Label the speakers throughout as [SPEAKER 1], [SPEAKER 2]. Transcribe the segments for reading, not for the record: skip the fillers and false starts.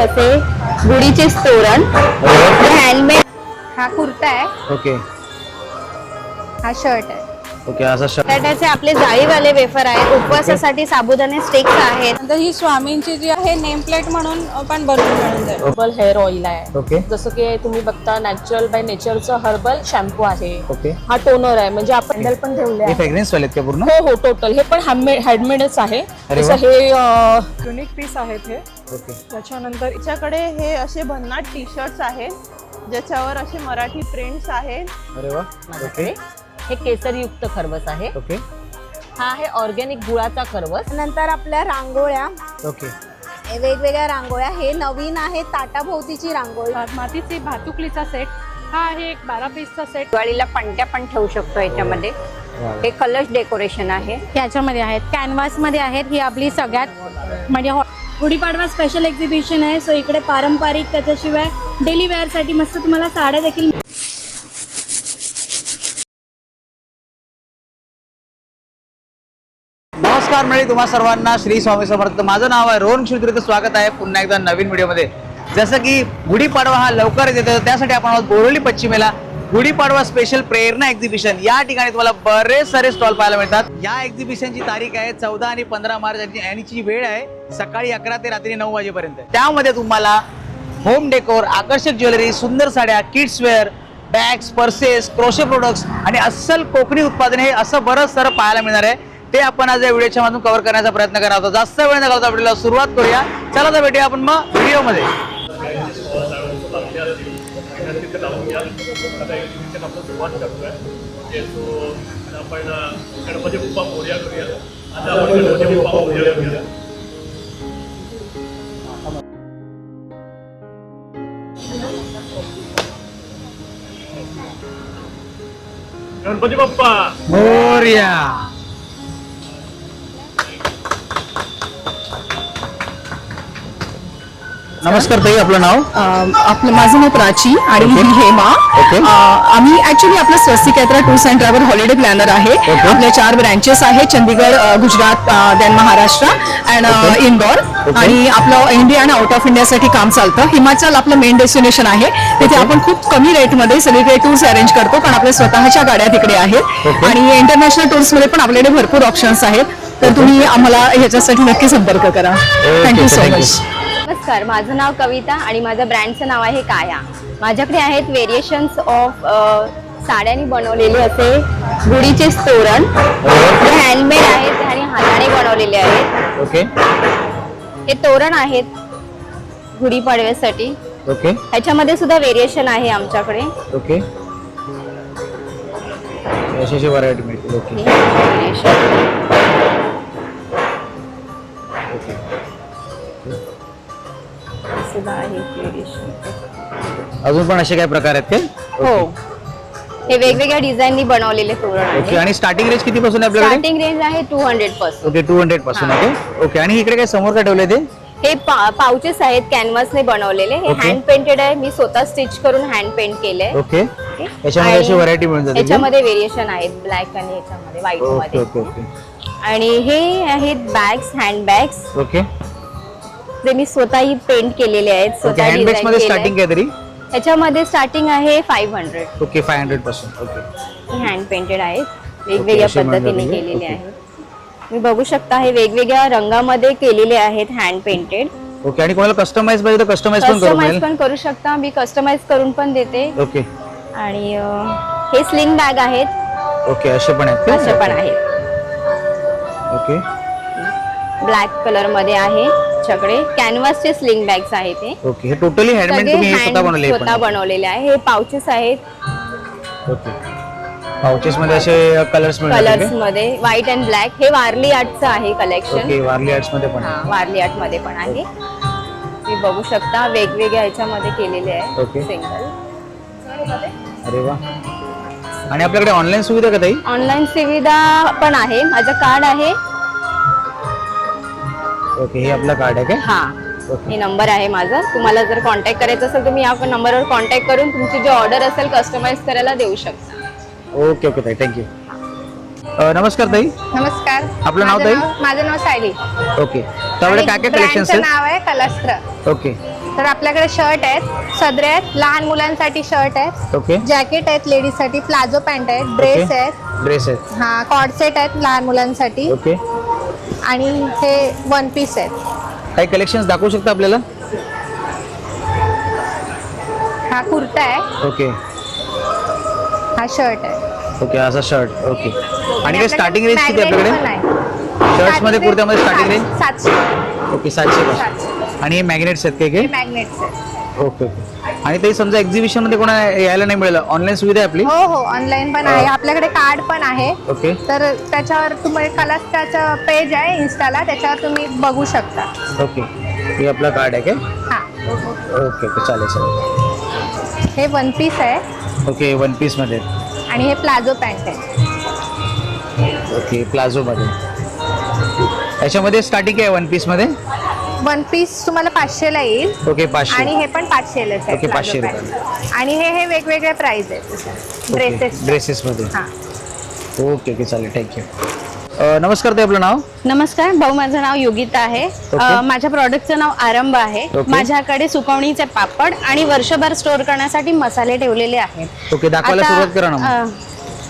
[SPEAKER 1] असे गुढीचे तोरण, हँडमेड। हा कुर्ता आहे,
[SPEAKER 2] ओके
[SPEAKER 1] हा शर्ट आहे।
[SPEAKER 2] ओके असा शर्ट।
[SPEAKER 1] बटाट्याचे आपले जाळीवाले वेफर आहेत, उपवासासाठी साबुदाणे स्टिक्स आहेत।
[SPEAKER 3] नंतर ही स्वामींची जी आहे नेम प्लेट म्हणून पण बनवून मिळून जाईल।
[SPEAKER 4] हर्बल हेअर ऑइल आहे,
[SPEAKER 2] ओके
[SPEAKER 4] जसं की तुम्ही बघता नॅचरल बाय नेचरचं हर्बल शॅम्पू आहे।
[SPEAKER 2] ओके
[SPEAKER 4] हा टोनर आहे, म्हणजे आपण हँडल पण ठेवले
[SPEAKER 2] हे
[SPEAKER 4] आहे।
[SPEAKER 2] फ्रेग्रन्स वाले आहेत का पूर्ण?
[SPEAKER 4] हो हो टोटल हे पण हँडमेडच आहे।
[SPEAKER 2] अरे
[SPEAKER 4] जसं
[SPEAKER 2] वा.
[SPEAKER 4] हे
[SPEAKER 3] युनिक पीस आहेत हे।
[SPEAKER 2] ओके
[SPEAKER 3] त्याच्यानंतर याच्याकडे हे असे भन्नाट टी शर्ट्स आहेत ज्याच्यावर असे मराठी प्रिंट्स आहेत।
[SPEAKER 2] अरे वा ओके
[SPEAKER 4] हे केसरयुक्त खरवस आहे।
[SPEAKER 2] ओके
[SPEAKER 4] हा आहे ऑर्गॅनिक गुळाचा खरवस।
[SPEAKER 1] नंतर आपल्या रांगोळ्या,
[SPEAKER 2] ओके
[SPEAKER 1] हे वेगवेगळ्या रांगोळ्या, हे नवीन आहे ताटाभोवतीची रांगोळी।
[SPEAKER 3] मातीची भातुकलीचा सेट हा आहे एक 12 पीसचा सेट।
[SPEAKER 1] दिवाळीला पणत्या पण ठेवू शकतो याच्यामध्ये। हे कलश डेकोरेशन आहे।
[SPEAKER 5] याच्यामध्ये आहेत, कॅनव्हास मध्ये आहेत। ही आपली सगळ्यात म्हणजे गुढीपाडवा स्पेशल एक्झिबिशन आहे। सो इकडे पारंपरिक, त्याच्याशिवाय डेली वेअर साठी मस्त तुम्हाला साड्या देखील।
[SPEAKER 2] नमस्कार मंडळी, तुम्हा सर्वांना श्री स्वामी समर्थ। माझं नाव आहे रोहन क्षत्रिय, स्वागत आहे पुन्हा एकदा नवीन व्हिडिओमध्ये। जसं की गुढीपाडवा हा लवकरच येतो, त्यासाठी आपण आहोत बोरिवली पश्चिमेला गुढीपाडवा स्पेशल प्रेरणा एक्झिबिशन। या ठिकाणी तुम्हाला बरेच सारे स्टॉल पाहायला मिळतात। या एक्झिबिशनची तारीख आहे 14 आणि 15 मार्च आणि ची वेळ आहे सकाळी 11 ते रात्री 9 वाजेपर्यंत। त्यामध्ये तुम्हाला होम डेकोर, आकर्षक ज्वेलरी, सुंदर साड्या, kids wear, bags, purses, crochet products आणि अस्सल कोकणी उत्पादने, हे असं बरंच सारं पाहायला मिळणार आहे। ते आपण आज या व्हिडिओच्या मधून कव्हर करण्याचा प्रयत्न करणार आहोत। जास्त वेळ न घालवता व्हिडिओला सुरुवात करूया। चला तर भेटूया आपण मग व्हिडिओमध्ये।
[SPEAKER 6] गणपती बाप्पा
[SPEAKER 2] मोरया। नमस्कार ताई, आपलं नाव?
[SPEAKER 7] आपलं माझं नाव प्राची आणि
[SPEAKER 2] Okay.
[SPEAKER 7] ही हेमा।
[SPEAKER 2] Okay.
[SPEAKER 7] आम्ही ऍक्च्युली आपलं Swastik Yatra tours and travel holiday planner आहे।
[SPEAKER 2] Okay.
[SPEAKER 7] आपल्या 4 ब्रँचेस आहेत, Chandigarh, Gujarat, then Maharashtra and
[SPEAKER 2] Okay.
[SPEAKER 7] Indore.
[SPEAKER 2] Okay.
[SPEAKER 7] आणि आपलं इंडिया आणि आउट ऑफ इंडियासाठी काम चालतं। हिमाचल आपलं मेन डेस्टिनेशन आहे, तिथे आपण खूप कमी रेटमध्ये सगळीकडे टूर्स अरेंज करतो, कारण आपल्या स्वतःच्या गाड्या तिकडे आहेत।
[SPEAKER 2] Okay.
[SPEAKER 7] आणि इंटरनॅशनल टूर्समध्ये पण आपल्याकडे भरपूर ऑप्शन्स आहेत, तर तुम्ही आम्हाला ह्याच्यासाठी नक्की संपर्क करा। Thank you so
[SPEAKER 2] thank you.
[SPEAKER 7] Much.
[SPEAKER 1] नमस्कार, माझं नाव कविता आणि माझ्या ब्रँडचं नाव आहे काया। माझ्याकडे आहेत व्हेरिएशन्स ऑफ साड्यांनी बनवलेले असे गुढीचे तोरण, हे हँडमेड आहेत आणि हाताने बनवलेले आहेत।
[SPEAKER 2] ओके
[SPEAKER 1] हे तोरण आहेत गुढीपाडव्यासाठी।
[SPEAKER 2] ओके
[SPEAKER 1] ह्याच्यामध्ये सुद्धा व्हेरिएशन आहे आमच्याकडे।
[SPEAKER 2] ओके अशी व्हरायटी मिळते। ओके
[SPEAKER 1] हे variation. सुद्धा आहे variation.
[SPEAKER 2] अजून पण असे काय प्रकार आहेत ते?
[SPEAKER 1] हो, हे वेगवेगळ्या डिझाईननी बनवलेले तोरण
[SPEAKER 2] ओके
[SPEAKER 1] आहे।
[SPEAKER 2] आणि स्टार्टिंग रेंज किती पासून आहे आपल्याकडे?
[SPEAKER 1] स्टार्टिंग रेंज आहे 200 पासून।
[SPEAKER 2] ओके 200 पासून। ओके ओके आणि इकडे काय समोर काय ठेवले ते?
[SPEAKER 1] हे पाउचेस आहेत कॅनव्हासने बनवलेले। हे
[SPEAKER 2] Okay.
[SPEAKER 1] हँड पेंटेड आहे, मी स्वतः स्टिच करून हँड पेंट केलंय।
[SPEAKER 2] Okay
[SPEAKER 1] Okay.
[SPEAKER 2] याच्यामध्ये अशी
[SPEAKER 1] आणि
[SPEAKER 2] व्हरायटी मिळून जाते?
[SPEAKER 1] याच्यामध्ये व्हेरिएशन आहेत, ब्लॅक आणि याच्यामध्ये व्हाईट
[SPEAKER 2] ओके
[SPEAKER 1] मध्ये।
[SPEAKER 2] ओके ओके
[SPEAKER 1] आणि हे आहेत बॅग्स, हँड बॅग्स,
[SPEAKER 2] ओके
[SPEAKER 1] जे मी स्वतःही पेंट केलेले आहेत,
[SPEAKER 2] ओके
[SPEAKER 1] स्वतः
[SPEAKER 2] हँडबॅग्स
[SPEAKER 1] डिझाईन
[SPEAKER 2] मध्ये स्टार्टिंग
[SPEAKER 1] केलंय।
[SPEAKER 2] काय तरी?
[SPEAKER 1] याच्यामध्ये स्टार्टिंग आहे 500।
[SPEAKER 2] ओके 500 पासून। ओके
[SPEAKER 1] हे हँड पेंटेड आहेत, वेगवेगळ्या
[SPEAKER 2] असे
[SPEAKER 1] पद्धतीने
[SPEAKER 2] बनवलेले.
[SPEAKER 1] केलेले
[SPEAKER 2] Okay.
[SPEAKER 1] आहेत। मी बघू शकता हे वेगवेगळ्या रंगामध्ये केलेले आहेत, हँड पेंटेड।
[SPEAKER 2] ओके आणि कोणाला कस्टमाइज पाहिजे तर कस्टमाइज पण करू
[SPEAKER 1] कस्टमाइज
[SPEAKER 2] मिळेल?
[SPEAKER 1] पण करू शकता, मी कस्टमाइज करून पण देते।
[SPEAKER 2] ओके
[SPEAKER 1] आणि हे स्लिंग बॅग आहेत,
[SPEAKER 2] ओके असे पण आहेत
[SPEAKER 1] असे
[SPEAKER 2] का?
[SPEAKER 1] पण आहेत।
[SPEAKER 2] ओके
[SPEAKER 1] ब्लॅक कलर मध्ये आहे आमच्याकडे। कॅनव्हासचे स्लिंग बॅग्स आहेत हे
[SPEAKER 2] ओके हे टोटली हँडमेड
[SPEAKER 1] सगळे
[SPEAKER 2] तुम्ही हे स्वतः
[SPEAKER 1] hand
[SPEAKER 2] बनवले?
[SPEAKER 1] स्वतः बनवलेले आहे। हे पाउचेस आहेत,
[SPEAKER 2] ओके पाउचेस मध्ये असे कलर्स
[SPEAKER 1] कलर्स
[SPEAKER 2] मिळतात?
[SPEAKER 1] मध्ये व्हाईट अँड ब्लॅक। हे वारली आर्टचं आहे कलेक्शन।
[SPEAKER 2] ओके वारली आर्ट्स मध्ये पण
[SPEAKER 1] हा,
[SPEAKER 2] आहे.
[SPEAKER 1] वारली आर्ट मध्ये पण आहे। तुम्ही बघू शकता वेगवेगळ्या ह्याच्यामध्ये केलेले आहे
[SPEAKER 2] Okay.
[SPEAKER 1] सिंगल।
[SPEAKER 2] अरे वा आणि आपल्याकडे ऑनलाईन सुविधा का ताई?
[SPEAKER 1] ऑनलाईन सुविधा पण आहे, माझं कार्ड आहे।
[SPEAKER 2] ओके हे आपलं कार्ड आहे काय?
[SPEAKER 1] हा,
[SPEAKER 2] ओके
[SPEAKER 1] हे नंबर आहे माझा। तुम्हाला जर कॉन्टॅक्ट करायचं असेल तुम्ही या नंबरवर कॉन्टॅक्ट करून तुमची जी ऑर्डर असेल कस्टमाइज करायला देऊ शकता।
[SPEAKER 2] ओके ओके ताई थँक्यू। नमस्कार ताई,
[SPEAKER 8] नमस्कार,
[SPEAKER 2] आपलं नाव ताई?
[SPEAKER 8] माझं नाव सायली।
[SPEAKER 2] ओके त्यामुळे काय काय कलेक्शन
[SPEAKER 8] ब्रँडचं नाव आहे कलस्त्र।
[SPEAKER 2] ओके
[SPEAKER 8] तर आपल्याकडे शर्ट आहेत, सदरे आहेत, लहान मुलांसाठी शर्ट आहेत,
[SPEAKER 2] ओके
[SPEAKER 8] जॅकेट आहेत लेडीजसाठी, प्लाझो पॅन्ट आहेत, ड्रेस आहेत,
[SPEAKER 2] ड्रेस आहेत.
[SPEAKER 8] हा कॉर्ड सेट आहेत लहान मुलांसाठी
[SPEAKER 2] ओके,
[SPEAKER 8] आणि हे वन पीस आहेत.
[SPEAKER 2] काही कलेक्शन दाखवू शकता आपल्याला?
[SPEAKER 8] हा कुर्ता आहे,
[SPEAKER 2] ओके
[SPEAKER 8] हा शर्ट आहे.
[SPEAKER 2] ओके, असा शर्ट. ओके, आणि काय स्टार्टिंग रेंज किती
[SPEAKER 8] Magnet
[SPEAKER 2] आपल्याकडे?
[SPEAKER 8] पण आहे.
[SPEAKER 2] शर्ट्स मध्ये, कुर्त्यामध्ये स्टार्टिंग रेंज?
[SPEAKER 8] 700.
[SPEAKER 2] ओके, 700 पासून. आणि हे मॅग्नेट्स आहेत काय?
[SPEAKER 8] मॅग्नेट्स आहेत.
[SPEAKER 2] Okay okay. आणि ते समजा एक्झिबिशन मध्ये कोणा यायला नाही मिळालं, ऑनलाईन सुविधा आहे आपली?
[SPEAKER 8] हो हो, ऑनलाईन पण आहे, आपल्याकडे कार्ड पण आहे.
[SPEAKER 2] ओके
[SPEAKER 8] तर त्याच्यावर तुम्ही कलास्टाचं पेज आहे इन्स्टाला, त्याच्यावर तुम्ही बघू शकता.
[SPEAKER 2] ओके, हे आपला कार्ड आहे काय?
[SPEAKER 8] हा,
[SPEAKER 2] ओके ओके, चालेल चालेल.
[SPEAKER 8] हे वन पीस आहे
[SPEAKER 2] ओके, वन पीस मध्ये.
[SPEAKER 8] आणि हे प्लाझो पॅन्ट आहे.
[SPEAKER 2] ओके, प्लाझो मध्ये. याच्यामध्ये स्टार्टिंग आहे वन पीस मध्ये?
[SPEAKER 8] वन पीस तुम्हाला 500 ला येईल.
[SPEAKER 2] ओके, 500.
[SPEAKER 8] आणि हे पण 500 लाच आहे.
[SPEAKER 2] Okay, 500
[SPEAKER 8] palazzo pant. आणि हे वेगवेगळे प्राइस आहेत ड्रेसेस.
[SPEAKER 2] ड्रेसेस मध्ये.
[SPEAKER 8] हा.
[SPEAKER 2] ओके ओके, चालेल, थँक्यू. नमस्कार, ते आपलं नाव?
[SPEAKER 1] नमस्कार भाऊ, माझं नाव योगिता आहे. माझ्या प्रॉडक्टचं नाव आरंभ आहे.
[SPEAKER 2] ओके.
[SPEAKER 1] माझ्याकडे सुकवणीचे पापड आणि वर्षभर स्टोअर करण्यासाठी मसाले ठेवलेले आहेत.
[SPEAKER 2] ओके, दाखवायला
[SPEAKER 1] आता,
[SPEAKER 2] सुरुवात करा ना.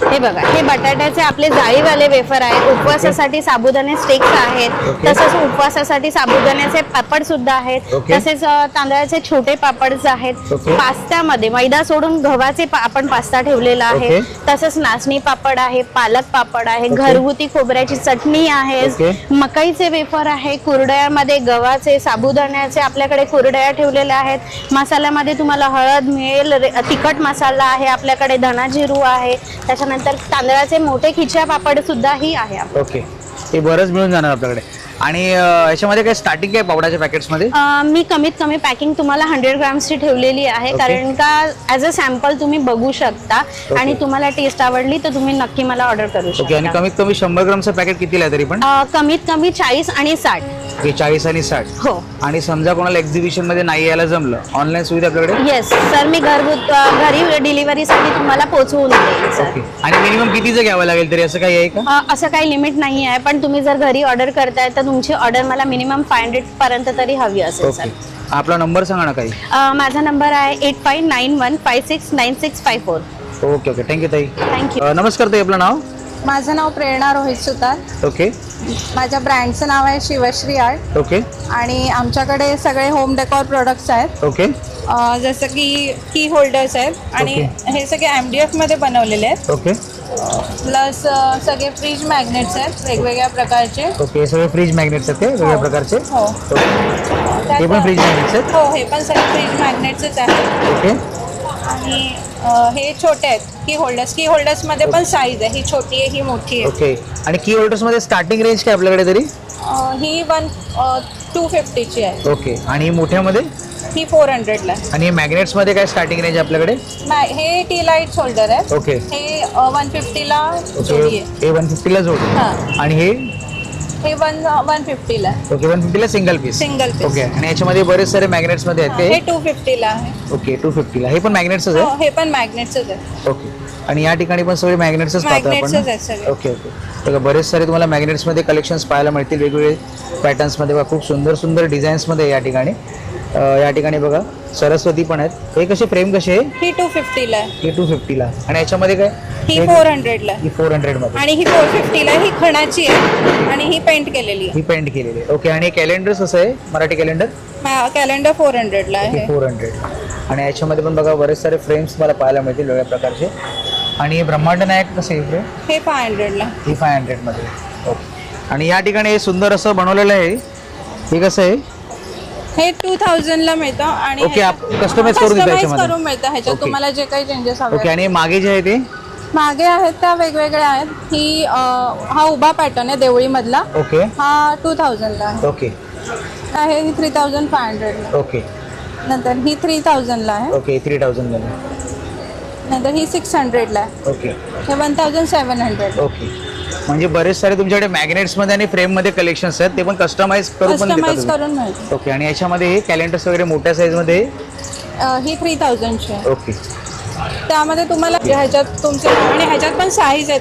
[SPEAKER 1] हे बघा, हे बटाट्याचे आपले जाळीवाले वेफर आहेत. उपवासासाठी साबुदाणे स्टिक्स आहेत.
[SPEAKER 2] ओके.
[SPEAKER 1] तसंच उपवासासाठी साबुदाण्याचे पापड सुद्धा आहेत.
[SPEAKER 2] ओके.
[SPEAKER 1] तसेच तांदळाचे छोटे पापड आहेत.
[SPEAKER 2] ओके.
[SPEAKER 1] पास्त्यामध्ये मैदा सोडून गव्हाचे आपण पास्ता ठेवलेला आहे.
[SPEAKER 2] ओके.
[SPEAKER 1] तसंच नाचणी पापड आहे, पालक पापड आहे,
[SPEAKER 2] ओके.
[SPEAKER 1] घरगुती खोबऱ्याची चटणी आहे,
[SPEAKER 2] ओके.
[SPEAKER 1] मकाईचे वेफर आहे, कुरडयामध्ये गव्हाचे साबुदाण्याचे आपल्याकडे कुरडया ठेवलेल्या आहेत. मसाल्यामध्ये तुम्हाला हळद मिळेल, तिखट मसाला आहे आपल्याकडे, धना जिरू आहे, त्याच्यानंतर तांदळाचे मोठे खिच्या पापड सुद्धा ही आहे.
[SPEAKER 2] ओके, ते बरंच मिळून जाणार आपल्याकडे. आणि याच्यामध्ये काय स्टार्टिंग आहे पावडाच्या पॅकेट्स मध्ये?
[SPEAKER 1] मी कमीत कमी पॅकिंग तुम्हाला 100 ग्रॅम्सची ठेवलेली आहे.
[SPEAKER 2] ओके.
[SPEAKER 1] कारण का ॲज अ सॅम्पल तुम्ही बघू शकता. आणि तुम्हाला टेस्ट आवडली तर तुम्ही नक्की मला ऑर्डर करू
[SPEAKER 2] ओके, आणि
[SPEAKER 1] शकता.
[SPEAKER 2] कमीत कमी 100 ग्रामचं पॅकेट कितीला आहे तरी पण?
[SPEAKER 1] कमीत कमी 40 आणि 60.
[SPEAKER 2] ओके, 40 आणि 60.
[SPEAKER 1] हो.
[SPEAKER 2] आणि समजा कोणाला एक्झिबिशन मध्ये नाही यायला जमलं, ऑनलाईन सुविधा आपल्याकडे?
[SPEAKER 1] येस सर, मी घरी डिलिव्हरीसाठी तुम्हाला पोहोचवून देईल सर.
[SPEAKER 2] ओके, आणि मिनिमम कितीचं घ्यावं लागेल तरी, असं काही आहे का?
[SPEAKER 1] असं काही लिमिट नाही आहे, पण तुम्ही जर घरी ऑर्डर करताय तर तुमची ऑर्डर मला मिनिमम 500 पर्यंत तरी हवी असेल
[SPEAKER 2] ओके,
[SPEAKER 1] सर.
[SPEAKER 2] आपला नंबर सांगा ना काही.
[SPEAKER 1] माझा नंबर आहे 8591569654.
[SPEAKER 2] ओके ओके, थँक्यू ताई.
[SPEAKER 1] थँक्यू.
[SPEAKER 2] नमस्कार ताई, आपलं नाव?
[SPEAKER 8] माझं नाव प्रेरणा रोहित सुतार.
[SPEAKER 2] ओके
[SPEAKER 8] माझ्या ब्रँडचं नाव आहे शिवश्री आर्ट.
[SPEAKER 2] ओके
[SPEAKER 8] आणि आमच्याकडे सगळे होम डेकोर प्रोडक्ट्स आहेत.
[SPEAKER 2] ओके
[SPEAKER 3] जसं की होल्डर्स आहेत आणि हे सगळे MDF मध्ये बनवलेले आहेत.
[SPEAKER 2] ओके
[SPEAKER 3] प्लस सगळे फ्रीज मॅग्नेट्स आहेत वेगवेगळ्या प्रकारचे.
[SPEAKER 2] ओके, हे सगळे फ्रीज मॅग्नेट्स आहेत ते वेगवेगळ्या प्रकारचे?
[SPEAKER 3] हो,
[SPEAKER 2] हे पण फ्रीज मॅग्नेट्स आहेत?
[SPEAKER 3] हो, हे पण सगळे फ्रीज मॅग्नेट्सच आहेत.
[SPEAKER 2] ओके,
[SPEAKER 3] आणि हे छोटे आहेत की होल्डर्स मध्ये पण साईज आहे, ही छोटी आहे, ही मोठी आहे.
[SPEAKER 2] ओके. आणि की होल्डर्स मध्ये स्टार्टिंग रेंज काय आपल्याकडे तरी?
[SPEAKER 3] ही 250 ची आहे.
[SPEAKER 2] ओके, आणि मोठ्यामध्ये?
[SPEAKER 3] ही 400 ला आहे.
[SPEAKER 2] आणि मॅग्नेट्स मध्ये काय स्टार्टिंग रेंज आपल्याकडे?
[SPEAKER 3] हे टी लाईट होल्डर आहे.
[SPEAKER 2] ओके
[SPEAKER 3] हे 150 ला
[SPEAKER 2] ओके,
[SPEAKER 3] जोडी आहे.
[SPEAKER 2] हे 150 ला जोड.
[SPEAKER 3] हां.
[SPEAKER 2] आणि हे?
[SPEAKER 3] हे 150 ला आहे.
[SPEAKER 2] ओके, 150 ला single piece.
[SPEAKER 3] Single piece.
[SPEAKER 2] Okay, आणि याच्यामध्ये बरेच सारे मॅग्नेट्स मध्ये आहेत
[SPEAKER 3] हे
[SPEAKER 2] ते?
[SPEAKER 3] 250 ला आहे.
[SPEAKER 2] ओके, 250 ला. हे पण मॅग्नेट्सच
[SPEAKER 3] हो,
[SPEAKER 2] आहे?
[SPEAKER 3] हे पण मॅग्नेटच आहे.
[SPEAKER 2] ओके, आणि या ठिकाणी पण सगळे मॅग्नेट्सच पाहतो
[SPEAKER 3] मॅग्नेट्सच
[SPEAKER 2] आपण.
[SPEAKER 3] आहेत सगळे.
[SPEAKER 2] ओके ओके, बघा बरेच सारे तुम्हाला मॅग्नेट्स मध्ये कलेक्शन्स पाहायला मिळतील, वेगवेगळे पॅटर्न्स मध्ये बघा, खूप सुंदर सुंदर डिझाईन्स मध्ये या ठिकाणी. या ठिकाणी बघा सरस्वती पण आहेत. हे कसे फ्रेम कसे आहे?
[SPEAKER 3] ही 250 ला आहे.
[SPEAKER 2] ही 250 ला. आणि याच्यामध्ये काय?
[SPEAKER 3] ही 400 ला आहे.
[SPEAKER 2] ही 400 मध्ये.
[SPEAKER 3] आणि ही 450 ला आहे. ही खणाची आहे आणि ही पेंट केलेली
[SPEAKER 2] ही पेंट केलेली आहे. ओके, आणि कॅलेंडर कसं आहे, मराठी कॅलेंडर?
[SPEAKER 3] आहे. कॅलेंडर 400 ला आहे.
[SPEAKER 2] 400. आणि याच्यामध्ये पण बघा बरेच सारे फ्रेम्स मला पाहायला मिळतील वेगळ्या प्रकारचे. आणि ब्रह्मांड नायक कसं आहे फ्रेम?
[SPEAKER 3] हे 500 ला.
[SPEAKER 2] ही 500 मध्ये. ओके, आणि या ठिकाणी हे सुंदर असं बनवलेलं आहे, हे कसं आहे?
[SPEAKER 3] हे 2000 ला मिळतं. आणि
[SPEAKER 2] ओके, आप कस्टमाइज करून देता याच्यामध्ये?
[SPEAKER 3] करून मिळतं ह्याच्यात
[SPEAKER 2] ओके.
[SPEAKER 3] तुम्हाला जे काही चेंजेस
[SPEAKER 2] ओके,
[SPEAKER 3] हवे.
[SPEAKER 2] आणि मागे जे आहे ते?
[SPEAKER 3] मागे आहेत त्या वेगवेगळ्या आहेत. ही हा उभा पॅटर्न आहे देवळी मधला.
[SPEAKER 2] ओके
[SPEAKER 3] हा 2000 ला आहे.
[SPEAKER 2] ओके
[SPEAKER 3] आहे ही 3500 ला.
[SPEAKER 2] ओके
[SPEAKER 3] नंतर ही 3000 ला आहे.
[SPEAKER 2] ओके, 3000 मध्ये.
[SPEAKER 3] नंतर ही 600 ला आहे.
[SPEAKER 2] ओके
[SPEAKER 3] हे 1700.
[SPEAKER 2] ओके, म्हणजे बरेच सारे तुमच्याकडे मॅग्नेट्स मध्ये आणि फ्रेम मध्ये कलेक्शन्स आहेत, ते पण कस्टमाइज करून पण
[SPEAKER 3] कस्टमाइज
[SPEAKER 2] देतात
[SPEAKER 3] करून मिळतं.
[SPEAKER 2] तुम्ही? ओके, आणि याच्यामध्ये हे कॅलेंडर्स वगैरे मोठ्या साईज मध्ये?
[SPEAKER 3] ही 3000 ची आहे.
[SPEAKER 2] ओके,
[SPEAKER 9] त्यामध्ये तुम्हाला ह्याच्यात तुमचे आणि ह्याच्यात पण साईज आहेत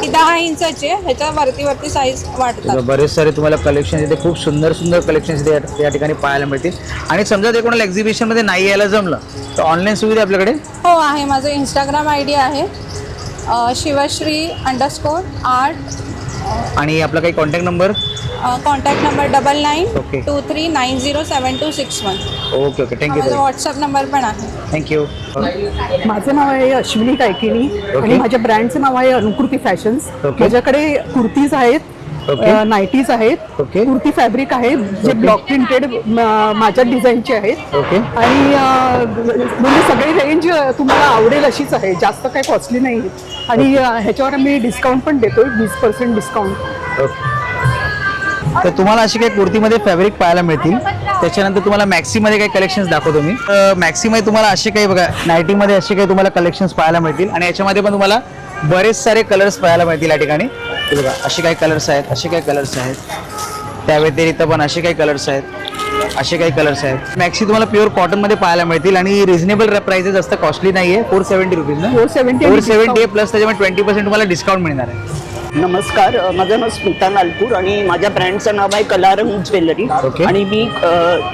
[SPEAKER 9] की 10 इंचाची आहे, ह्याच्या वरती साईज वाटतात.
[SPEAKER 2] बरेच सारे तुम्हाला कलेक्शन इथे खूप सुंदर सुंदर कलेक्शन इथे या ठिकाणी पाहायला मिळतील. आणि समजा ते कोणाला एक्झिबिशन मध्ये नाही यायला जमलं तर ऑनलाईन सुविधा आपल्याकडे
[SPEAKER 9] हो आहे. माझं इंस्टाग्राम ID आहे शिवश्री _art.
[SPEAKER 2] आणि आपला काही contact number?
[SPEAKER 9] Contact number
[SPEAKER 2] Okay.
[SPEAKER 9] 9923907261.
[SPEAKER 2] Okay okay thank you
[SPEAKER 9] माझा व्हॉट्सअप नंबर पण आहे.
[SPEAKER 2] थँक्यू.
[SPEAKER 7] माझं नाव आहे अश्विनी कायकिनी आणि माझ्या ब्रँडचं नाव आहे अनुकृती फॅशन्स.
[SPEAKER 2] Okay.
[SPEAKER 7] माझ्याकडे कुर्तीज आहेत,
[SPEAKER 2] Okay.
[SPEAKER 7] नाईटीज आहेत,
[SPEAKER 2] Okay.
[SPEAKER 7] कुर्ती फॅब्रिक आहे जे ब्लॉक प्रिंटेड माझ्या डिझाईनचे आहेत.
[SPEAKER 2] ओके.
[SPEAKER 7] आणि म्हणजे सगळी रेंज तुम्हाला आवडेल अशीच आहे, जास्त काही कॉस्टली नाही. आणि ह्याच्यावर मी डिस्काउंट पण देतोय, 20% डिस्काउंट.
[SPEAKER 2] ओके. तर तुम्हाला अशी काही कुर्तीमध्ये फॅब्रिक पाहायला मिळतील. त्याच्यानंतर तुम्हाला मॅक्सीमध्ये काही कलेक्शन्स दाखवतो मी. मॅक्सीमध्ये तुम्हाला असे काही बघा नाईटीमध्ये असे काही तुम्हाला कलेक्शन्स पाहायला मिळतील आणि याच्यामध्ये पण तुम्हाला बरेच सारे कलर्स पाहायला मिळतील या ठिकाणी. हे बघा असे काही कलर्स आहेत, असे काही कलर्स आहेत. त्या व्यतिरिक्त पण असे काही कलर्स आहेत, असे काही कलर्स आहेत. मॅक्सी तुम्हाला प्युअर कॉटनमध्ये पाहायला मिळतील आणि रिझनेबल प्राइसेस जास्त कॉस्टली नाही आहे. 470 रुपीज ना. 470 प्लस त्याच्यामध्ये 20% तुम्हाला डिस्काउंट मिळणार आहे.
[SPEAKER 10] नमस्कार, माझं नाव स्मिता नालपूर आणि माझ्या ब्रँडचं नाव आहे कलारंग ज्वेलरी.
[SPEAKER 2] Okay.
[SPEAKER 10] आणि मी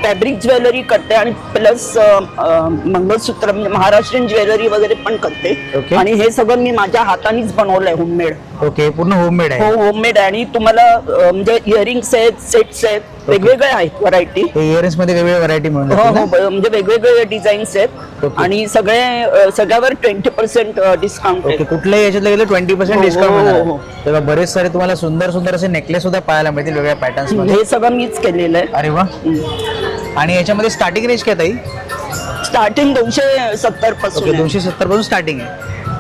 [SPEAKER 10] फॅब्रिक ज्वेलरी करते आणि प्लस मंगळसूत्र म्हणजे महाराष्ट्रीयन ज्वेलरी वगैरे पण करते.
[SPEAKER 2] Okay.
[SPEAKER 10] आणि हे सगळं मी माझ्या हातानेच बनवलंय, होममेड.
[SPEAKER 2] ओके, पूर्ण होममेड आहे.
[SPEAKER 10] हो, होममेड आहे. आणि तुम्हाला म्हणजे इयरिंग्स आहेत, सेट्स आहेत, वेगवेगळे आहेत व्हरायटी.
[SPEAKER 2] इयरिंग्स मध्ये वेगवेगळ्या व्हरायटी मिळून
[SPEAKER 10] हो
[SPEAKER 2] जातील
[SPEAKER 10] हो,
[SPEAKER 2] ना?
[SPEAKER 10] म्हणजे वेगवेगळे डिझाईन्स आहेत.
[SPEAKER 2] Okay.
[SPEAKER 10] आणि सगळ्यावर 20% डिस्काउंट
[SPEAKER 2] ओके,
[SPEAKER 10] आहे.
[SPEAKER 2] कुठल्याही याच्यातलं गेलं 20%
[SPEAKER 10] हो,
[SPEAKER 2] डिस्काउंट
[SPEAKER 10] हो,
[SPEAKER 2] मिळणार
[SPEAKER 10] हो.
[SPEAKER 2] आहे. तेव्हा बरेच सारे तुम्हाला सुंदर सुंदर असे नेकलेस सुद्धा पाहायला मिळतील वेगवेगळ्या पॅटर्न्स मध्ये.
[SPEAKER 10] हे सगळं मीच केलेलं आहे.
[SPEAKER 2] अरे वा. आणि याच्यामध्ये स्टार्टिंग रेंज काय ताई?
[SPEAKER 10] स्टार्टिंग 270 पासून
[SPEAKER 2] ओके,
[SPEAKER 10] आहे.
[SPEAKER 2] 270 पासून स्टार्टिंग आहे.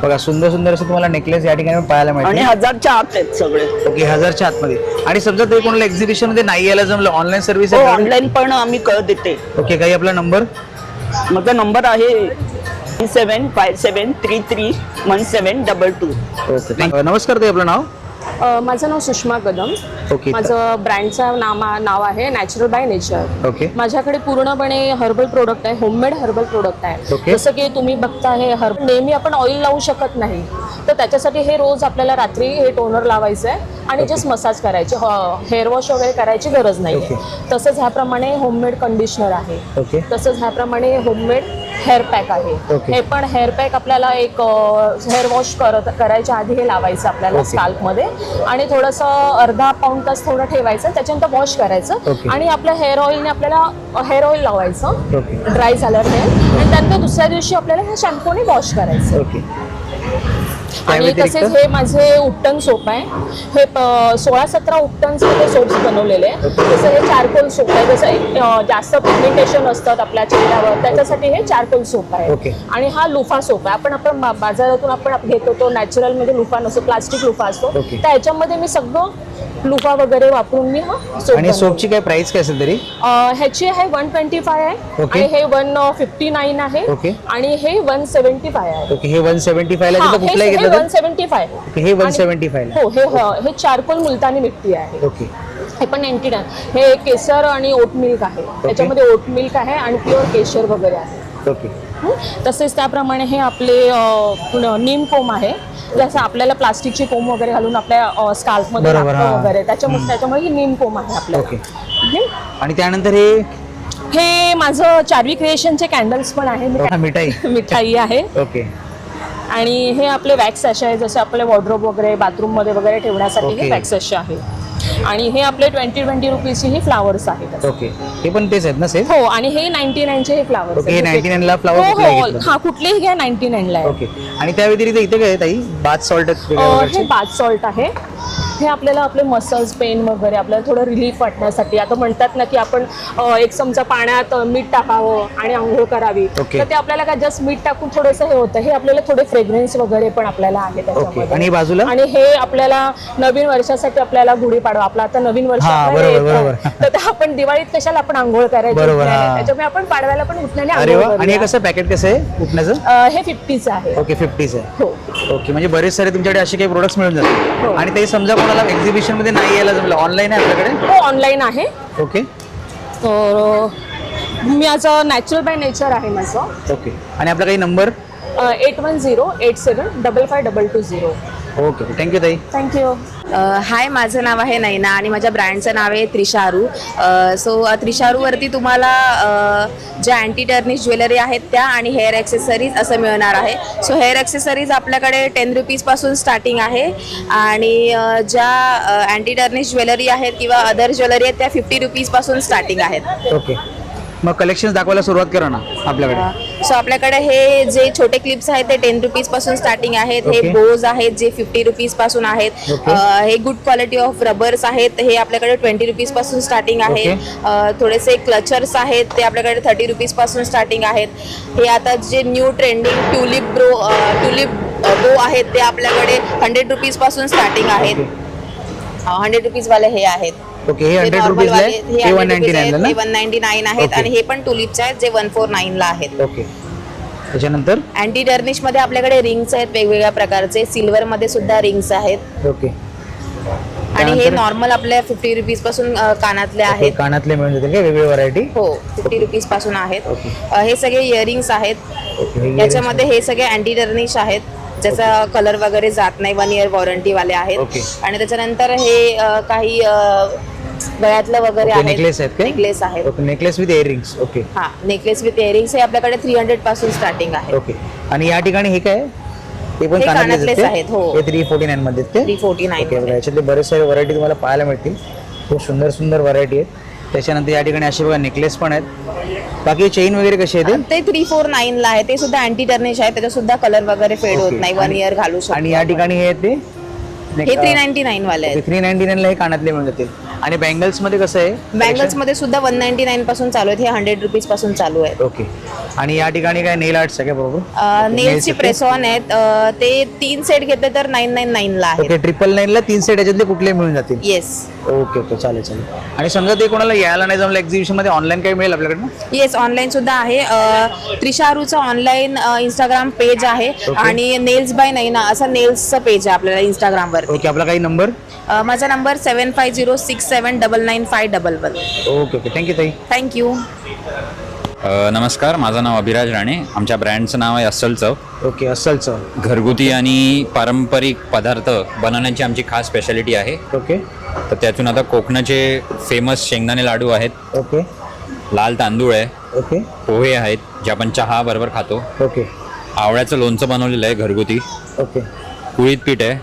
[SPEAKER 2] बघा सुंदर सुंदर असे तुम्हाला नेकलेस या ठिकाणी पाहायला
[SPEAKER 10] आणि
[SPEAKER 2] मिळतील.
[SPEAKER 10] 1000च्या आत आहेत सगळे.
[SPEAKER 2] ओके, 1000च्या आतमध्ये. आणि समजा ते कोणाला एक्झिबिशन मध्ये नाही यायला जमलं, ऑनलाईन सर्व्हिस
[SPEAKER 10] हो,
[SPEAKER 2] आहे?
[SPEAKER 10] ऑनलाईन पण आम्ही देते.
[SPEAKER 2] ओके, काही आपला नंबर?
[SPEAKER 10] माझा नंबर आहे 3757331722.
[SPEAKER 2] ओके, नमस्कार ताई, आपलं नाव?
[SPEAKER 4] माझं नाव सुषमा कदम.
[SPEAKER 2] ओके.
[SPEAKER 4] माझं ब्रँडचं नाव आहे नॅचरल बाय नेचर.
[SPEAKER 2] ओके.
[SPEAKER 4] माझ्याकडे पूर्णपणे हर्बल प्रोडक्ट आहे, होममेड हर्बल प्रोडक्ट आहे.
[SPEAKER 2] ओके.
[SPEAKER 4] जसं की तुम्ही बघता हे हर्बल नेहमी आपण ऑइल लावू शकत नाही, तर त्याच्यासाठी हे रोज आपल्याला रात्री हे टोनर लावायचं आहे आणि जस्ट मसाज करायचे, हेअर वॉश वगैरे करायची गरज नाही आहे. तसंच ह्याप्रमाणे होममेड कंडिशनर आहे.
[SPEAKER 2] ओके.
[SPEAKER 4] तसंच ह्याप्रमाणे होममेड हेअर पॅक आहे.
[SPEAKER 2] ओके.
[SPEAKER 4] हे पण हेअर पॅक आपल्याला एक हेअर वॉश करायच्या आधी हे लावायचं आपल्याला
[SPEAKER 2] ओके.
[SPEAKER 4] स्काल्पमध्ये आणि थोडंसं अर्धा पाऊण तास थोडं ठेवायचं, त्याच्यानंतर वॉश करायचं
[SPEAKER 2] ओके. आणि
[SPEAKER 4] आणि आपल्या हेअर ऑइलने आपल्याला हेअर ऑइल लावायचं
[SPEAKER 2] ओके.
[SPEAKER 4] ड्राय झाल्यावर ते, आणि त्यानंतर दुसऱ्या दिवशी आपल्याला ह्या शॅम्पूने वॉश करायचं.
[SPEAKER 2] ओके.
[SPEAKER 4] आणि तसेच हे माझे उपटन सोप आहे. हे 16-17 उपटन्समध्ये सोप्स बनवलेले आहे. जसं हे चारकोल सोप आहे, जसं जास्त पिगमेंटेशन असतात आपल्या चेहऱ्यावर, त्याच्यासाठी हे चारकोल सोप आहे.
[SPEAKER 2] ओके.
[SPEAKER 4] आणि हा लुफा सोप आहे. आपण बाजारातून आपण घेतो तो नॅचरल मध्ये लुफा नसतो, प्लास्टिक लुफा असतो.
[SPEAKER 2] ओके.
[SPEAKER 4] त्याच्यामध्ये मी सगळं लुफा वगैरे वापरून मी हा सोप
[SPEAKER 2] आणि सोपची काय प्राइस काय असेल तरी?
[SPEAKER 4] ह्याची आहे 125 आहे.
[SPEAKER 2] ओके.
[SPEAKER 4] आणि हे 159 आहे.
[SPEAKER 2] ओके.
[SPEAKER 4] आणि हे 175 आहे.
[SPEAKER 2] ओके, हे 175 ला
[SPEAKER 4] हा,
[SPEAKER 2] तिथं कुठलाही
[SPEAKER 4] हे
[SPEAKER 2] घेतलं तर?
[SPEAKER 4] 175.
[SPEAKER 2] ओके, हे 175 ला.
[SPEAKER 4] हो, हे चारकोल मुलतानी मिट्टी आहे.
[SPEAKER 2] ओके.
[SPEAKER 4] हे पण 99. हे केसर आणि ओट मिल्क आहे. त्याच्यामध्ये ओट मिल्क आहे आणि प्युअर केशर वगैरे आहे.
[SPEAKER 2] ओके.
[SPEAKER 4] तसेच त्याप्रमाणे हे आपले नीम कोम आहे. जसं आपल्याला प्लास्टिकची कोंब वगैरे घालून आपल्या स्काल्पमध्ये
[SPEAKER 2] बरोबर,
[SPEAKER 4] लागतं
[SPEAKER 2] हा.
[SPEAKER 4] वगैरे, त्याच्यामुळे ही नीम कोम आहे आपल्याला.
[SPEAKER 2] ओके. आणि त्यानंतर हे
[SPEAKER 4] हे माझं चार्वी क्रिएशनचे कॅन्डल्स पण आहे.
[SPEAKER 2] मिठाई.
[SPEAKER 4] मिठाई आहे.
[SPEAKER 2] ओके.
[SPEAKER 4] आणि हे आपले वॅक्स सॅशे आहे, जसे आपले वॉर्डरोब वगैरे बाथरूम मध्ये वगैरे ठेवण्यासाठी
[SPEAKER 2] ओके.
[SPEAKER 4] हे वॅक्स सॅशे आहे. आणि हे आपले 20 रुपीजची ही फ्लावर्स आहेत.
[SPEAKER 2] ओके, हे पण तेच आहेत ना सेम?
[SPEAKER 4] हो, आणि हे 99 चे हे फ्लावर्स.
[SPEAKER 2] ओके, हे 99 ला फ्लावर
[SPEAKER 4] हो
[SPEAKER 2] कुठलाही
[SPEAKER 4] हो,
[SPEAKER 2] घेतलं?
[SPEAKER 4] हा कुठलेही घ्या 99 ला आहे.
[SPEAKER 2] ओके. आणि त्या व्यतिरिक्त इथे काय आहे ताई? बाथ सॉल्ट
[SPEAKER 4] हे बाथ सॉल्ट आहे. हे आपल्याला आपले मसल्स पेन वगैरे आपल्याला थोडं रिलीफ वाटण्यासाठी, आता म्हणतात ना की आपण 1 चमचा पाण्यात मीठ टाकावं आणि आंघोळ करावी,
[SPEAKER 2] ओके.
[SPEAKER 4] तर ते आपल्याला काय जस्ट मीठ टाकून थोडंसं हे होतं. हे आपल्याला थोडे फ्रेग्रन्स वगैरे पण आपल्याला आहे
[SPEAKER 2] ओके.
[SPEAKER 4] त्याच्यामध्ये.
[SPEAKER 2] आणि बाजूला?
[SPEAKER 4] आणि हे आपल्याला नवीन वर्षासाठी आपल्याला गुढीपाडवा, आपला आता नवीन वर्ष
[SPEAKER 2] हा,
[SPEAKER 4] आपल्याला
[SPEAKER 2] बरोबर,
[SPEAKER 4] येतं.
[SPEAKER 2] बरोबर.
[SPEAKER 4] तर ते आपण दिवाळीत कशाला आपण आंघोळ करायची
[SPEAKER 2] बरोबर,
[SPEAKER 4] उठण्याने.
[SPEAKER 2] हा.
[SPEAKER 4] त्याच्यामुळे आपण पाडव्याला पण उठण्याने
[SPEAKER 2] अरे
[SPEAKER 4] आंघोळ
[SPEAKER 2] वा. आणि हे
[SPEAKER 4] करूया.
[SPEAKER 2] कसं पॅकेट कसं आहे उठण्याचं?
[SPEAKER 4] हे 50चं आहे.
[SPEAKER 2] ओके, 50 आहे.
[SPEAKER 4] हो.
[SPEAKER 2] ओके, म्हणजे बरेच सारे तुमच्याकडे असे काही प्रोडक्ट्स मिळून
[SPEAKER 4] हो.
[SPEAKER 2] जातात. आणि ते समजा कोणाला एक्झिबिशन मध्ये नाही यायला जमलं, ऑनलाईन आहे आपल्याकडे?
[SPEAKER 4] हो, ऑनलाईन आहे.
[SPEAKER 2] ओके.
[SPEAKER 4] तर माझं नॅचरल बाय नेचर आहे माझं.
[SPEAKER 2] ओके. आणि आपला काही नंबर?
[SPEAKER 4] 8108755220.
[SPEAKER 2] ओके थँक्यू ताई.
[SPEAKER 4] थँक्यू.
[SPEAKER 1] हाय, माझं नाव आहे नैना आणि माझ्या ब्रँडचं नाव आहे त्रिशारू. सो त्रिशारूवरती तुम्हाला ज्या अँटी टर्निश ज्वेलरी आहेत त्या आणि हेअर ॲक्सेसरीज असं मिळणार आहे. सो हेअर ॲक्सेसरीज आपल्याकडे 10 रुपीजपासून स्टार्टिंग आहे आणि ज्या अँटी टर्निश ज्वेलरी आहेत किंवा अदर ज्वेलरी आहेत त्या 50 रुपीजपासून स्टार्टिंग आहेत.
[SPEAKER 2] ओके, मग कलेक्शन दाखवायला सुरुवात करा ना आपल्याकडे.
[SPEAKER 1] सो आपल्याकडे हे जे छोटे क्लिप्स आहेत ते 10 रुपीजपासून स्टार्टिंग आहेत. हे
[SPEAKER 2] Okay.
[SPEAKER 1] बोज आहेत जे 50 रुपीजपासून आहेत.
[SPEAKER 2] Okay.
[SPEAKER 1] हे गुड क्वालिटी ऑफ रबर्स आहेत, हे आपल्याकडे 20 रुपीजपासून स्टार्टिंग आहे. थोडेसे क्लचर्स आहेत ते आपल्याकडे 30 रुपीजपासून स्टार्टिंग आहेत. हे आता जे न्यू ट्रेंडिंग ट्युलिप बो आहेत ते आपल्याकडे 100 रुपीजपासून स्टार्टिंग आहेत. 100 रुपीजवाले हे आहेत.
[SPEAKER 2] ओके, हे 100
[SPEAKER 1] normal
[SPEAKER 2] रुपीजला
[SPEAKER 1] वाले,
[SPEAKER 2] आहे,
[SPEAKER 1] हे
[SPEAKER 2] हे
[SPEAKER 1] 100
[SPEAKER 2] 199 ला
[SPEAKER 1] आहेत,
[SPEAKER 2] ना.
[SPEAKER 1] हे 199 आहेत
[SPEAKER 2] Okay.
[SPEAKER 1] आणि हे पण टुलिपचे आहेत जे 149 ला आहेत.
[SPEAKER 2] ओके, त्याच्यानंतर
[SPEAKER 1] अँटी टर्निश मध्ये आपल्याकडे रिंग्स आहेत वेगवेगळ्या प्रकारचे. सिल्वर मध्ये सुद्धा रिंग्स आहेत
[SPEAKER 2] ओके,
[SPEAKER 1] आणि हे नॉर्मल आपल्या 50 रुपीज पासून कानातले आहेत.
[SPEAKER 2] कानातले मिळून जातील का वेगवेगळी व्हरायटी?
[SPEAKER 1] हो, 50 रुपीज पासून आहेत.
[SPEAKER 2] Okay.
[SPEAKER 1] हे सगळे इयरिंग्स आहेत.
[SPEAKER 2] ओके,
[SPEAKER 1] याच्यामध्ये हे सगळे अँटी टर्निश आहेत ज्याचा कलर वगैरे जात नाही, 1 इयर वॉरंटी वाले आहेत.
[SPEAKER 2] Okay.
[SPEAKER 1] आणि त्याच्यानंतर हे काही गळ्यातलं वगैरे आहेत.
[SPEAKER 2] नेकलेस आहेत का?
[SPEAKER 1] नेकलेस आहेत.
[SPEAKER 2] Okay, necklace with earrings. Okay
[SPEAKER 1] हा, नेकलेस विथ इयरिंग्स हे आपल्याकडे 300 पासून स्टार्टिंग आहे.
[SPEAKER 2] ओके, आणि या ठिकाणी हे काय? ते पण
[SPEAKER 1] हे
[SPEAKER 2] कानातलेच
[SPEAKER 1] कानातलेच आहेत, हो.
[SPEAKER 2] हे 349 मध्ये आहेत ते?
[SPEAKER 1] 349
[SPEAKER 2] ओके, बघा, याच्यातले बरेच सारे व्हरायटी तुम्हाला पाहायला मिळतील. खूप सुंदर सुंदर व्हरायटी आहेत. त्याच्यानंतर या ठिकाणी असे बघा नेकलेस पण आहेत. बाकी चेन वगैरे कशी आहे
[SPEAKER 1] ते 349 ला आहे. ते सुद्धा अँटी टर्निश आहे, त्याचा सुद्धा कलर वगैरे फेड होत
[SPEAKER 2] Okay.
[SPEAKER 1] नाही, 1 इयर घालू शकतो.
[SPEAKER 2] आणि या ठिकाणी हे ते
[SPEAKER 1] हे 399 वाले आहेत.
[SPEAKER 2] 399 ला हे कानातले मिळून जातील. आणि बँगल्स मध्ये कसं आहे?
[SPEAKER 1] बँगल्स मध्ये सुद्धा 199 पासून चालू आहेत. हे 100 रुपीज पासून चालू आहेत.
[SPEAKER 2] ओके, आणि या ठिकाणी काय नेल आर्ट्स आहे का बरोबर?
[SPEAKER 1] नेल्सची प्रेस ऑन आहेत. ते 3 सेट घेतले तर 999 ला
[SPEAKER 2] ओके,
[SPEAKER 1] आहेत.
[SPEAKER 2] 999 ला 3 सेट याच्यातले कुठले मिळून जातील?
[SPEAKER 1] येस
[SPEAKER 2] ओके ओके, चालेल चालेल. आणि समजा ते कोणाला यायला नाही जमलं एक्झिबिशन मध्ये, ऑनलाईन काही मिळेल आपल्याकडनं?
[SPEAKER 1] येस, ऑनलाईन सुद्धा आहे. त्रिशारूचं ऑनलाईन इंस्टाग्राम पेज आहे आणि नेल्स बाय नैना असं नेल्सचं पेज आहे आपल्याला इंस्टाग्रामवर.
[SPEAKER 2] ओके, आपला काही नंबर?
[SPEAKER 1] माझा नंबर 7506799511.
[SPEAKER 2] ओके ओके, थँक्यू ताई.
[SPEAKER 1] थँक्यू.
[SPEAKER 11] नमस्कार, माझं नाव अभिराज राणे. आमच्या ब्रँडचं नाव आहे अस्सल चव.
[SPEAKER 2] ओके, अस्सल चव.
[SPEAKER 11] घरगुती आणि पारंपरिक पदार्थ बनवण्याची आमची खास स्पेशालिटी आहे.
[SPEAKER 2] ओके,
[SPEAKER 11] तर त्यातून आता कोकणाचे फेमस शेंगदाणे लाडू आहेत,
[SPEAKER 2] ओके
[SPEAKER 11] लाल तांदूळ आहे,
[SPEAKER 2] ओके
[SPEAKER 11] पोहे आहेत जे आपण चहा बरोबर खातो,
[SPEAKER 2] ओके
[SPEAKER 11] आवळ्याचं लोणचं बनवलेलं आहे घरगुती,
[SPEAKER 2] ओके,
[SPEAKER 11] कुळीत पीठ आहे,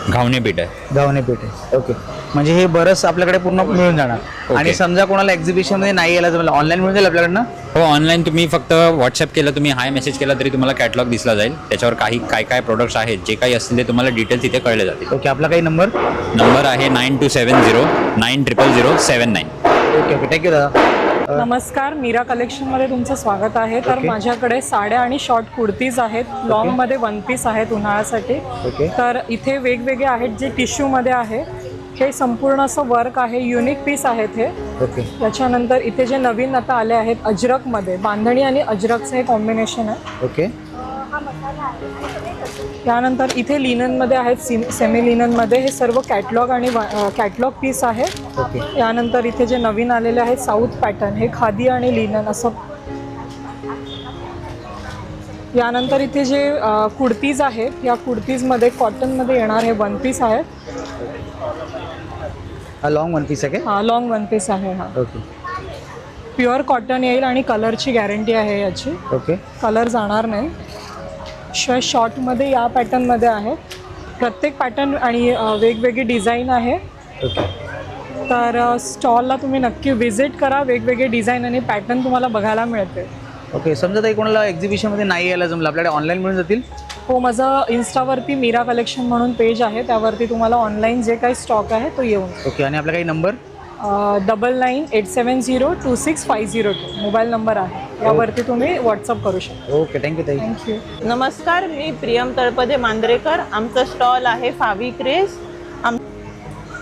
[SPEAKER 11] घावणे पीठ आहे.
[SPEAKER 2] गावणे पेठ आहे. ओके, म्हणजे हे बरंच आपल्याकडे पूर्ण मिळून जाणार. आणि समजा कोणाला एक्झिबिशन मध्ये नाही यायला जमलं, ऑनलाईन मिळून जाईल आपल्याकडनं?
[SPEAKER 11] हो, ऑनलाईन तुम्ही फक्त व्हॉट्सअप केलं, तुम्ही हाय मेसेज केला तरी तुम्हाला कॅटलॉग दिसला जाईल. त्याच्यावर काय काय प्रोडक्ट्स आहेत, जे काही असतील ते तुम्हाला डिटेल्स इथे कळले जातील.
[SPEAKER 2] ओके, आपला काही नंबर?
[SPEAKER 11] नंबर आहे 9270900079.
[SPEAKER 2] ओके ओके, थँक्यू दादा.
[SPEAKER 7] नमस्कार, मीरा कलेक्शनमध्ये तुमचं स्वागत आहे. तर
[SPEAKER 2] Okay.
[SPEAKER 7] माझ्याकडे साड्या आणि शॉर्ट कुर्तीज आहेत. लॉंगमध्ये 1 पीस आहेत उन्हाळ्यासाठी.
[SPEAKER 2] Okay.
[SPEAKER 7] तर इथे वेगवेगळे आहेत जे टिश्यूमध्ये आहे. हे संपूर्ण असं वर्क आहे, युनिक पीस आहेत हे.
[SPEAKER 2] ओके,
[SPEAKER 7] त्याच्यानंतर इथे जे नवीन आता आले आहेत अजरकमध्ये, बांधणी आणि अजरकचं हे कॉम्बिनेशन आहे.
[SPEAKER 2] ओके,
[SPEAKER 7] त्यानंतर इथे लिननमध्ये आहेत, सेमी लिननमध्ये. हे सर्व कॅटलॉग आणि कॅटलॉग पीस आहे.
[SPEAKER 2] ओके,
[SPEAKER 7] त्यानंतर इथे जे नवीन आलेले आहेत साऊथ पॅटर्न, हे खादी आणि लिनन असं. यानंतर इथे जे कुर्तीज आहेत, या कुर्तीजमध्ये कॉटनमध्ये येणार हे 1 पीस आहेत.
[SPEAKER 2] हा लॉंग 1 पीस आहे का?
[SPEAKER 7] हा लॉंग 1 पीस आहे. हा
[SPEAKER 2] ओके
[SPEAKER 7] प्युअर कॉटन येईल आणि कलरची गॅरंटी आहे याची,
[SPEAKER 2] ओके,
[SPEAKER 7] कलर जाणार नाही. शिवाय शॉर्टमध्ये या पॅटर्नमध्ये आहे. प्रत्येक पॅटर्न आणि वेगवेगळी डिझाईन आहे.
[SPEAKER 2] ओके,
[SPEAKER 7] तर स्टॉलला तुम्ही नक्की व्हिजिट करा. वेगवेगळे डिझाईन आणि पॅटर्न तुम्हाला बघायला मिळते.
[SPEAKER 2] ओके. समजा ताई कोणाला एक्झिबिशन मध्ये नाही यायला जमलं, आपल्याकडे ऑनलाईन मिळून जातील?
[SPEAKER 7] हो, माझं इन्स्टावरती मीरा कलेक्शन म्हणून पेज आहे, त्यावरती तुम्हाला ऑनलाईन जे काही स्टॉक आहे तो येऊन.
[SPEAKER 2] ओके, आणि आपला काही नंबर?
[SPEAKER 7] 9987026502 मोबाईल नंबर आहे, यावरती तुम्ही व्हॉट्सअप करू शकता.
[SPEAKER 2] ओके, थँक्यू ताई.
[SPEAKER 7] थँक्यू.
[SPEAKER 3] नमस्कार, मी प्रियम तळपदे मांद्रेकर. आमचं स्टॉल आहे फावी क्रेज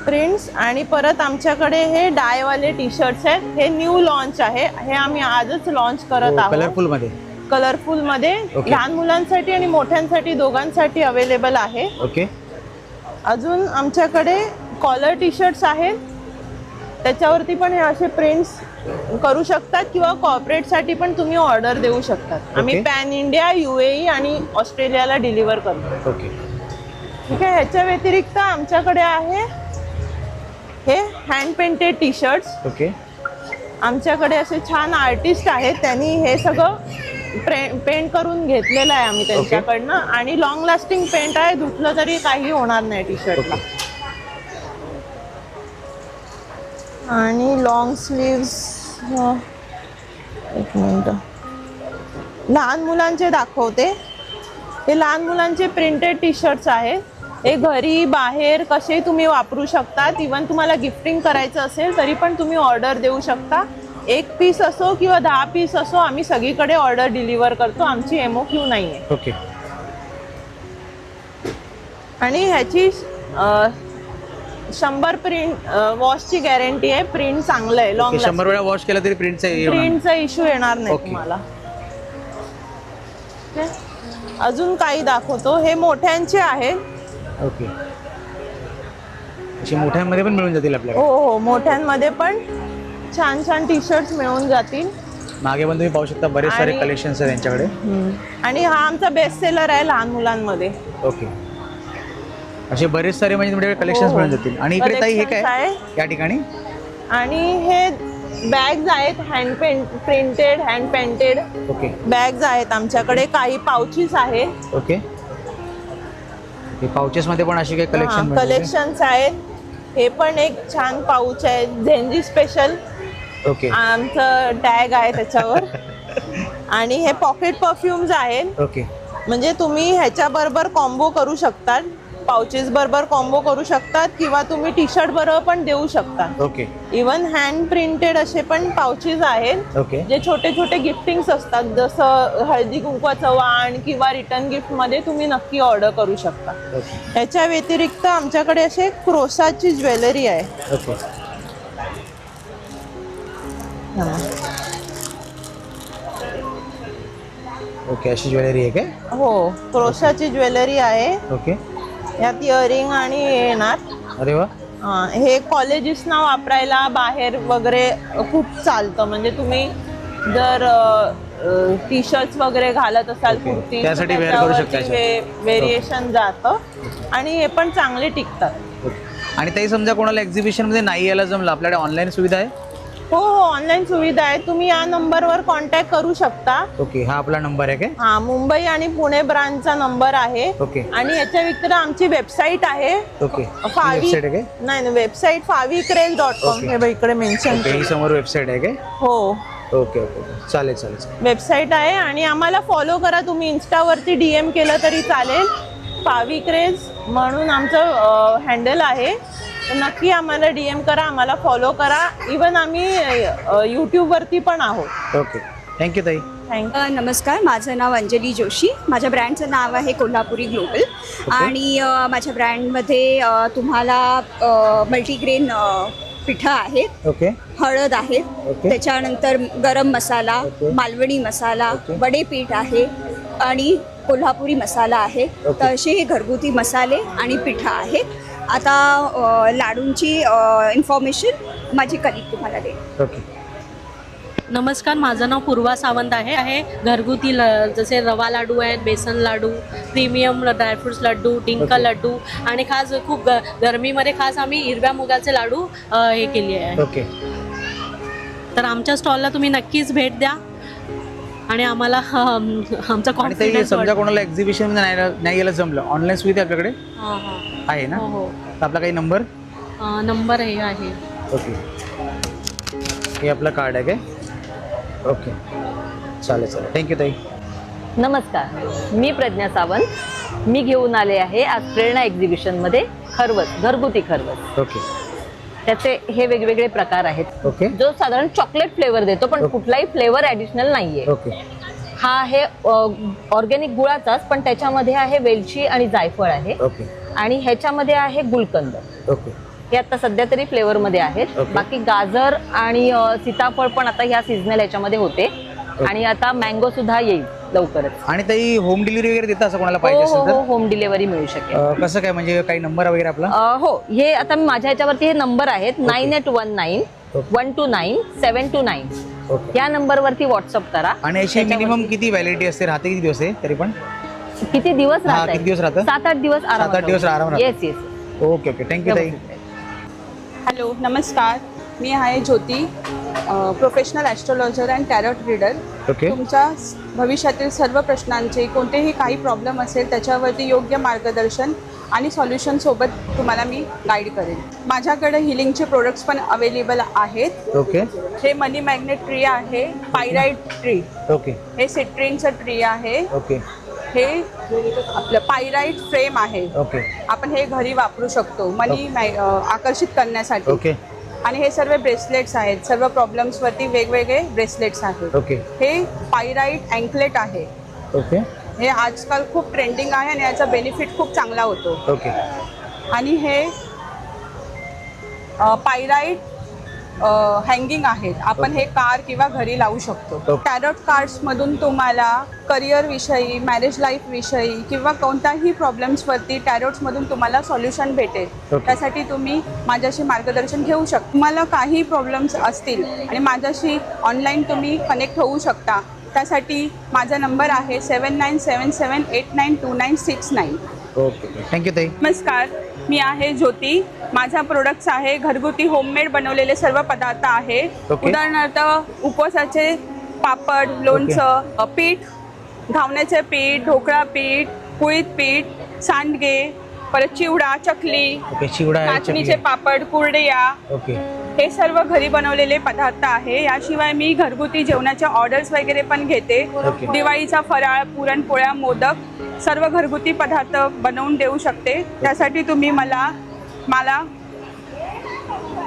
[SPEAKER 3] प्रिंट्स. आणि परत आमच्याकडे हे डायवाले टी शर्ट्स आहेत. हे न्यू लॉन्च आहे, हे आम्ही आजच लॉन्च करत आहोत.
[SPEAKER 2] कलरफुल मध्ये? कलरफुल
[SPEAKER 3] मध्ये लहान मुलांसाठी आणि मोठ्यांसाठी दोघांसाठी अवेलेबल आहे.
[SPEAKER 2] ओके.
[SPEAKER 3] अजून आमच्याकडे कॉलर टी शर्ट्स आहेत. त्याच्यावरती पण हे असे प्रिंट्स करू शकतात किंवा कॉर्पोरेटसाठी पण तुम्ही ऑर्डर देऊ शकतात. आम्ही पॅन इंडिया, UAE आणि ऑस्ट्रेलियाला डिलिव्हर करतो.
[SPEAKER 2] ओके.
[SPEAKER 3] ठीक आहे. ह्याच्या व्यतिरिक्त आमच्याकडे आहे हे hand painted T shirts.
[SPEAKER 2] Okay.
[SPEAKER 3] आमच्याकडे असे छान आर्टिस्ट आहेत, त्यांनी हे सगळं पेंट करून घेतलेलं आहे आम्ही त्यांच्याकडनं. आणि लॉंग लास्टिंग पेंट आहे, धुतलं तरी काही होणार नाही टी शर्टला. आणि लॉंग स्लीव्स, एक मिनिट, लहान मुलांचे दाखवते. हे लहान मुलांचे प्रिंटेड टी शर्ट्स आहेत. हे घरी बाहेर कसे तुम्ही वापरू शकतात. इवन तुम्हाला गिफ्टिंग करायचं असेल तरी पण तुम्ही ऑर्डर देऊ शकता. 1 पीस असो किंवा 10 पीस असो, आम्ही सगळीकडे ऑर्डर डिलिव्हर करतो. आमची MOQ नाही आहे.
[SPEAKER 2] ओके.
[SPEAKER 3] आणि ह्याची 100 प्रिंट वॉशची गॅरंटी आहे. प्रिंट चांगलं आहे. लॉंग
[SPEAKER 2] 100 वेळा वॉश केला तरी
[SPEAKER 3] प्रिंटचा इश्यू येणार नाही तुम्हाला. अजून काही दाखवतो. हे मोठ्यांचे आहेत.
[SPEAKER 2] ओके. अशी मोठ्यांमध्ये पण मिळून जातील आपल्याला.
[SPEAKER 3] हो, मोठ्यांमध्ये पण छान छान टी शर्ट्स मिळून जातील.
[SPEAKER 2] मागे पण तुम्ही पाहू शकता बरेच सारे कलेक्शन्स आहेत त्यांच्याकडे.
[SPEAKER 3] आणि हा आमचा बेस्ट सेलर आहे लहान मुलांमध्ये.
[SPEAKER 2] ओके. असे बरेच सारे म्हणजे तुमच्याकडे कलेक्शन्स मिळून जातील. आणि इकडे ताई हे काय या ठिकाणी?
[SPEAKER 3] आणि हे बॅग्स आहेत, printed hand painted.
[SPEAKER 2] Okay.
[SPEAKER 3] Bags आहेत आमच्याकडे. काही पाउचेस आहेत.
[SPEAKER 2] ओके. पाउचेस मध्ये पण अशी काही
[SPEAKER 3] कलेक्शन्स आहेत. हे पण एक छान पाऊच आहे, झेंजी स्पेशल.
[SPEAKER 2] ओके.
[SPEAKER 3] आमचं टॅग आहे त्याच्यावर. आणि हे पॉकेट परफ्युम्स आहेत.
[SPEAKER 2] ओके.
[SPEAKER 3] म्हणजे तुम्ही ह्याच्या बरोबर कॉम्बो करू शकता. पाउचेस बरोबर कॉम्बो करू शकतात किंवा तुम्ही टी शर्ट बरोबर पण देऊ शकता.
[SPEAKER 2] ओके.
[SPEAKER 3] इवन हँड प्रिंटेड असे पण पाउचेस आहेत.
[SPEAKER 2] ओके.
[SPEAKER 3] जे छोटे छोटे गिफ्टिंग्स असतात, जसं हळदी कुंकवाचं वाण किंवा रिटर्न गिफ्ट मध्ये तुम्ही नक्की ऑर्डर करू शकता. याच्या व्यतिरिक्त आमच्याकडे असे क्रोशाची ज्वेलरी आहे.
[SPEAKER 2] ओके. ओके. अशी ज्वेलरी आहे काय?
[SPEAKER 3] हो, क्रोशाची ज्वेलरी आहे.
[SPEAKER 2] ओके.
[SPEAKER 3] यात इयरिंग आणि येणार.
[SPEAKER 2] अरे वा.
[SPEAKER 3] हे कॉलेजेसना वापरायला बाहेर वगैरे खूप चालतं. म्हणजे तुम्ही जर टी शर्ट्स वगैरे घालत असाल, कुर्ती,
[SPEAKER 2] त्यासाठी वेअर करू शकता.
[SPEAKER 3] व्हेरिएशन जातं आणि हे पण चांगले टिकतात.
[SPEAKER 2] आणि ताई समजा कोणाला एक्झिबिशन मध्ये नाही यायला जमलं, आपल्याकडे ऑनलाईन सुविधा आहे?
[SPEAKER 3] हो, ऑनलाईन सुविधा आहे. तुम्ही या नंबरवर कॉन्टॅक्ट करू शकता.
[SPEAKER 2] ओके. हा आपला नंबर आहे काय?
[SPEAKER 3] हा, मुंबई आणि पुणे ब्रांचचा नंबर आहे.
[SPEAKER 2] ओके.
[SPEAKER 3] आणि याच्या व्यतिरिक्त आमची वेबसाईट आहे.
[SPEAKER 2] ओके.
[SPEAKER 3] वेबसाईट आहे. नाही, वेबसाईट favicraze.com. हे इकडे मेन्शन
[SPEAKER 2] ही समोर वेबसाईट आहे काय?
[SPEAKER 3] हो.
[SPEAKER 2] ओके. ओके. चालेल चालेल.
[SPEAKER 3] वेबसाईट आहे. आणि आम्हाला फॉलो करा. तुम्ही इन्स्टावरती DM केलं तरी चालेल. favicraze म्हणून आमचं हँडल आहे. तर नक्की आम्हाला DM करा, आम्हाला फॉलो करा. इवन आम्ही यूट्यूबवरती पण आहोत.
[SPEAKER 2] ओके. थँक्यू ताई.
[SPEAKER 3] थँक्यू.
[SPEAKER 12] नमस्कार, माझं नाव अंजली जोशी. माझ्या ब्रँडचं नाव आहे कोल्हापुरी ग्लोबल. आणि माझ्या ब्रँडमध्ये तुम्हाला मल्टीग्रेन पिठं आहेत.
[SPEAKER 2] ओके.
[SPEAKER 12] हळद आहे. त्याच्यानंतर गरम मसाला, मालवणी मसाला, वडे पीठ आहे आणि कोल्हापुरी मसाला आहे. तर असे हे घरगुती मसाले आणि पिठं आहेत. आता लाडूंची इन्फॉर्मेशन माझी कलिग तुम्हाला देईल.
[SPEAKER 2] ओके.
[SPEAKER 5] नमस्कार, माझं नाव पूर्वा सावंत आहे. घरगुती जसे रवा लाडू आहेत, बेसन लाडू, प्रीमियम ड्रायफ्रुट्स लड्डू, डिंक लड्डू आणि खास खूप गरमीमध्ये खास आम्ही हिरव्या मुगाचे लाडू हे केले आहे.
[SPEAKER 2] ओके.
[SPEAKER 5] तर आमच्या स्टॉलला तुम्ही नक्कीच भेट द्या आणि आम्हाला आमचा कॉन्फिडन्स
[SPEAKER 2] समजा कोणाला एक्झिबिशन मध्ये नाही यायला जमलं, ऑनलाईन सुविधा आपल्याकडे आहे ना?
[SPEAKER 5] हो.
[SPEAKER 2] आपला काही नंबर
[SPEAKER 5] हे आहे.
[SPEAKER 2] ओके. हे आपलं कार्ड आहे काय? ओके. चालेल चालेल. थँक्यू ताई.
[SPEAKER 1] नमस्कार, मी प्रज्ञा सावंत. मी घेऊन आले आहे आज प्रेरणा एक्झिबिशनमध्ये खरवस, घरगुती खरवस.
[SPEAKER 2] ओके.
[SPEAKER 1] त्याचे हे वेगवेगळे प्रकार आहेत.
[SPEAKER 2] ओके.
[SPEAKER 1] जो साधारण चॉकलेट फ्लेवर देतो, पण कुठलाही फ्लेवर ॲडिशनल नाहीये.
[SPEAKER 2] ओके.
[SPEAKER 1] हा आहे ऑर्गॅनिक गुळाचाच, पण त्याच्यामध्ये आहे वेलची आणि जायफळ आहे.
[SPEAKER 2] ओके.
[SPEAKER 1] आणि ह्याच्यामध्ये आहे गुलकंद.
[SPEAKER 2] ओके.
[SPEAKER 1] हे आता सध्या तरी फ्लेवर मध्ये आहेत. बाकी गाजर आणि सीताफळ पण आता ह्या सीझनल ह्याच्यामध्ये होते. आणि आता मँगो सुद्धा येईल लवकरच.
[SPEAKER 2] आणि ताई होम डिलिव्हरी वगैरे देता असं कोणाला पाहिजे असेल तर?
[SPEAKER 1] होम डिलिव्हरी मिळू शकेल.
[SPEAKER 2] कसं काय, म्हणजे काही नंबर वगैरे आपला?
[SPEAKER 1] हो, हे आता माझ्या ह्याच्यावरती हे नंबर आहेत. 9819
[SPEAKER 3] 129-729
[SPEAKER 2] ओके.
[SPEAKER 3] या नंबरवरती व्हॉट्सअप करा.
[SPEAKER 2] आणि अशी मिनिमम किती व्हॅलिडिटी असते, राहते किती दिवस आहे तरी पण?
[SPEAKER 3] किती दिवस
[SPEAKER 2] हा, किती दिवस राहतं?
[SPEAKER 3] 7-8 दिवस
[SPEAKER 2] 7-8 दिवस आराम राहतं.
[SPEAKER 3] Yes yes.
[SPEAKER 2] Okay okay, thank you ताई.
[SPEAKER 9] हॅलो नमस्कार, मी आहे Jyoti, professional astrologer and tarot reader.
[SPEAKER 2] Okay.
[SPEAKER 9] तुमच्या भविष्यातील सर्व प्रश्नांचे कोणतेही काही प्रॉब्लेम असेल त्याच्यावरती योग्य मार्गदर्शन आणि सॉल्युशन सोबत तुम्हाला मी गाईड करेन. माझ्याकडे हिलिंगचे प्रोडक्ट्स पण अवेलेबल आहेत.
[SPEAKER 2] ओके
[SPEAKER 9] हे मनी मॅग्नेट ट्री आहे, पायराईट ट्री,
[SPEAKER 2] ओके
[SPEAKER 9] हे सिट्रिनचं ट्री आहे,
[SPEAKER 2] ओके
[SPEAKER 9] हे आपलं पायराईट फ्रेम आहे.
[SPEAKER 2] ओके
[SPEAKER 9] आपण हे घरी वापरू शकतो मनी आकर्षित करण्यासाठी.
[SPEAKER 2] ओके
[SPEAKER 9] आणि हे सर्व ब्रेसलेट्स आहेत, सर्व प्रॉब्लेम्सवरती वेगवेगळे ब्रेसलेट्स आहेत.
[SPEAKER 2] ओके
[SPEAKER 9] हे पायराईट अँकलेट आहे.
[SPEAKER 2] ओके
[SPEAKER 9] हे आजकाल खूप ट्रेंडिंग आहे आणि याचा बेनिफिट खूप चांगला होतो.
[SPEAKER 2] ओके.
[SPEAKER 9] आणि हे पायराईट हँगिंग आहेत, आपण हे कार किंवा घरी लावू शकतो. टॅरोट कार्ड्समधून तुम्हाला करिअर विषयी, मॅरेज लाईफ विषयी किंवा कोणत्याही प्रॉब्लेम्सवरती टॅरोट्समधून तुम्हाला सॉल्युशन भेटेल. त्यासाठी तुम्ही माझ्याशी मार्गदर्शन घेऊ शकता. तुम्हाला काही प्रॉब्लेम्स असतील आणि माझ्याशी ऑनलाईन तुम्ही कनेक्ट होऊ शकता. त्यासाठी माझा नंबर आहे 7977892969.
[SPEAKER 2] ओके, थँक्यू ताई.
[SPEAKER 9] नमस्कार, मी आहे ज्योती. माझा प्रोडक्ट्स आहे घरगुती होममेड बनवलेले सर्व पदार्थ आहे. उदाहरणार्थ उपवासाचे पापड, लोणचं, पीठ, घावण्याचे पीठ, ढोकळा पीठ, कुळीत पीठ, सांडगे, परत चिवडा, चकली, नाचणीचे पापड, कुरडया, हे सर्व घरी बनवलेले पदार्थ आहे. याशिवाय मी घरगुती जेवणाच्या ऑर्डर्स वगैरे पण घेते. दिवाळीचा फराळ, पुरणपोळ्या, मोदक सर्व घरगुती पदार्थ बनवून देऊ शकते. त्यासाठी तुम्ही मला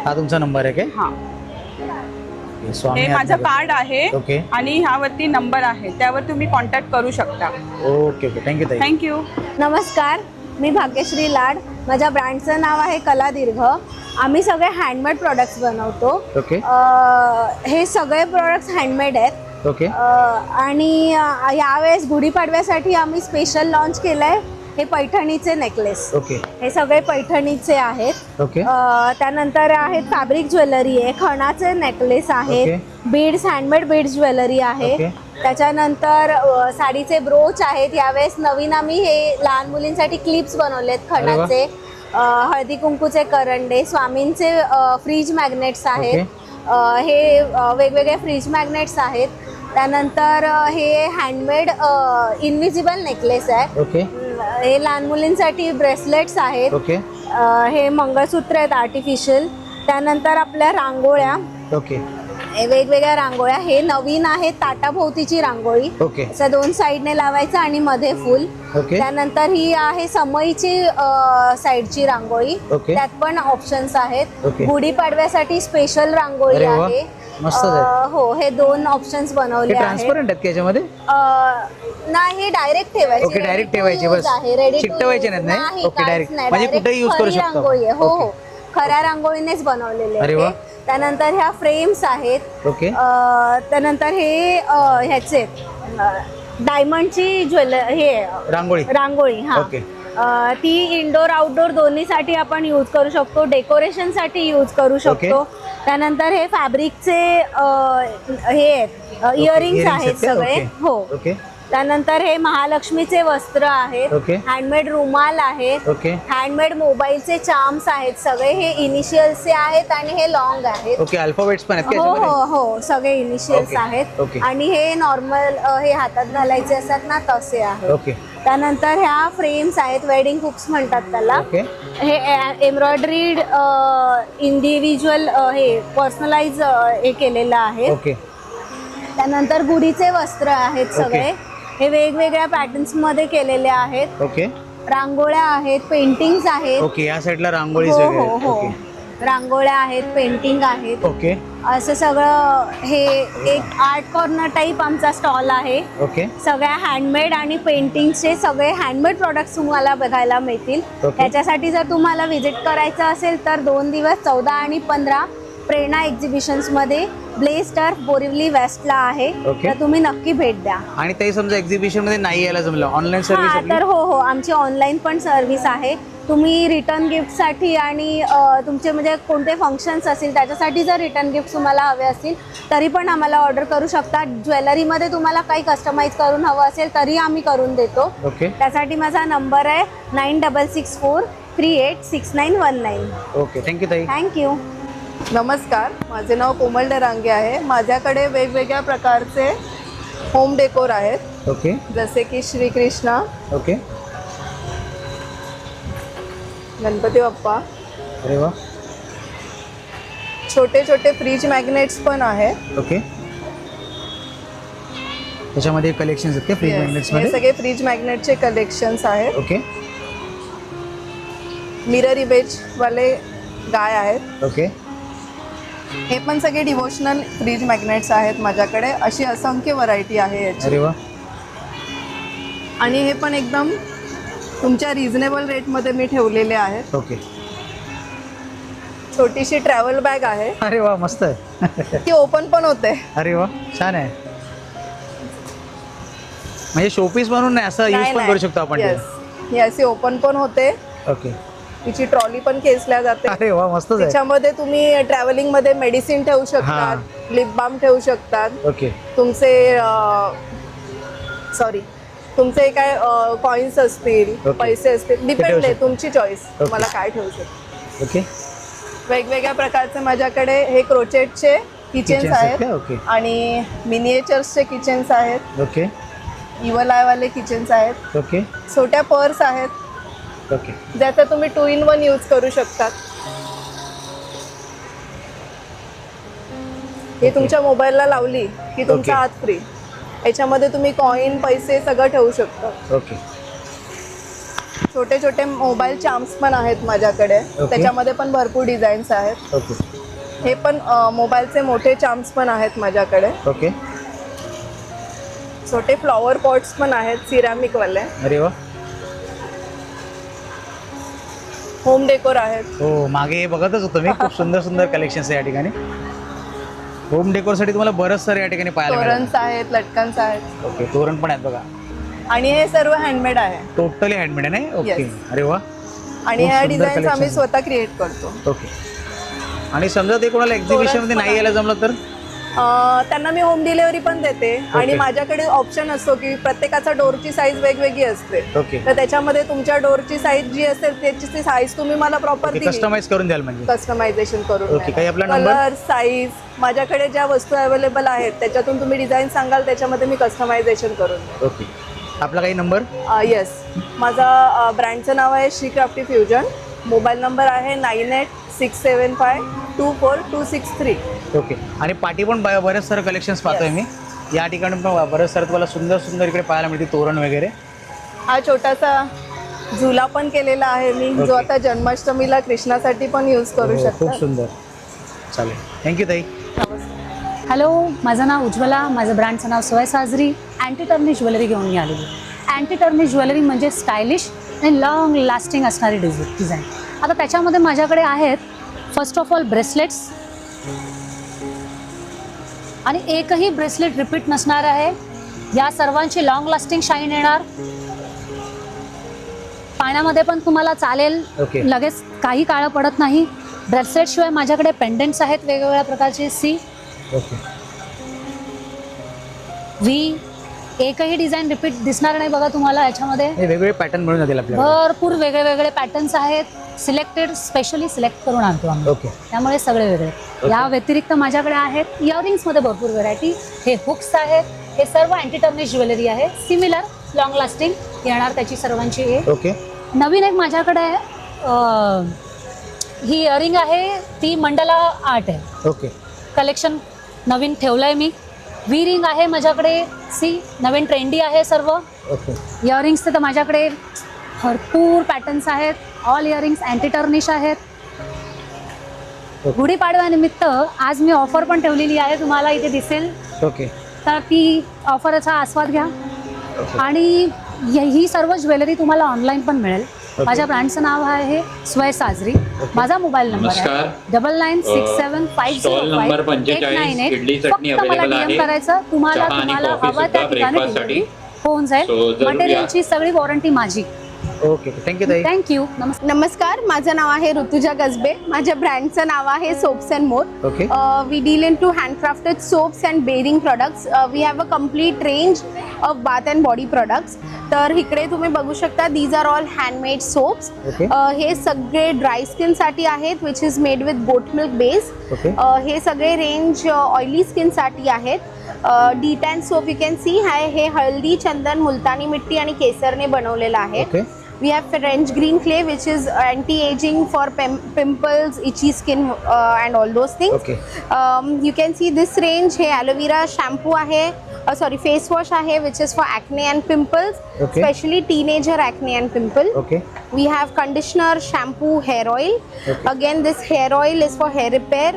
[SPEAKER 2] हा तुमचा नंबर आहे काय?
[SPEAKER 9] हां, हे माझं कार्ड आहे आणि ह्यावरती नंबर आहे, त्यावर तुम्ही कॉन्टॅक्ट करू शकता.
[SPEAKER 2] ओके ओके, थँक्यू ताई.
[SPEAKER 9] थँक्यू.
[SPEAKER 8] नमस्कार, मी भाग्यश्री लाड. माझ्या ब्रँडचं नाव आहे कला दीर्घ. आम्ही सगळे हँडमेड प्रोडक्ट्स बनवतो.
[SPEAKER 2] ओके.
[SPEAKER 8] हे सगळे प्रोडक्ट्स हँडमेड आहेत.
[SPEAKER 2] ओके.
[SPEAKER 8] आणि यावेळेस गुढीपाडव्यासाठी आम्ही स्पेशल लॉन्च केलंय हे पैठणीचे नेकलेस.
[SPEAKER 2] ओके.
[SPEAKER 8] हे सगळे पैठणीचे आहेत.
[SPEAKER 2] ओके.
[SPEAKER 8] त्यानंतर आहेत फॅब्रिक ज्वेलरी आहे, खणाचे नेकलेस आहेत, बीड्स, हँडमेड बीड्स ज्वेलरी आहे. त्याच्यानंतर साडीचे ब्रोच आहेत. यावेळेस नवीन आम्ही हे लहान मुलींसाठी क्लिप्स बनवलेत खणाचे. हळदी कुंकूचे करंडे, स्वामींचे फ्रीज मॅग्नेट्स आहेत. हे वेगवेगळे फ्रीज मॅग्नेट्स आहेत. त्यानंतर हे हँडमेड इनविजिबल नेकलेस आहे. हे लहान मुलींसाठी ब्रेसलेट्स आहेत. हे मंगळसूत्र आहेत आर्टिफिशियल. त्यानंतर आपल्या रांगोळ्या, वेगवेगळ्या रांगोळ्या. हे नवीन आहे ताटाभोवतीची रांगोळी. असं 2 साईडने लावायचं आणि मध्ये फुल. त्यानंतर ही आहे समईची साईडची रांगोळी, त्यात पण ऑप्शन्स आहेत. गुढीपाडव्यासाठी स्पेशल रांगोळी आहे. हो, हे 2 ऑप्शन्स बनवले आहेत.
[SPEAKER 2] ट्रान्सपरंट आहेत त्याच्यामध्ये?
[SPEAKER 8] नाही, हे डायरेक्ट ठेवायचे.
[SPEAKER 2] ओके, डायरेक्ट ठेवायचे बस, चिकटवायचे नाही. ओके, डायरेक्ट म्हणजे कुठेही यूज करू शकतो.
[SPEAKER 8] रांगोळी आहे. हो हो, खऱ्या रांगोळीनेच बनवलेले आहे. त्यानंतर ह्या फ्रेम्स आहेत. त्यानंतर हे ह्याचे डायमंडची हे रांगोळी. हा, ती इंडोर आउटडोर दोन्हीसाठी आपण यूज करू शकतो. डेकोरेशनसाठी यूज करू शकतो. त्यानंतर हे फॅब्रिकचे हे इयरिंग्स आहेत सगळे. हो. त्यानंतर हे महालक्ष्मीचे वस्त्र आहेत. हँडमेड रुमाल आहेत. हँडमेड मोबाईलचे चार्म्स आहेत. सगळे हे इनिशियल्सचे आहेत आणि हे लॉंग आहेत.
[SPEAKER 2] ओके, अल्फाबेट्स पण आहेत.
[SPEAKER 8] हो हो हो, सगळे इनिशियल्स आहेत. आणि हे नॉर्मल हे हातात घालायचे असतात ना, तसे आहेत. त्यानंतर ह्या फ्रेम्स आहेत, वेडिंग हुक्स म्हणतात त्याला. हे एम्ब्रॉयडरीड इंडिव्हिज्युअल हे पर्सनलाइज हे केलेलं आहे. त्यानंतर गुढीचे वस्त्र आहेत सगळे. हे वेगवेगळ्या पॅटर्न्स मध्ये केलेले आहेत. रांगोळ्या आहेत, पेंटिंग्स आहेत.
[SPEAKER 2] ओके, या साईडला रांगोळी.
[SPEAKER 8] हो हो, रांगोळ्या आहेत, पेंटिंग आहेत.
[SPEAKER 2] ओके.
[SPEAKER 8] असं सगळं हे एक आर्ट कॉर्नर टाईप आमचा स्टॉल आहे. सगळ्या हँडमेड आणि पेंटिंगचे सगळे हँडमेड प्रोडक्ट्स तुम्हाला बघायला मिळतील. त्याच्यासाठी जर तुम्हाला व्हिजिट करायचं असेल तर 2 दिवस 14 आणि 15 प्रेरणा एक्झिबिशन्समध्ये ब्लेस टर्फ बोरिवली वेस्टला आहे.
[SPEAKER 2] Okay.
[SPEAKER 8] तर तुम्ही नक्की भेट द्या.
[SPEAKER 2] आणि ते समजा एक्झिबिशन मध्ये नाही यायला जमलं, ऑनलाईन
[SPEAKER 8] हा तर
[SPEAKER 2] सर्व्हिस
[SPEAKER 8] हो आमची ऑनलाईन पण सर्व्हिस आहे. तुम्ही रिटर्न गिफ्टसाठी आणि तुमचे म्हणजे कोणते फंक्शन्स असतील त्याच्यासाठी जर रिटर्न गिफ्ट तुम्हाला हवे असतील तरी पण आम्हाला ऑर्डर करू शकता. ज्वेलरीमध्ये तुम्हाला काही कस्टमाइज करून हवं असेल तरी आम्ही करून देतो.
[SPEAKER 2] ओके
[SPEAKER 8] त्यासाठी माझा नंबर आहे 9664386919.
[SPEAKER 2] ओके, थँक्यू ताई.
[SPEAKER 8] थँक्यू.
[SPEAKER 3] नमस्कार, माझे नाव कोमल डरांगे आहे. माझ्याकडे वेगवेगळ्या प्रकारचे होम डेकोर आहेत,
[SPEAKER 2] ओके
[SPEAKER 3] जसे की श्रीकृष्ण,
[SPEAKER 2] ओके.
[SPEAKER 3] गणपती बाप्पा,
[SPEAKER 2] अरे वा.
[SPEAKER 3] छोटे छोटे फ्रीज मॅग्नेट्स पण आहेत.
[SPEAKER 2] ओके, त्याच्यामध्ये कलेक्शन्स आहेत फ्रीज मॅग्नेट्स
[SPEAKER 3] हे
[SPEAKER 2] मध्ये.
[SPEAKER 3] सगळे फ्रीज मॅग्नेटचे कलेक्शन्स आहेत.
[SPEAKER 2] ओके
[SPEAKER 3] मिरर इमेज वाले गाय आहेत.
[SPEAKER 2] ओके
[SPEAKER 3] हे पण सगळे डिवोशनल फ्रीज मॅग्नेट्स आहेत माझ्याकडे. अशी असंख्य व्हरायटी आहे याची.
[SPEAKER 2] अरे वा.
[SPEAKER 3] आणि हे पण एकदम तुमच्या रिझनेबल रेटमध्ये मी ठेवलेले आहेत.
[SPEAKER 2] ओके.
[SPEAKER 3] छोटीशी ट्रॅव्हल बॅग आहे.
[SPEAKER 2] अरे वा, मस्त आहे.
[SPEAKER 3] ती ओपन पण होते.
[SPEAKER 2] अरे वा, छान आहे. म्हणजे शोपीस म्हणून नाही, असं यूज पण करू शकतो आपण.
[SPEAKER 3] Yes. ही अशी ओपन पण होते.
[SPEAKER 2] ओके.
[SPEAKER 3] तिची ट्रॉली पण खेचल्या जाते.
[SPEAKER 2] अरे वा, मस्तच आहे.
[SPEAKER 3] त्याच्यामध्ये तुम्ही ट्रॅव्हलिंग मध्ये मेडिसिन ठेवू शकतात, लिप बाम ठेवू शकतात.
[SPEAKER 2] ओके.
[SPEAKER 3] तुमचे तुमचे काय कॉइन्स असतील, पैसे असतील, डिपेंड आहे तुमची चॉईस, तुम्हाला काय ठेवू शकतो.
[SPEAKER 2] ओके.
[SPEAKER 3] वेगवेगळ्या प्रकारचे माझ्याकडे हे क्रोचेटचे किचन्स आहेत
[SPEAKER 2] ओके.
[SPEAKER 3] आणि मिनिएचर्सचे किचन्स आहेत.
[SPEAKER 2] ओके.
[SPEAKER 3] इव्हल आय वाले किचन्स आहेत.
[SPEAKER 2] ओके.
[SPEAKER 3] छोट्या पर्स आहेत,
[SPEAKER 2] ओके.
[SPEAKER 3] ज्याचा तुम्ही 2 in 1 यूज करू शकतात. हे तुमच्या मोबाईलला लावली की तुमचा हात फ्री. याच्यामध्ये तुम्ही कॉइन, पैसे सगळं ठेवू शकता.
[SPEAKER 2] ओके.
[SPEAKER 3] छोटे छोटे मोबाईल चार्म्स पण आहेत माझ्याकडे. त्याच्यामध्ये पण भरपूर डिझाईन्स आहेत.
[SPEAKER 2] ओके.
[SPEAKER 3] हे पण मोबाईलचे मोठे चार्म्स पण आहेत माझ्याकडे.
[SPEAKER 2] ओके.
[SPEAKER 3] छोटे फ्लॉवर पॉट्स पण आहेत सिरॅमिक वाले.
[SPEAKER 2] अरे वा.
[SPEAKER 3] होम डेकोर आहेत.
[SPEAKER 2] हो, मागे बघतच होतो मी, खूप सुंदर सुंदर कलेक्शन्स आहे या ठिकाणी. होम डेकोरसाठी तुम्हाला बरंच सारं या ठिकाणी पाहायला मिळेल.
[SPEAKER 3] तोरणस आहेत, लटकन्स आहेत.
[SPEAKER 2] ओके, तोरण पण आहेत बघा.
[SPEAKER 3] आणि हे सर्व हँडमेड आहे.
[SPEAKER 2] टोटली हँडमेड आहे ना. ओके.
[SPEAKER 3] Yes.
[SPEAKER 2] अरे वा.
[SPEAKER 3] आणि
[SPEAKER 2] खूप
[SPEAKER 3] ह्या
[SPEAKER 2] सुंदर
[SPEAKER 3] डिझाईन्स आम्ही
[SPEAKER 2] collection.
[SPEAKER 3] स्वतः क्रिएट करतो.
[SPEAKER 2] ओके. आणि समजा ते कोणाला एक्झिबिशन मध्ये नाही यायला जमलं तर
[SPEAKER 3] त्यांना मी होम डिलिव्हरी पण देते. आणि माझ्याकडे ऑप्शन असतो की प्रत्येकाचा डोरची साईज वेगवेगळी असते.
[SPEAKER 2] ओके.
[SPEAKER 3] तर त्याच्यामध्ये तुमच्या डोरची साईज जी असेल त्याची साईज तुम्ही मला प्रॉपर दिली,
[SPEAKER 2] कस्टमाइज करून द्याल म्हणजे.
[SPEAKER 3] कस्टमायझेशन करून.
[SPEAKER 2] ओके. काही आपला नंबर?
[SPEAKER 3] कलर, साईज, माझ्याकडे ज्या वस्तू अवेलेबल आहेत त्याच्यातून तुम्ही डिझाईन सांगाल, त्याच्यामध्ये मी कस्टमायझेशन करून.
[SPEAKER 2] ओके. आपला काही नंबर?
[SPEAKER 3] येस, माझा ब्रँडचं नाव आहे Shri crafty fusion. Mobile number आहे 9867524263.
[SPEAKER 2] ओके. आणि पाठी पण बरेच सारं कलेक्शन्स पाहतोय मी या ठिकाणी पण. बरेच सारं तुम्हाला सुंदर सुंदर इकडे पाहायला मिळते, तोरण वगैरे.
[SPEAKER 3] हा छोटासा झुला पण केलेला आहे मी, जो आता जन्माष्टमीला कृष्णासाठी पण यूज करू
[SPEAKER 2] खूप
[SPEAKER 3] शकता.
[SPEAKER 2] सुंदर. चालेल, थँक्यू ताई.
[SPEAKER 13] हॅलो, माझं नाव उज्ज्वला, माझं ब्रँडचं नाव सोय साजरी. अँटी टर्निश ज्वेलरी घेऊन मी आलेली. अँटी टर्निश ज्वेलरी म्हणजे स्टायलिश आणि लॉंग लास्टिंग असणारी डिझाईन. आता त्याच्यामध्ये माझ्याकडे आहेत फर्स्ट ऑफ ऑल ब्रेसलेट्स, आणि एकही ब्रेसलेट रिपीट नसणार आहे. या सर्वांची लॉंग लास्टिंग शाईन येणार. पाण्यामध्ये पण तुम्हाला चालेल, लगेच काही काळं पडत नाही. ब्रेसलेट शिवाय माझ्याकडे पेंडेंट्स आहेत वेगवेगळ्या प्रकारचे. सी व्ही, एकही डिझाईन रिपीट दिसणार नाही बघा तुम्हाला याच्यामध्ये.
[SPEAKER 2] वेगवेगळे पॅटर्न मिळून जातील आपल्याला.
[SPEAKER 13] भरपूर वेगळे वेगळे पॅटर्न्स आहेत. सिलेक्टेड, स्पेशली सिलेक्ट करून आणतो आम्ही. त्यामुळे सगळे वेगळे. या व्यतिरिक्त माझ्याकडे आहेत इयरिंग्समध्ये भरपूर व्हरायटी. हे हुक्स आहेत. हे सर्व अँटी टर्निश ज्वेलरी आहे. सिमिलर लॉंग लास्टिंग येणार त्याची सर्वांची. हे नवीन एक माझ्याकडे आहे. ही इयरिंग आहे, ती मंडला आर्ट आहे.
[SPEAKER 2] ओके.
[SPEAKER 13] कलेक्शन नवीन ठेवलंय मी. व्ही रिंग आहे माझ्याकडे. सी, नवीन ट्रेंडी आहे सर्व. इयरिंग्सचे तर माझ्याकडे भरपूर पॅटर्न्स आहेत. ऑल इयरिंग्स अँटी टर्निश आहेत. गुढीपाडव्यानिमित्त आज मी ऑफर पण ठेवलेली आहे, तुम्हाला इथे दिसेल.
[SPEAKER 2] ओके.
[SPEAKER 13] तर ती ऑफरचा आस्वाद घ्या. आणि ही सर्व ज्वेलरी तुम्हाला ऑनलाईन पण मिळेल. माझ्या ब्रँडचं नाव आहे स्वय साजरी. माझा मोबाईल नंबर आहे
[SPEAKER 11] नमस्कार.
[SPEAKER 13] 9967505898.
[SPEAKER 11] इडली चटणी
[SPEAKER 13] फक्त मला
[SPEAKER 11] available
[SPEAKER 13] DM
[SPEAKER 11] आहे.
[SPEAKER 13] करायचं, तुम्हाला
[SPEAKER 11] चहा आणि
[SPEAKER 13] तुम्हाला
[SPEAKER 11] कॉफी
[SPEAKER 13] हवा त्या
[SPEAKER 11] सुद्धा
[SPEAKER 13] ठिकाणी
[SPEAKER 11] breakfast साठी.
[SPEAKER 13] delivery होऊन जाईल.
[SPEAKER 11] So, जरूर या.
[SPEAKER 13] मटेरियलची सगळी वॉरंटी माझी.
[SPEAKER 2] ओके थँक्यू ताई.
[SPEAKER 13] थँक्यू.
[SPEAKER 8] नमस्कार, माझं नाव आहे ऋतुजा गजबे. माझ्या ब्रँडचं नाव आहे soaps and more.
[SPEAKER 2] Okay.
[SPEAKER 8] We deal in two handcrafted soaps and bathing products. We have a complete range of bath and body products. तर इकडे तुम्ही बघू शकता, these are all handmade soaps.
[SPEAKER 2] Okay.
[SPEAKER 8] हे सगळे ड्राय स्किनसाठी आहेत, which is made with goat milk base.
[SPEAKER 2] Okay.
[SPEAKER 8] हे सगळे रेंज ऑइली स्किनसाठी आहेत. D10 soap you can C हे हळदी, चंदन, मुलतानी मिट्टी आणि केसरने बनवलेलं आहे.
[SPEAKER 2] Okay.
[SPEAKER 8] We have French green clay, which is anti-aging for pimples, itchy skin, and all those things.
[SPEAKER 2] Okay.
[SPEAKER 8] You can see this range. हे aloe vera shampoo आहे, face wash आहे, which is for acne and pimples,
[SPEAKER 2] Okay.
[SPEAKER 8] especially teenager acne and pimple.
[SPEAKER 2] Okay.
[SPEAKER 8] We have conditioner, shampoo, hair oil.
[SPEAKER 2] Okay.
[SPEAKER 8] Again, this hair oil is for hair repair.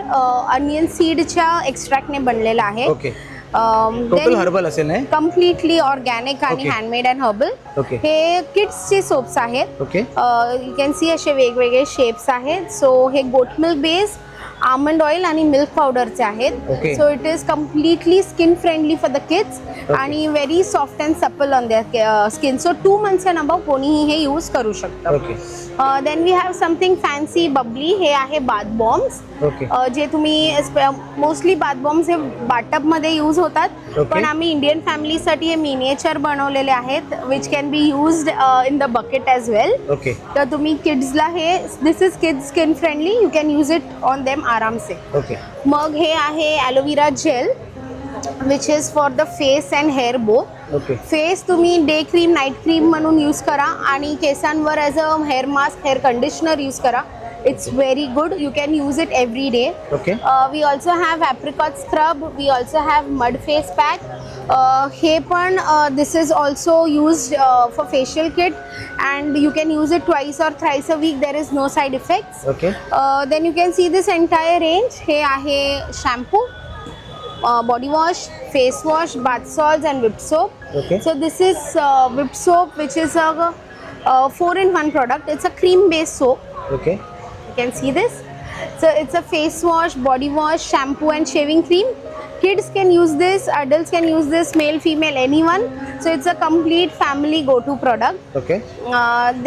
[SPEAKER 8] Onion seed चा extract ने बनलेला आहे.
[SPEAKER 2] Okay. Total herbal असेल ना?
[SPEAKER 8] Completely organic आणि
[SPEAKER 2] Okay.
[SPEAKER 8] Handmade and herbal.
[SPEAKER 2] Okay.
[SPEAKER 8] हे किड्सचे soaps आहेत.
[SPEAKER 2] ओके.
[SPEAKER 8] यू कॅन सी असे वेगवेगळे शेप्स आहेत. सो हे goat milk base, almond oil आणि मिल्क पावडरचे आहेत.
[SPEAKER 2] Okay.
[SPEAKER 8] So it is completely skin friendly for the kids आणि very soft and supple on their skin. So 2 months and above कोणीही हे यूज करू शकतं.
[SPEAKER 2] Okay.
[SPEAKER 8] Then we have something fancy Babli. हे आहे बाथ बॉम्ब्स.
[SPEAKER 2] ओके.
[SPEAKER 8] जे तुम्ही mostly bath bombs हे बाटअपमध्ये यूज होतात.
[SPEAKER 2] Okay.
[SPEAKER 8] पण आम्ही इंडियन फॅमिलीसाठी हे मिनिएचर बनवलेले आहेत, which can be used in the bucket as well.
[SPEAKER 2] Okay.
[SPEAKER 8] तर तुम्ही किड्सला हे, this is kids skin friendly, you can use it on them आरामसे.
[SPEAKER 2] ओके.
[SPEAKER 8] मग हे आहे aloe vera gel, which is for the face and hair both.
[SPEAKER 2] Okay.
[SPEAKER 8] Face तुम्ही day cream, night cream म्हणून यूज करा आणि केसांवर as a hair mask, hair conditioner use करा. It's very good. You can use it every day.
[SPEAKER 2] Okay.
[SPEAKER 8] We also have apricot scrub. We also have mud face pack. हे पण this is also used for facial kit and you can use it twice or thrice a week. There is no side effects.
[SPEAKER 2] Okay.
[SPEAKER 8] Then you can see this entire range. हे आहे shampoo, body wash, face wash, bath salts and whipped soap.
[SPEAKER 2] Okay.
[SPEAKER 8] So this is whipped soap, which is a 4-in-1 product. It's a cream based soap.
[SPEAKER 2] Okay.
[SPEAKER 8] You can see this. So it's a face wash, body wash, shampoo and shaving cream. Kids can use this, adults can use this, male, female, anyone. So it's a complete family go-to product.
[SPEAKER 2] Okay.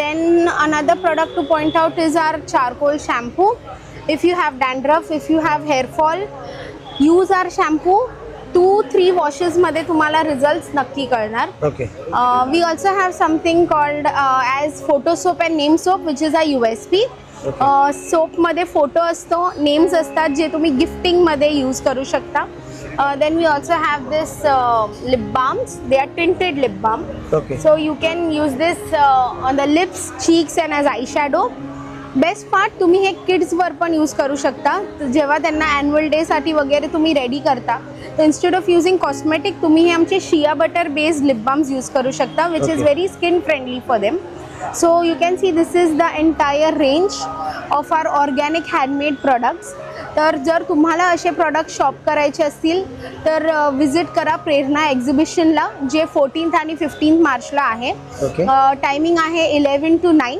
[SPEAKER 8] Then another product to point out is our charcoal shampoo. If you have dandruff, if you have hair fall, use our shampoo. 2-3 washes मध्ये तुम्हाला result नक्की कळणार.
[SPEAKER 2] Okay.
[SPEAKER 8] We also have something called as photo soap and name soap, which is a USP. Soap मध्ये photo असतो, names असतात, जे तुम्ही gifting मध्ये यूज करू शकता. Then we also have this lip balms. They are tinted lip balm.
[SPEAKER 2] Okay.
[SPEAKER 8] So you can use this on the lips, cheeks and as eyeshadow. Best part, तुम्ही हे किड्सवर पण यूज करू शकता. जेव्हा त्यांना ॲन्युअल डेसाठी वगैरे तुम्ही रेडी करता, तर इन्स्टेड ऑफ युझिंग कॉस्मेटिक तुम्ही हे आमचे shea butter based lip balms use करू शकता, which is very skin friendly for them. So you can see this is the entire range of our organic handmade products. तर जर तुम्हाला असे product shop करायचे असतील तर विजिट करा प्रेरणा एक्झिबिशनला, जे 14th आणि 15th मार्चला आहे. टायमिंग आहे 11 to 9.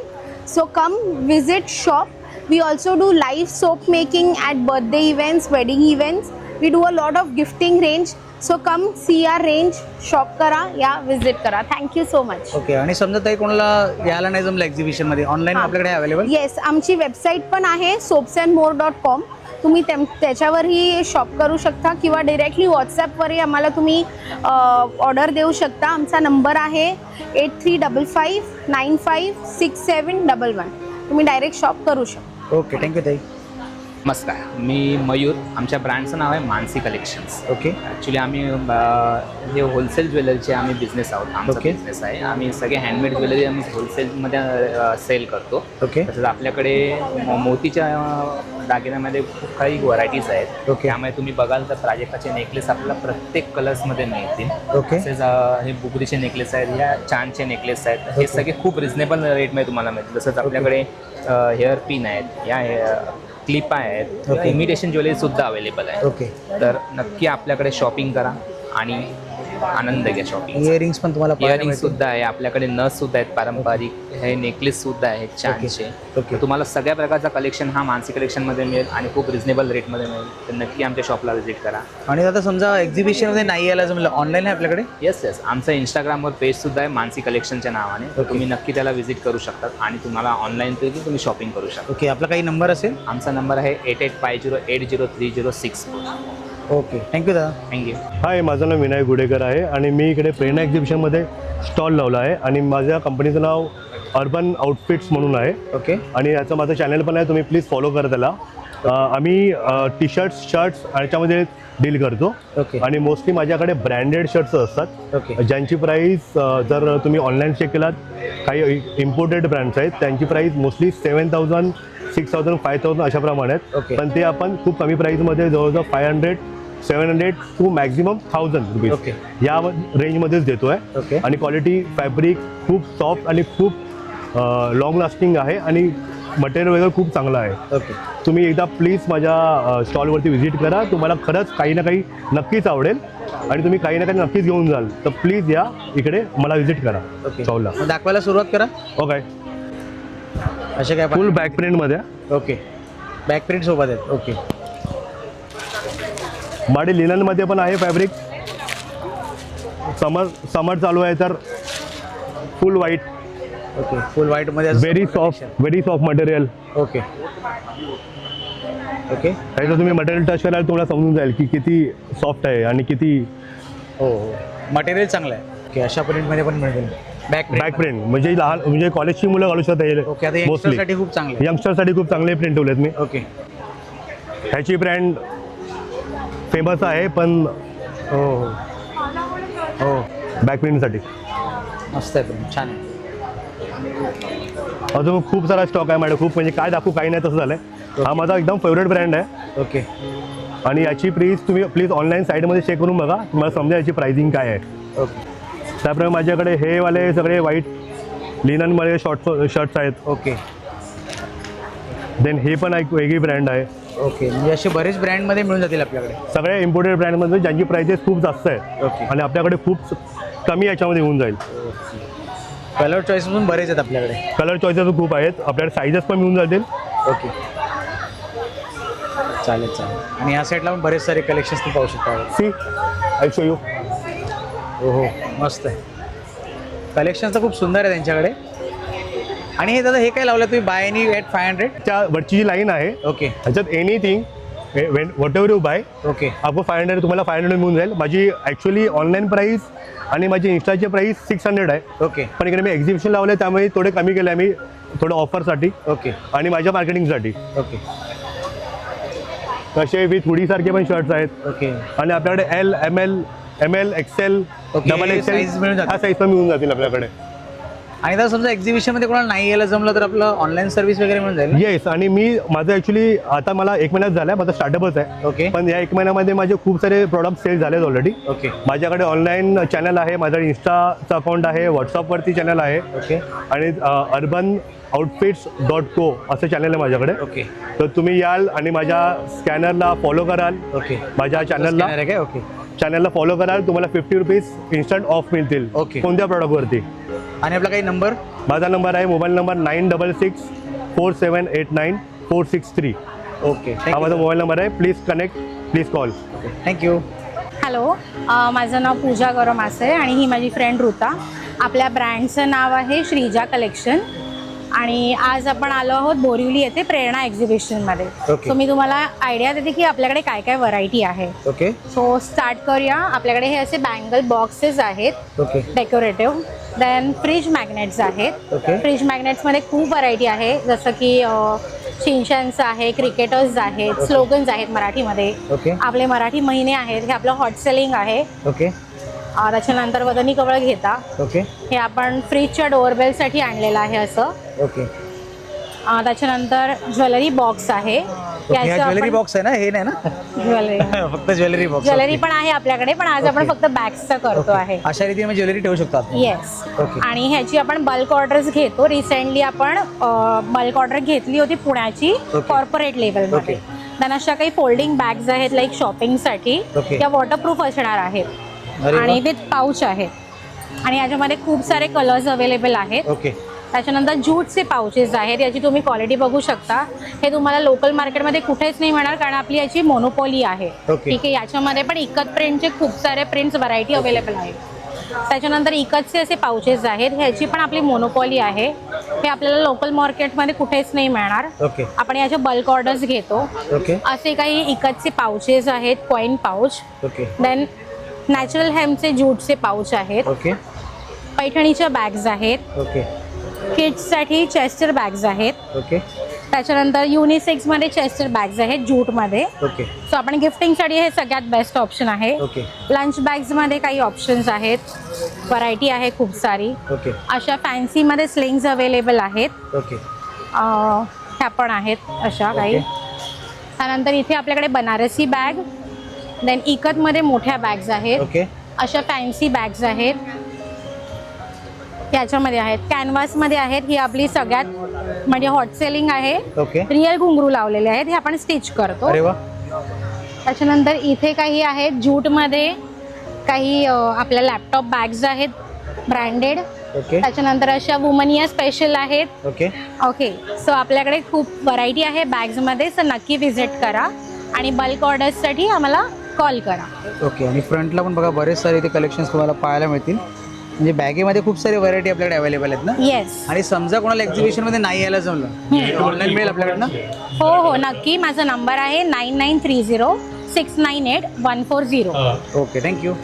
[SPEAKER 8] So come visit shop. We also do live soap making at birthday events, wedding events. We do a lot of gifting range. So come see our range, shop करा या visit करा. Thank you so much.
[SPEAKER 2] Okay. आणि समजा ताई कोणाला यायला नाही जमलं एक्झिबिशन मध्ये, ऑनलाईन आपल्याकडे अवेलेबल?
[SPEAKER 8] येस, आमची वेबसाईट पण आहे soapsandmore.com. तुम्ही त्याच्यावरही शॉप करू शकता किंवा डिरेक्टली व्हॉट्सॲपवरही आम्हाला तुम्ही ऑर्डर देऊ शकता. आमचा नंबर आहे 8355956711. तुम्ही डायरेक्ट शॉप करू शकता.
[SPEAKER 2] ओके. थँक्यू ताई.
[SPEAKER 14] नमस्कार, मी मयूर. आमच्या ब्रँडचं नाव आहे मानसी कलेक्शन्स.
[SPEAKER 2] ओके.
[SPEAKER 14] ॲक्च्युली आम्ही हे होलसेल ज्वेलरीचे आम्ही बिझनेस आहोत. आमचा
[SPEAKER 2] ओके.
[SPEAKER 14] बिझनेस आहे. आम्ही सगळे हँडमेड ज्वेलरी आम्ही होलसेलमध्ये सेल करतो.
[SPEAKER 2] ओके.
[SPEAKER 14] तसंच आपल्याकडे मोतीच्या दागिन्यामध्ये खूप काही व्हरायटीज आहेत.
[SPEAKER 2] ओके.
[SPEAKER 14] त्यामुळे तुम्ही बघाल तर प्राजक्ताचे नेकलेस आपल्याला प्रत्येक कलर्समध्ये मिळतील.
[SPEAKER 2] ओके.
[SPEAKER 14] तसेच हे बुगरीचे नेकलेस आहेत, ह्या चांदचे नेकलेस आहेत. हे सगळे खूप रिजनेबल रेटमध्ये तुम्हाला मिळतील. तसंच आपल्याकडे हेअर पिन आहेत, या क्लिप आहेत, इमिटेशन ज्वेलरी सुद्धा अवेलेबल आहे.
[SPEAKER 2] ओके.
[SPEAKER 14] तर नक्की आपल्याकडे शॉपिंग करा आणि आनंद घ्या शॉपिंग.
[SPEAKER 2] इयरिंग्स पण तुम्हाला पाहायला
[SPEAKER 14] इयरिंग
[SPEAKER 2] मिळतील.
[SPEAKER 14] सुद्धा आहे आपल्याकडे, नथ सुद्धा आहेत पारंपरिक, हे नेकलेस सुद्धा आहेत छानसे.
[SPEAKER 2] ओके.
[SPEAKER 14] तुम्हाला सगळ्या प्रकारचा कलेक्शन हा मानसी कलेक्शनमध्ये मिळेल आणि खूप रिजनेबल रेटमध्ये मिळेल. तर नक्की आमच्या शॉपला व्हिजिट करा.
[SPEAKER 2] आणि आता समजा एक्झिबिशनमध्ये नाही यायला जमलं, ऑनलाईन आहे आपल्याकडे?
[SPEAKER 14] येस आमचं इंस्टाग्रामवर पेज सुद्धा आहे मानसी कलेक्शनच्या नावाने. तर तुम्ही नक्की त्याला व्हिजिट करू शकतात आणि तुम्हाला ऑनलाईन तुम्ही शॉपिंग करू शकता.
[SPEAKER 2] ओके. आपला काही नंबर असेल?
[SPEAKER 14] आमचा नंबर आहे 8850803064.
[SPEAKER 2] ओके. थँक्यू दादा.
[SPEAKER 14] थँक्यू.
[SPEAKER 6] हाय, माझं नाव विनायक गुडेकर आहे आणि मी इकडे प्रेरणा एक्झिबिशनमध्ये स्टॉल लावला आहे आणि माझ्या कंपनीचं नाव अर्बन आउटफिट्स म्हणून आहे.
[SPEAKER 2] ओके.
[SPEAKER 6] आणि याचं माझं चॅनल पण आहे, तुम्ही प्लीज फॉलो करा त्याला. आम्ही टी शर्ट्स याच्यामध्ये डील करतो.
[SPEAKER 2] ओके.
[SPEAKER 6] आणि मोस्टली माझ्याकडे ब्रँडेड शर्ट्स असतात.
[SPEAKER 2] ओके.
[SPEAKER 6] ज्यांची प्राईस जर तुम्ही ऑनलाईन चेक केलात, काही इम्पोर्टेड ब्रँड्स आहेत त्यांची प्राईस मोस्टली 7,000, 6,000, 5,000 अशा प्रमाणे आहेत.
[SPEAKER 2] ओके.
[SPEAKER 6] पण ते आपण खूप कमी प्राईसमध्ये जवळजवळ 500, 700 टू मॅक्झिमम 1,000 रुपीज
[SPEAKER 2] ओके.
[SPEAKER 6] या रेंजमध्येच देतो आहे.
[SPEAKER 2] ओके.
[SPEAKER 6] आणि क्वालिटी फॅब्रिक खूप सॉफ्ट आणि खूप लॉंग लास्टिंग आहे आणि मटेरियल वगैरे खूप चांगलं आहे.
[SPEAKER 2] ओके.
[SPEAKER 6] तुम्ही एकदा प्लीज माझ्या स्टॉलवरती व्हिजिट करा. तुम्हाला खरंच काही ना काही नक्कीच आवडेल आणि तुम्ही काही ना काही नक्कीच घेऊन जाल. तर प्लीज या इकडे मला व्हिजिट करा
[SPEAKER 2] ओके.
[SPEAKER 6] स्टॉलला.
[SPEAKER 2] मग दाखवायला सुरुवात करा.
[SPEAKER 6] ओके.
[SPEAKER 2] असे काय
[SPEAKER 6] फुल बॅक प्रिंटमध्ये.
[SPEAKER 2] ओके. बॅक प्रिंट सोबत आहेत. ओके.
[SPEAKER 6] माडी लिननमध्ये पण आहे फॅब्रिक. समर चालू आहे तर फुल व्हाईट.
[SPEAKER 2] ओके. फुल व्हाईटमध्ये
[SPEAKER 6] very soft material.
[SPEAKER 2] Okay. Okay.
[SPEAKER 6] त्याचं तुम्ही मटेरियल टच कराल तुम्हाला समजून जाईल की किती सॉफ्ट आहे आणि किती.
[SPEAKER 2] हो हो. मटेरियल चांगलं आहे. ओके. अशा प्रिंटमध्ये पण मिळेल. बॅक
[SPEAKER 6] प्रिंट म्हणजे कॉलेजची मुलं घालू शकतात.
[SPEAKER 2] ओके. आता यंगस्टरसाठी खूप चांगलं आहे.
[SPEAKER 6] यंगस्टरसाठी खूप चांगले प्रिंट ठेवलेत मी.
[SPEAKER 2] ओके.
[SPEAKER 6] ह्याची ब्रँड फेमस आहे पण
[SPEAKER 2] हो हो.
[SPEAKER 6] बॅक प्रिंटसाठी
[SPEAKER 2] मस्त आहे प्रिंट. छान आहे.
[SPEAKER 6] अजून खूप सारा स्टॉक आहे मॅडम. खूप म्हणजे काय दाखवू काही नाही तसं झालं आहे. हा माझा एकदम फेवरेट ब्रँड आहे.
[SPEAKER 2] ओके.
[SPEAKER 6] आणि याची प्राईस तुम्ही प्लीज ऑनलाईन साईटमध्ये चेक करून बघा, तुम्हाला समजा याची प्राइसिंग काय आहे.
[SPEAKER 2] ओके.
[SPEAKER 6] त्याप्रमाणे माझ्याकडे हे वाले सगळे व्हाईट लिननमध्ये शर्ट्स आहेत.
[SPEAKER 2] ओके.
[SPEAKER 6] देन हे पण एक वेगळी ब्रँड आहे.
[SPEAKER 2] ओके. म्हणजे असे बरेच ब्रँडमध्ये मिळून जातील आपल्याकडे.
[SPEAKER 6] सगळे इम्पोर्टेड ब्रँडमध्ये ज्यांची प्राइसेस खूप जास्त आहेत.
[SPEAKER 2] ओके.
[SPEAKER 6] आणि आपल्याकडे खूप कमी याच्यामध्ये होऊन जाईल.
[SPEAKER 2] कलर चॉईस पण बरेच आहेत आपल्याकडे.
[SPEAKER 6] कलर चॉईसेस खूप आहेत आपल्याकडे. साईजेस पण मिळून जातील.
[SPEAKER 2] ओके. चालेल चालेल. आणि ह्या साईडला पण बरेच सारे कलेक्शन्स तुम्ही पाहू शकता.
[SPEAKER 6] See I show you.
[SPEAKER 2] हो हो. मस्त आहे. कलेक्शन्स तर खूप सुंदर आहे त्यांच्याकडे. आणि हे दादा हे काय लावलं तुम्ही बाय एनी ॲट 500?
[SPEAKER 6] त्या वरची जी लाईन आहे.
[SPEAKER 2] ओके.
[SPEAKER 6] ह्याच्यात anything whatever you buy.
[SPEAKER 2] Okay.
[SPEAKER 6] आपको 500 तुम्हाला 500 मिळून जाईल. माझी ॲक्च्युली ऑनलाईन प्राईस आणि माझी इन्स्टाची प्राईस 600 आहे.
[SPEAKER 2] ओके.
[SPEAKER 6] पण इकडे मी एक्झिबिशन लावले त्यामुळे थोडे कमी केले आम्ही, थोडं ऑफरसाठी.
[SPEAKER 2] ओके.
[SPEAKER 6] आणि माझ्या मार्केटिंगसाठी.
[SPEAKER 2] ओके.
[SPEAKER 6] तसे विथ हुडीसारखे पण शर्ट्स आहेत.
[SPEAKER 2] ओके.
[SPEAKER 6] आणि आपल्याकडे L, ML, XL,
[SPEAKER 2] okay.
[SPEAKER 6] Double
[SPEAKER 2] size
[SPEAKER 6] XL
[SPEAKER 2] मिळून जातील.
[SPEAKER 6] हा साईज पण मिळून जातील आपल्याकडे.
[SPEAKER 2] आणि जर समजा एक्झिबिशनमध्ये कोणाला नाही यायला जमलं तर आपलं ऑनलाईन सर्व्हिस वगैरे मिळून जाईल.
[SPEAKER 6] येस. आणि माझं ॲक्च्युली आता मला 1 महिन्यात झाला, माझा स्टार्टअपच आहे.
[SPEAKER 2] ओके.
[SPEAKER 6] पण या 1 महिन्यामध्ये माझे खूप सारे प्रॉडक्ट सेल झालेत ऑलरेडी.
[SPEAKER 2] ओके.
[SPEAKER 6] माझ्याकडे ऑनलाईन चॅनल आहे, माझं इन्स्टाचं अकाउंट आहे, व्हॉट्सअपवरती चॅनल आहे.
[SPEAKER 2] ओके.
[SPEAKER 6] आणि urbanOutfits.co असं चॅनल आहे माझ्याकडे.
[SPEAKER 2] ओके.
[SPEAKER 6] तर तुम्ही याल आणि माझ्या स्कॅनरला फॉलो कराल.
[SPEAKER 2] ओके.
[SPEAKER 6] माझ्या चॅनलला
[SPEAKER 2] काय? ओके.
[SPEAKER 6] चॅनलला फॉलो कराल, तुम्हाला 50 रुपीज इन्स्टंट ऑफ मिळतील.
[SPEAKER 2] ओके.
[SPEAKER 6] कोणत्या प्रॉडक्टवरती.
[SPEAKER 2] आणि आपला काही नंबर?
[SPEAKER 6] माझा नंबर आहे, मोबाईल नंबर 9664789463.
[SPEAKER 2] ओके.
[SPEAKER 6] हा माझा मोबाईल नंबर आहे. Please connect, please call.
[SPEAKER 2] Thank you.
[SPEAKER 15] Hello, माझं नाव पूजा गौरव मासे आणि ही माझी फ्रेंड ऋता. आपल्या ब्रँडचं नाव आहे श्रीजा कलेक्शन आणि आज आपण आलो आहोत बोरिवली येथे प्रेरणा एक्झिबिशनमध्ये.
[SPEAKER 2] ओके.
[SPEAKER 15] सो मी तुम्हाला आयडिया देते की आपल्याकडे काय काय व्हरायटी आहे.
[SPEAKER 2] ओके.
[SPEAKER 15] सो स्टार्ट करूया. आपल्याकडे हे असे बँगल बॉक्सेस आहेत.
[SPEAKER 2] Okay.
[SPEAKER 15] Decorative. Then fridge magnets आहेत.
[SPEAKER 2] ओके.
[SPEAKER 15] फ्रीज मॅग्नेट्समध्ये खूप व्हरायटी आहे, जसं की शिनशांचं आहे, क्रिकेटर्स आहेत, स्लोगन्स आहेत मराठीमध्ये.
[SPEAKER 2] ओके.
[SPEAKER 15] आपले मराठी महिने आहेत, हे आपलं हॉट सेलिंग आहे.
[SPEAKER 2] ओके.
[SPEAKER 15] त्याच्यानंतर वदनी कवळ घेता.
[SPEAKER 2] ओके.
[SPEAKER 15] हे आपण फ्रीजच्या डोअरबेलसाठी आणलेलं आहे असं.
[SPEAKER 2] ओके.
[SPEAKER 15] त्याच्यानंतर ज्वेलरी बॉक्स आहे.
[SPEAKER 2] ज्वेलरी बॉक्स आहे ना, हे नाही ना?
[SPEAKER 15] ज्वेलरी
[SPEAKER 2] फक्त ज्वेलरी बॉक्स.
[SPEAKER 15] ज्वेलरी पण आहे आपल्याकडे, पण आज आपण फक्त बॅग्सचं करतो आहे.
[SPEAKER 2] अशा रीतीने मी ज्वेलरी ठेवू शकतो.
[SPEAKER 15] येस.
[SPEAKER 2] ओके.
[SPEAKER 15] आणि ह्याची आपण बल्क ऑर्डर्स घेतो. रिसेंटली आपण बल्क ऑर्डर घेतली होती पुण्याची कॉर्पोरेट लेवलमध्ये.
[SPEAKER 2] ओके.
[SPEAKER 15] त्यांना अशा काही फोल्डिंग बॅग्स आहेत लाईक शॉपिंगसाठी.
[SPEAKER 2] ओके.
[SPEAKER 15] त्या वॉटरप्रूफ असणार आहेत.
[SPEAKER 2] अरे वा.
[SPEAKER 15] आणि विथ पाऊच आहेत आणि याच्यामध्ये खूप सारे कलर्स अवेलेबल आहेत.
[SPEAKER 2] ओके.
[SPEAKER 15] त्याच्यानंतर जूटचे पाउचेस आहेत, याची तुम्ही क्वालिटी बघू शकता. हे तुम्हाला लोकल मार्केटमध्ये कुठेच नाही मिळणार कारण आपली याची मोनोपॉली आहे.
[SPEAKER 2] ओके.
[SPEAKER 15] ठीक आहे. याच्यामध्ये पण इकत प्रिंटचे खूप सारे प्रिंट्स व्हरायटी अवेलेबल आहेत. त्याच्यानंतर इकतचे असे पाउचेस आहेत, ह्याची पण आपली मोनोपॉली आहे. हे आपल्याला लोकल मार्केटमध्ये कुठेच नाही मिळणार.
[SPEAKER 2] ओके.
[SPEAKER 15] आपण याचे बल्क ऑर्डर्स घेतो.
[SPEAKER 2] ओके.
[SPEAKER 15] असे काही इकतचे पाउचेस आहेत, coin pouch.
[SPEAKER 2] Okay.
[SPEAKER 15] Then natural हेम्पचे जूटचे पाउच आहेत.
[SPEAKER 2] ओके.
[SPEAKER 15] पैठणीच्या बॅग्स आहेत.
[SPEAKER 2] ओके.
[SPEAKER 15] किड्ससाठी चेस्टर बॅग्स आहेत.
[SPEAKER 2] ओके.
[SPEAKER 15] त्याच्यानंतर युनिसेक्समध्ये चेस्टर बॅग्स आहेत जूटमध्ये.
[SPEAKER 2] ओके.
[SPEAKER 15] सो आपण गिफ्टिंगसाठी हे सगळ्यात बेस्ट ऑप्शन आहे.
[SPEAKER 2] ओके.
[SPEAKER 15] लंच बॅग्समध्ये काही ऑप्शन्स आहेत, व्हरायटी आहे खूप सारी.
[SPEAKER 2] ओके.
[SPEAKER 15] अशा फॅन्सीमध्ये स्लिंग्स अवेलेबल आहेत.
[SPEAKER 2] ओके.
[SPEAKER 15] ह्या पण आहेत अशा काही. त्यानंतर इथे आपल्याकडे बनारसी बॅग, देन इकतमध्ये मोठ्या बॅग्स आहेत.
[SPEAKER 2] ओके.
[SPEAKER 15] अशा फॅन्सी बॅग्स आहेत, याच्यामध्ये आहेत. कॅनव्हासमध्ये आहेत, ही आपली सगळ्यात म्हणजे हॉट सेलिंग आहे.
[SPEAKER 2] ओके.
[SPEAKER 15] रिअल घुंगरू लावलेले आहेत, हे आपण स्टिच करतो.
[SPEAKER 2] अरे वा.
[SPEAKER 15] त्याच्यानंतर इथे काही आहेत जूटमध्ये, काही आपल्या लॅपटॉप बॅग्स आहेत ब्रँडेड.
[SPEAKER 2] ओके.
[SPEAKER 15] त्याच्यानंतर अशा वुमनिया स्पेशल आहेत.
[SPEAKER 2] ओके.
[SPEAKER 15] ओके. सो आपल्याकडे खूप व्हरायटी आहे बॅग्समध्ये, सो नक्की व्हिजिट करा आणि बल्क ऑर्डर्ससाठी आम्हाला कॉल करा.
[SPEAKER 2] ओके. आणि फ्रंटला पण बघा बरेच सारे इथे कलेक्शन्स तुम्हाला पाहायला मिळतील. म्हणजे बॅगेमध्ये खूप सारी व्हरायटी आपल्याकडे अवेलेबल आहेत ना.
[SPEAKER 15] येस.
[SPEAKER 2] आणि समजा कोणाला एक्झिबिशनमध्ये नाही यायला जमलं ऑनलाईन मिळेल आपल्याकडे ना.
[SPEAKER 15] हो हो नक्की. माझा नंबर आहे 9930698140.
[SPEAKER 2] ओके. थँक्यू.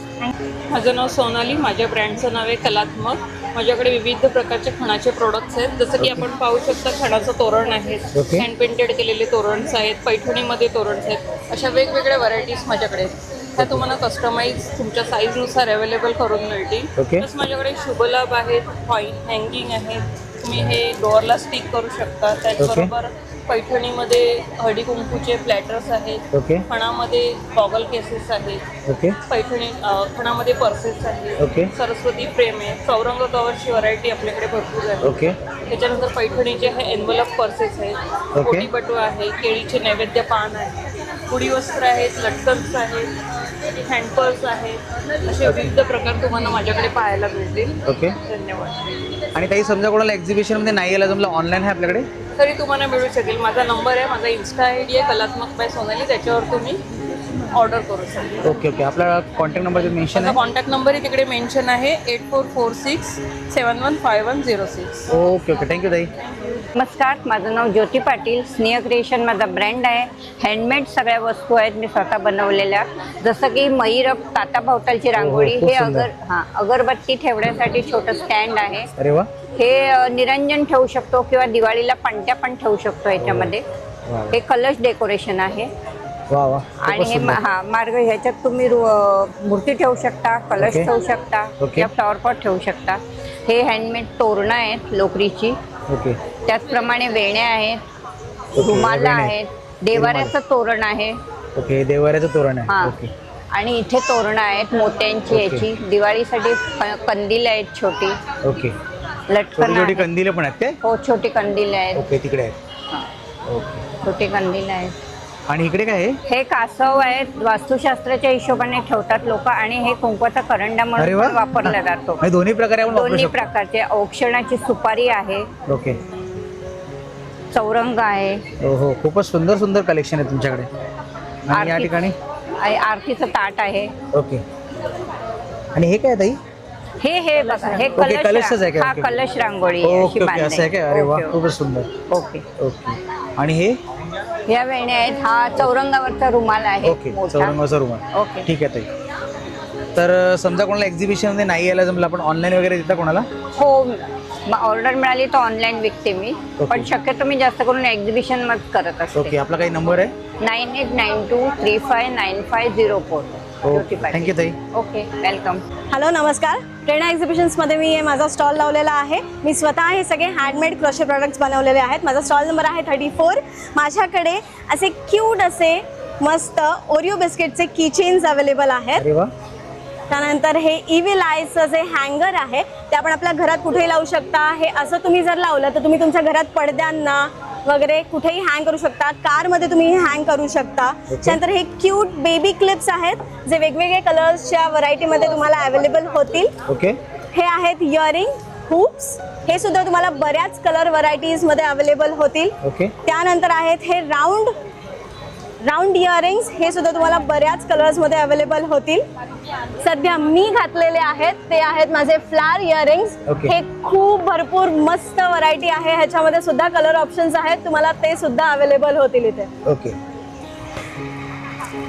[SPEAKER 3] माझं नाव सोनाली, माझ्या ब्रँडचं नाव आहे कलात्मक. माझ्याकडे विविध प्रकारचे खणाचे प्रोडक्ट्स आहेत, जसं की आपण पाहू शकता खणाचं तोरण आहे,
[SPEAKER 2] ओके.
[SPEAKER 3] हँड पेंटेड केलेले तोरणस आहेत, पैठणीमध्ये तोरणस आहेत. अशा वेगवेगळ्या व्हरायटीज माझ्याकडे आहेत. त्या तुम्हाला कस्टमाइज तुमच्या साईजनुसार अवेलेबल करून मिळतील.
[SPEAKER 2] ओके.
[SPEAKER 3] प्लस माझ्याकडे शुभलाभ आहेत, हँगिंग आहेत, तुम्ही हे डोअरला स्टिक करू शकता. त्याचबरोबर पैठणीमध्ये हळदी कुंकूचे प्लॅटर्स आहेत.
[SPEAKER 2] ओके.
[SPEAKER 3] खणामध्ये गॉगल केसेस आहेत.
[SPEAKER 2] ओके.
[SPEAKER 3] पैठणी खणामध्ये पर्सेस आहेत.
[SPEAKER 2] ओके.
[SPEAKER 3] सरस्वती फ्रेम आहे, चौरंग कवरची व्हरायटी आपल्याकडे भरपूर आहे.
[SPEAKER 2] ओके.
[SPEAKER 3] त्याच्यानंतर पैठणीचे हे एन्व्हलप पर्सेस आहेत,
[SPEAKER 2] ओके.
[SPEAKER 3] कोटी बटू आहे, केळीचे नैवेद्य पान आहे, पुडी वस्त्र आहेत, लटकन्स आहेत, हँडपर्स आहेत. असे विविध प्रकार तुम्हाला माझ्याकडे पाहायला मिळतील.
[SPEAKER 2] ओके.
[SPEAKER 3] धन्यवाद.
[SPEAKER 2] आणि काही समजा कोणाला एक्झिबिशनमध्ये नाही यायला जमलं ऑनलाईन आहे आपल्याकडे.
[SPEAKER 3] तरी तुम्हाला मिळू शकेल. माझा नंबर आहे, माझा इन्स्टा ID आहे कलात्मक बाय सोनाली, त्याच्यावर तुम्ही ऑर्डर करू शकता.
[SPEAKER 2] ओके. ओके. आपला कॉन्टॅक्ट नंबर मेन्शन
[SPEAKER 3] माझा
[SPEAKER 2] आहे.
[SPEAKER 3] कॉन्टॅक्ट नंबरही तिकडे मेन्शन आहे 8446715106.
[SPEAKER 2] ओके. ओके. थँक्यू ताई.
[SPEAKER 16] नमस्कार, माझं नाव ज्योती पाटील. स्नेह क्रिएशन माझा ब्रँड आहे. हँडमेड सगळ्या वस्तू आहेत मी स्वतः बनवलेल्या, जसं की मयूर ताटाभोवतालची रांगोळी,
[SPEAKER 2] खूप
[SPEAKER 16] हे
[SPEAKER 2] सुंदर.
[SPEAKER 16] अगरबत्ती ठेवण्यासाठी छोटं स्टँड आहे.
[SPEAKER 2] अरे वा.
[SPEAKER 16] हे निरंजन ठेवू शकतो किंवा दिवाळीला पणत्या पण ठेवू शकतो याच्यामध्ये.
[SPEAKER 2] वा.
[SPEAKER 16] हे कलश डेकोरेशन आहे.
[SPEAKER 2] वा वा.
[SPEAKER 16] आणि
[SPEAKER 2] खूपच
[SPEAKER 16] हे
[SPEAKER 2] सुंदर.
[SPEAKER 16] मार्ग ह्याच्यात तुम्ही मूर्ती ठेवू शकता, कलश
[SPEAKER 2] ओके.
[SPEAKER 16] ठेवू शकता
[SPEAKER 2] ओके.
[SPEAKER 16] किंवा फ्लॉवर पॉट ठेवू शकता. हे हँडमेड तोरणं आहेत लोकरीची.
[SPEAKER 2] ओके.
[SPEAKER 16] त्याचप्रमाणे वेण्या आहेत,
[SPEAKER 2] ओके,
[SPEAKER 16] रुमाला
[SPEAKER 2] वेण्या.
[SPEAKER 16] आहेत, देवाऱ्याचं तोरण आहे.
[SPEAKER 2] ओके. देवाऱ्याचं तोरण
[SPEAKER 16] हा.
[SPEAKER 2] आहे. ओके.
[SPEAKER 16] आणि इथे तोरणं आहेत मोत्यांची
[SPEAKER 2] ओके.
[SPEAKER 16] याची. दिवाळीसाठी कंदील आहेत छोटी,
[SPEAKER 2] ओके.
[SPEAKER 16] लटकन
[SPEAKER 2] छोटी छोटी
[SPEAKER 16] आहे.
[SPEAKER 2] कंदील पण आहेत काय.
[SPEAKER 16] हो छोटी कंदील आहेत.
[SPEAKER 2] ओके. तिकडे आहेत.
[SPEAKER 16] हा,
[SPEAKER 2] ओके.
[SPEAKER 16] छोटी कंदील आहेत.
[SPEAKER 2] आणि इकडे काय आहे.
[SPEAKER 16] हे कासव आहेत, वास्तुशास्त्राच्या हिशोबाने ठेवतात लोक. आणि हे कुंकवाचा करंडा
[SPEAKER 2] अरे
[SPEAKER 16] म्हणून
[SPEAKER 2] वा.
[SPEAKER 16] पण वापरला जातो.
[SPEAKER 2] हे दोन्ही प्रकारे आपण वापरू
[SPEAKER 16] दोन्ही
[SPEAKER 2] शकतो.
[SPEAKER 16] प्रकारचे. औक्षणाची सुपारी आहे,
[SPEAKER 2] ओके.
[SPEAKER 16] चौरंग आहे,
[SPEAKER 2] हो हो. खूपच सुंदर सुंदर कलेक्शन आहे तुमच्याकडे. आणि या
[SPEAKER 16] आरती-
[SPEAKER 2] ठिकाणी
[SPEAKER 16] आरतीचं ताट आहे.
[SPEAKER 2] ओके. आणि हे काय ताई.
[SPEAKER 16] हे बघा, हे
[SPEAKER 2] ओके. कलशच आहे
[SPEAKER 16] हा
[SPEAKER 2] का.
[SPEAKER 16] कलश रांगोळी आहे, अशी
[SPEAKER 2] ओके. ओके. असं आहे काय. अरे वा.
[SPEAKER 16] बांधणी.
[SPEAKER 2] खूपच सुंदर.
[SPEAKER 16] ओके.
[SPEAKER 2] ओके. आणि हे
[SPEAKER 16] या वेण्या आहेत. हा चौरंगावरचा रुमाल आहे
[SPEAKER 2] ओके.
[SPEAKER 16] मोठा.
[SPEAKER 2] चौरंगाचा रुमाल.
[SPEAKER 16] ओके.
[SPEAKER 2] ठीक आहे ताई. तर समजा कोणाला एक्झिबिशनमध्ये नाही यायला जमलं, आपण ऑनलाईन वगैरे देता कोणाला.
[SPEAKER 16] हो, ऑर्डर मिळाली तर ऑनलाईन विकते मी,
[SPEAKER 2] ओके.
[SPEAKER 16] पण शक्यतो मी जास्त करून एक्झिबिशन मध्ये करत असते.
[SPEAKER 2] ओके. आपला काही नंबर आहे.
[SPEAKER 16] 9892359504.
[SPEAKER 2] ओके. थँक्यू ताई.
[SPEAKER 16] ओके. वेलकम.
[SPEAKER 8] हॅलो नमस्कार. प्रेरणा एक्झिबिशन्समध्ये मी माझा स्टॉल लावलेला आहे. मी स्वतः हे सगळे हँडमेड क्रोशे प्रॉडक्ट्स बनवलेले आहेत. माझा स्टॉल नंबर आहे 34. माझ्याकडे असे क्यूट असे मस्त ओरिओ बिस्किटचे कीचेन्स अवेलेबल आहेत.
[SPEAKER 2] अरे वा.
[SPEAKER 8] त्यानंतर हे इव्हिल आयचं जे हँगर आहे ते आपण आपल्या घरात कुठेही लावू शकता. हे असं तुम्ही जर लावलं तर तुम्ही तुमच्या घरात पडद्यांना वगैरे कुठेही हँग करू शकता. कारमध्ये तुम्ही हँग करू शकता. त्यानंतर हे क्यूट बेबी क्लिप्स आहेत जे वेगवेगळे कलर्सच्या व्हरायटीमध्ये तुम्हाला अवेलेबल होतील.
[SPEAKER 2] ओके.
[SPEAKER 8] हे आहेत इयरिंग हुप्स, हे सुद्धा तुम्हाला बऱ्याच कलर व्हरायटीज मध्ये अवेलेबल होतील.
[SPEAKER 2] ओके.
[SPEAKER 8] त्यानंतर आहेत हे राऊंड इयरिंग्स, हे सुद्धा तुम्हाला बऱ्याच कलर्स मध्ये अवेलेबल होतील. सध्या मी घातलेले आहेत ते आहेत माझे फ्लावर इयरिंग्स. हे खूप भरपूर मस्त व्हरायटी आहे, ह्याच्यामध्ये सुद्धा कलर ऑप्शन्स आहेत, तुम्हाला ते सुद्धा अवेलेबल होतील इथे.
[SPEAKER 2] ओके.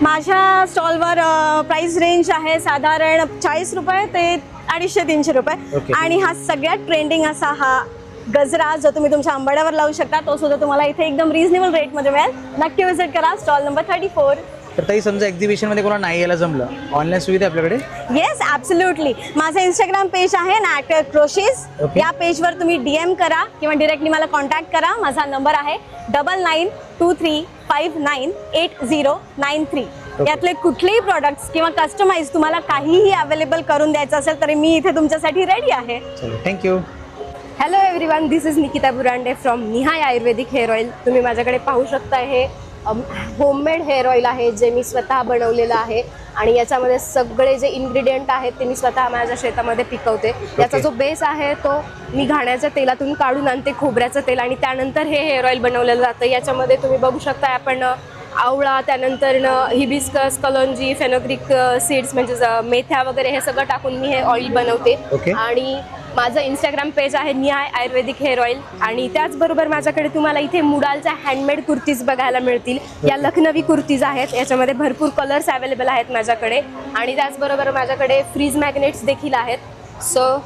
[SPEAKER 8] माझ्या स्टॉलवर प्राइस रेंज आहे साधारण 40 रुपये ते 250-300 रुपये. आणि हा सगळ्यात ट्रेंडिंग असा हा गजरा जो तुम्ही तुमच्या आंबाड्यावर लावू शकता, तो सुद्धा तुम्हाला इथे एकदम रिझनेबल रेटमध्ये मिळेल. नक्की विजिट करा स्टॉल नंबर 34.
[SPEAKER 2] तर ताई समजा एक्झिबिशन मध्ये कोणाला नाही यायला जमलं, ऑनलाईन सुविधा आपल्याकडे?
[SPEAKER 8] Yes, absolutely. माझं इंस्टाग्राम पेज आहे नॅटकर क्रोशीज. या पेजवर तुम्ही DM करा किंवा डिरेक्टली मला कॉन्टॅक्ट करा. माझा नंबर आहे 9923598093. यातले कुठलेही प्रोडक्ट्स किंवा कस्टमाइज तुम्हाला काहीही अवेलेबल करून द्यायचं असेल तर मी इथे तुमच्यासाठी रेडी आहे.
[SPEAKER 2] Thank you.
[SPEAKER 1] Hello everyone, this is Nikita Burande from निहाय आयुर्वेदिक हेअर ऑइल. तुम्ही माझ्याकडे पाहू शकता हे होममेड हेअर ऑइल आहे जे मी स्वतः बनवलेलं आहे आणि याच्यामध्ये सगळे जे इन्ग्रेडियंट आहेत ते मी स्वतः माझ्या शेतामध्ये पिकवते. याचा जो बेस आहे तो मी घाण्याच्या तेलातून काढून आणते, खोबऱ्याचं तेल, आणि त्यानंतर हे हेअर ऑइल बनवलेलं जातं. याच्यामध्ये तुम्ही बघू शकता आपण आवळा, त्यानंतर हिबिस्कस, कलोंजी, फेनोग्रिक सीड्स म्हणजे मेथ्या वगैरे हे सगळं टाकून मी हे ऑइल बनवते. आणि माझं इंस्टाग्राम पेज आहे निहाय आयुर्वेदिक हेअर ऑइल. आणि त्याचबरोबर माझ्याकडे तुम्हाला इथे मुडालच्या हँडमेड कुर्तीज बघायला मिळतील. या लखनवी कुर्तीज आहेत, याच्यामध्ये भरपूर कलर्स अवेलेबल आहेत माझ्याकडे. आणि त्याचबरोबर माझ्याकडे फ्रीज मॅग्नेट्स देखील आहेत. सो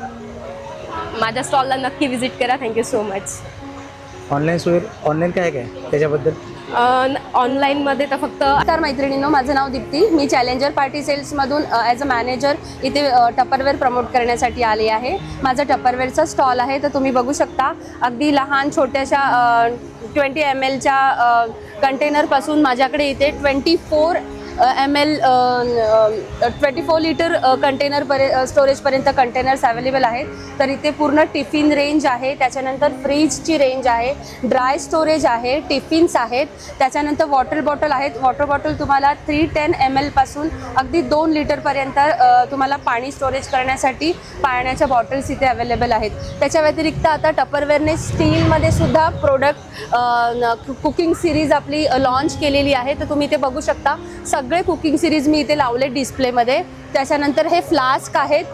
[SPEAKER 1] माझ्या स्टॉलला नक्की व्हिजिट करा. Thank you so much.
[SPEAKER 2] ऑनलाईन काय त्याच्याबद्दल?
[SPEAKER 1] ऑनलाईनमध्ये तर फक्त
[SPEAKER 17] तर मैत्रिणींनो, माझं नाव दीप्ती. मी चॅलेंजर पार्टी सेल्समधून ॲज अ मॅनेजर इथे टपरवेअर प्रमोट करण्यासाठी आले आहे. माझा टपरवेअरचा स्टॉल आहे, तर तुम्ही बघू शकता अगदी लहान छोट्याशा 20 mlच्या कंटेनरपासून माझ्याकडे इथे 24 लिटर कंटेनर स्टोरेजपर्यंत कंटेनर्स अवेलेबल आहेत. तर इथे पूर्ण टिफिन रेंज आहे, त्याच्यानंतर फ्रीजची रेंज आहे, ड्राय स्टोरेज आहे, टिफिन्स आहेत, त्याच्यानंतर वॉटर बॉटल आहेत. वॉटर बॉटल तुम्हाला 310 ml पासून अगदी 2 लिटरपर्यंत तुम्हाला पाणी स्टोरेज करण्यासाठी पाण्याच्या बॉटल्स इथे अवेलेबल आहेत. त्याच्या व्यतिरिक्त आता टपरवेअरने स्टीलमध्ये सुद्धा प्रोडक्ट कुकिंग सिरीज आपली लॉन्च केलेली आहे. तर तुम्ही इथे बघू शकता सगळे कुकिंग सिरीज मी इथे लावले डिस्प्लेमध्ये. त्याच्यानंतर हे फ्लास्क आहेत,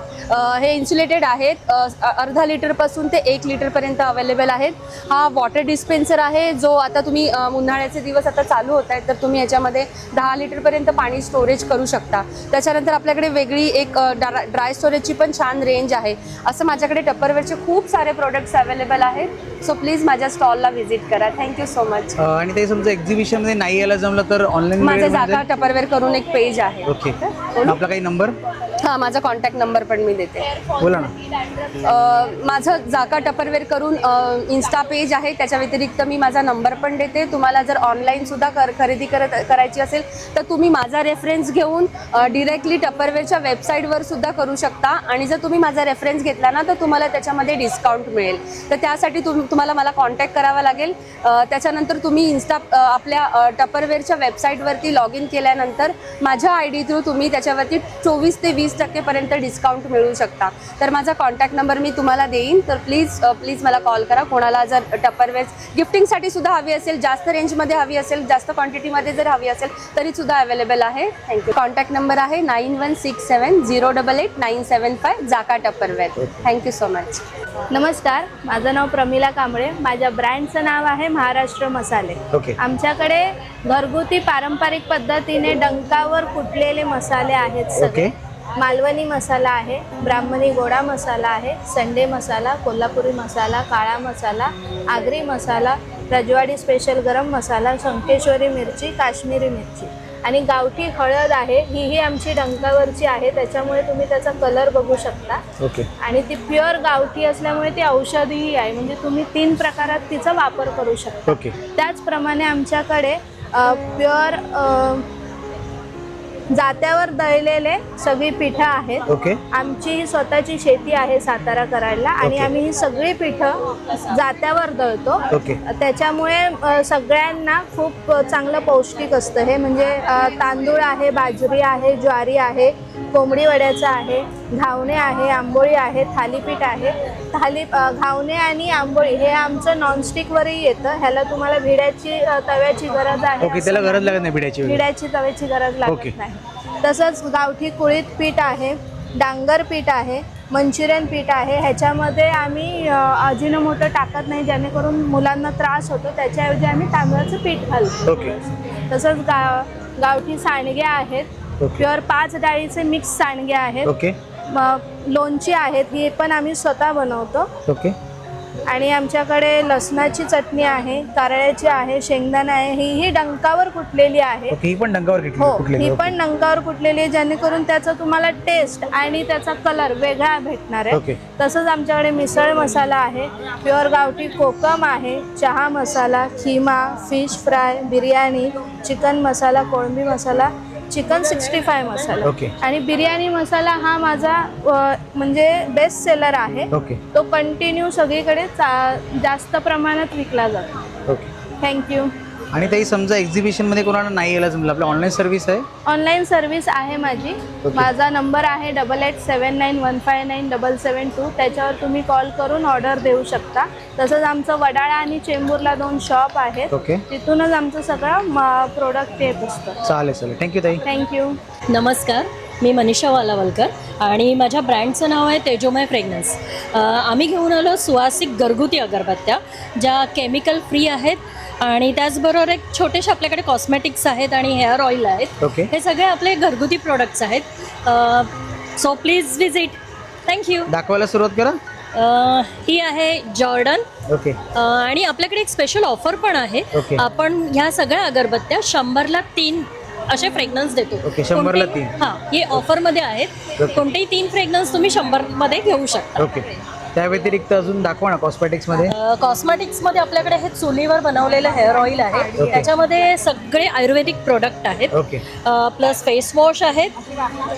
[SPEAKER 17] हे इन्सुलेटेड आहेत, अर्धा लिटरपासून ते 1 लिटरपर्यंत अवेलेबल आहेत. हा वॉटर डिस्पेन्सर आहे जो आता तुम्ही उन्हाळ्याचे दिवस आता चालू होत आहेत तर तुम्ही याच्यामध्ये 10 लिटरपर्यंत पाणी स्टोरेज करू शकता. त्याच्यानंतर आपल्याकडे वेगळी एक ड्राय स्टोरेजची पण छान रेंज आहे. असं माझ्याकडे टपरवेअरचे खूप सारे प्रोडक्ट्स अवेलेबल आहेत. सो प्लीज माझ्या स्टॉलला व्हिजिट करा. Thank you so much.
[SPEAKER 2] आणि ते समजा एक्झिबिशनमध्ये नाही यायला जमलं तर ऑनलाईन
[SPEAKER 17] माझं जागा टपरवेअर करून एक पेज आहे.
[SPEAKER 2] ओके. आपला काही नंबर?
[SPEAKER 17] हां, माझा कॉन्टॅक्ट नंबर पण मी देते.
[SPEAKER 2] बोला ना.
[SPEAKER 17] माझं जाका टपरवेअर करून इन्स्टा पेज आहे, त्याच्या व्यतिरिक्त मी माझा नंबर पण देते. तुम्हाला जर ऑनलाईन सुद्धा खरेदी करायची असेल तर तुम्ही माझा रेफरन्स घेऊन डिरेक्टली टपरवेअरच्या वेबसाईटवर सुद्धा करू शकता. आणि जर तुम्ही माझा रेफरन्स घेतला ना तर तुम्हाला त्याच्यामध्ये डिस्काउंट मिळेल. तर त्यासाठी तुम्हाला मला कॉन्टॅक्ट करावा लागेल. त्याच्यानंतर तुम्ही आपल्या टपरवेअरच्या वेबसाईटवरती लॉग इन केल्यानंतर माझ्या ID थ्रू तुम्ही त्याच्यावरती 24 ते 20% पर्यंत डिस्काउंट मिळू शकता. तर माझा कॉन्टॅक्ट नंबर मी तुम्हाला देईन. तर प्लीज मला कॉल करा. कोणाला जर टपरवेअर गिफ्टिंगसाठी सुद्धा हवी असेल, जास्त रेंजमध्ये हवी असेल, जास्त क्वांटिटीमध्ये जर हवी असेल तरी सुद्धा अवेलेबल आहे. थँक्यू. कॉन्टॅक्ट नंबर आहे 9167088975 जाका टपरवेअर. Thank you so much.
[SPEAKER 8] नमस्कार, माझं नाव प्रमिला कांबळे. माझ्या ब्रँडचं नाव आहे महाराष्ट्र मसाले. आमच्याकडे घरगुती पारंपरिक पद्धतीने डंकावर कुटलेले मसाले आहेत. सगळे मालवणी मसाला आहे, ब्राह्मणी गोडा मसाला आहे, संडे मसाला, कोल्हापुरी मसाला, काळा मसाला, आगरी मसाला, रजवाडी स्पेशल गरम मसाला, शंकेश्वरी मिरची, काश्मीरी मिरची आणि गावठी हळद आहे. ही आमची डंकावरची आहे, त्याच्यामुळे तुम्ही त्याचा कलर बघू शकता. आणि ती प्युअर गावठी असल्यामुळे ती औषधीही आहे, म्हणजे तुम्ही 3 प्रकारात तिचा वापर करू शकता. त्याचप्रमाणे आमच्याकडे प्युअर जात्यावर दळलेले सगळी पिठं आहेत.
[SPEAKER 2] ओके.
[SPEAKER 8] आमची स्वतःची शेती आहे सातारा कराडला आणि
[SPEAKER 2] ओके.
[SPEAKER 8] आम्ही ही सगळी पिठं जात्यावर दळतो.
[SPEAKER 2] ओके.
[SPEAKER 8] त्याच्यामुळे सगळ्यांना खूप चांगलं पौष्टिक असतं हे. म्हणजे तांदूळ आहे, बाजरी आहे, ज्वारी आहे, कोंबडी वड्याचं आहे, घावणे आहे, आंबोळी आहे, थालीपीठ आहे. घावणे आणि आंबोळी हे आमचं नॉनस्टिकवरही येतं. ह्याला तुम्हाला भिड्याची तव्याची गरज आहे.
[SPEAKER 2] ओके, त्याला गरज लागत नाही भिड्याची वगैरे.
[SPEAKER 8] भिड्याची तव्याची गरज
[SPEAKER 2] ओके.
[SPEAKER 8] लागत नाही. तसंच गावठी कुळीत पीठ आहे, डांगर पीठ आहे, मंचुरियन पीठ आहे. ह्याच्यामध्ये आम्ही अजिनोमोटो टाकत नाही जेणेकरून मुलांना त्रास होतो. त्याच्याऐवजी आम्ही तांदळाचं पीठ घालतो.
[SPEAKER 2] ओके.
[SPEAKER 8] तसंच गावठी सांडगे आहेत, प्युअर 5 डाळीचे मिक्स सांडगे आहेत.
[SPEAKER 2] ओके.
[SPEAKER 8] लोणची आहेत, ही पण आम्ही स्वतः बनवतो.
[SPEAKER 2] ओके.
[SPEAKER 8] आणि आमच्याकडे लसणाची चटणी आहे, कारळ्याची आहे, शेंगदाणा आहे. ही डंकावर कुटलेली आहे.
[SPEAKER 2] ओके, ही पण डंकावर
[SPEAKER 8] हो,
[SPEAKER 2] कुठली?
[SPEAKER 8] ही पण डंकावर कुटलेली आहे जेणेकरून त्याचा तुम्हाला टेस्ट आणि त्याचा कलर वेगळा भेटणार
[SPEAKER 2] ओके.
[SPEAKER 8] आहे. तसंच आमच्याकडे मिसळ मसाला आहे, प्युअर गावठी कोकम आहे, चहा masala, keema, fish fry, biryani, chicken masala, कोळंबी मसाला, चिकन 65 मसाला.
[SPEAKER 2] ओके.
[SPEAKER 8] आणि बिर्याणी मसाला हा माझा म्हणजे बेस्ट सेलर आहे.
[SPEAKER 2] ओके.
[SPEAKER 8] तो कंटिन्यू सगळीकडे जास्त प्रमाणात विकला जातो.
[SPEAKER 2] ओके.
[SPEAKER 8] थँक्यू.
[SPEAKER 2] आणि ताई समजा एक्झिबिशन मध्ये कोणाला नाही यायला जमलं, आपलं ऑनलाईन सर्व्हिस आहे?
[SPEAKER 8] ऑनलाईन सर्व्हिस आहे माझी.
[SPEAKER 2] ओके.
[SPEAKER 8] माझा नंबर आहे 8879159772. त्याच्यावर तुम्ही कॉल करून ऑर्डर देऊ शकता. तसंच आमचं वडाळा आणि चेंबूरला 2 शॉप आहेत.
[SPEAKER 2] ओके.
[SPEAKER 8] तिथूनच आमचं सगळं प्रोडक्ट येत असतं.
[SPEAKER 2] चालेल. थँक्यू ताई.
[SPEAKER 8] थँक्यू.
[SPEAKER 5] नमस्कार, मी मनीषा वालावलकर आणि माझ्या ब्रँडचं नाव आहे तेजोमय फ्रेग्रन्स. आम्ही घेऊन आलो सुवासिक घरगुती अगरबत्त्या ज्या केमिकल फ्री आहेत आणि त्याचबरोबर एक छोटेसे आपल्याकडे कॉस्मेटिक्स आहेत आणि हेअर ऑइल आहेत.
[SPEAKER 2] ओके.
[SPEAKER 5] हे सगळे आपले घरगुती प्रोडक्ट्स आहेत. So please visit. थँक्यू.
[SPEAKER 2] दाखवायला सुरुवात करा.
[SPEAKER 5] ही आहे जॉर्डन.
[SPEAKER 2] ओके.
[SPEAKER 5] आणि आपल्याकडे एक स्पेशल ऑफर पण आहे.
[SPEAKER 2] ओके.
[SPEAKER 5] आपण ह्या सगळ्या अगरबत्त्या 100ला 3 असे फ्रेग्रन्स देतो.
[SPEAKER 2] ओके, 100ला 3.
[SPEAKER 5] हां, हे ऑफरमध्ये आहेत.
[SPEAKER 2] ओके.
[SPEAKER 5] कोणतेही 3 फ्रेग्रन्स तुम्ही 100मध्ये घेऊ शकता.
[SPEAKER 2] ओके. त्या व्यतिरिक्त अजून दाखवा ना कॉस्मेटिक्समध्ये.
[SPEAKER 5] कॉस्मेटिक्समध्ये आपल्याकडे हे चुलीवर बनवलेलं हेअर ऑइल आहे.
[SPEAKER 2] ओके.
[SPEAKER 5] त्याच्यामध्ये सगळे आयुर्वेदिक प्रोडक्ट आहेत.
[SPEAKER 2] ओके.
[SPEAKER 5] प्लस फेस वॉश आहेत,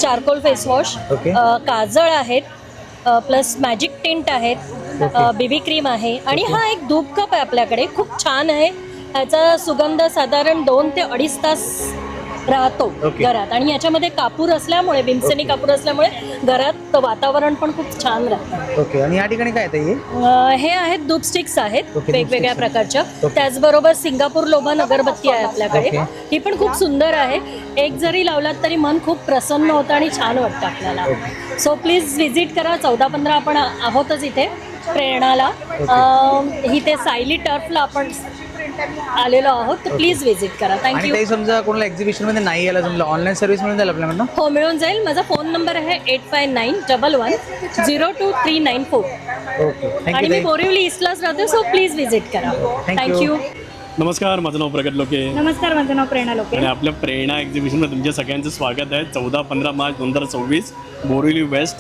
[SPEAKER 5] चारकोल फेस वॉश,
[SPEAKER 2] ओके.
[SPEAKER 5] काजळ आहेत, प्लस मॅजिक टिंट आहेत,
[SPEAKER 2] ओके.
[SPEAKER 5] बेबी क्रीम आहे आणि हा एक धूप कप आहे आपल्याकडे. खूप छान आहे. ह्याचा सुगंध साधारण 2 ते 2.5 तास राहतो
[SPEAKER 2] ओके.
[SPEAKER 5] घरात. आणि याच्यामध्ये कापूर असल्यामुळे, भीमसेनी कापूर असल्यामुळे घरात वातावरण पण खूप छान राहतं.
[SPEAKER 2] ओके. आणि या ठिकाणी काय ताई?
[SPEAKER 5] हे आहेत धूप स्टिक्स आहेत
[SPEAKER 2] ओके,
[SPEAKER 5] वेगवेगळ्या
[SPEAKER 2] धूप
[SPEAKER 5] प्रकारच्या.
[SPEAKER 2] ओके.
[SPEAKER 5] त्याचबरोबर सिंगापूर लोबन अगरबत्ती आहे आपल्याकडे.
[SPEAKER 2] ओके.
[SPEAKER 5] ही पण खूप सुंदर आहे. एक जरी लावलात तरी मन खूप प्रसन्न होतं आणि छान वाटतं आपल्याला. सो प्लीज व्हिजिट करा. 14-15 आपण आहोतच इथे प्रेरणाला. इथे सायली टर्फला आपण आलेलो आहोत. तर प्लीज व्हिजिट करा.
[SPEAKER 2] आणि
[SPEAKER 5] थँक्यू.
[SPEAKER 2] ताई समजा कोणाला एक्झिबिशन मध्ये नाही यायला जमलं, ऑनलाईन सर्व्हिस मिळून जाईल आपल्याकडनं?
[SPEAKER 5] हो, मिळून जाईल. माझा फोन नंबर आहे 8591102394.
[SPEAKER 2] ओके.
[SPEAKER 5] आणि
[SPEAKER 2] थँक्यू
[SPEAKER 5] मी
[SPEAKER 2] ताई.
[SPEAKER 5] बोरिवली ईस्टलाच राहते. सो प्लीज व्हिजिट करा. थँक्यू.
[SPEAKER 18] नमस्कार, माझं नाव प्रगट लोके.
[SPEAKER 8] नमस्कार, माझं नाव प्रेरणा लोके.
[SPEAKER 18] आणि आपल्या प्रेरणा एक्झिबिशनमध्ये तुमच्या सगळ्यांचं स्वागत आहे. 14-15 March 2024 Borivali west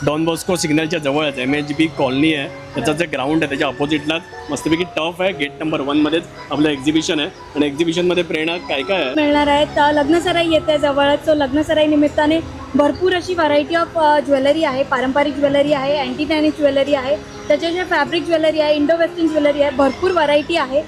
[SPEAKER 18] Don Bosco सिग्नलच्या जवळच MHB कॉलनी आहे. त्याचं जे ग्राउंड आहे त्याच्या अपोजिटलाच मस्तपैकी टफ आहे. गेट नंबर 1 मध्येच आपलं एक्झिबिशन आहे. आणि एक्झिबिशनमध्ये प्रेरणा काय काय आहे
[SPEAKER 8] मिळणार आहेत. लग्नसराई येते जवळच. तो लग्नसराई निमित्ताने भरपूर अशी व्हरायटी ऑफ ज्वेलरी आहे. पारंपरिक ज्वेलरी आहे, अँटिटॅनिक ज्वेलरी आहे, त्याच्याशिवाय फॅब्रिक ज्वेलरी आहे, इंडो वेस्टर्न ज्वेलरी आहे. भरपूर व्हरायटी आहे.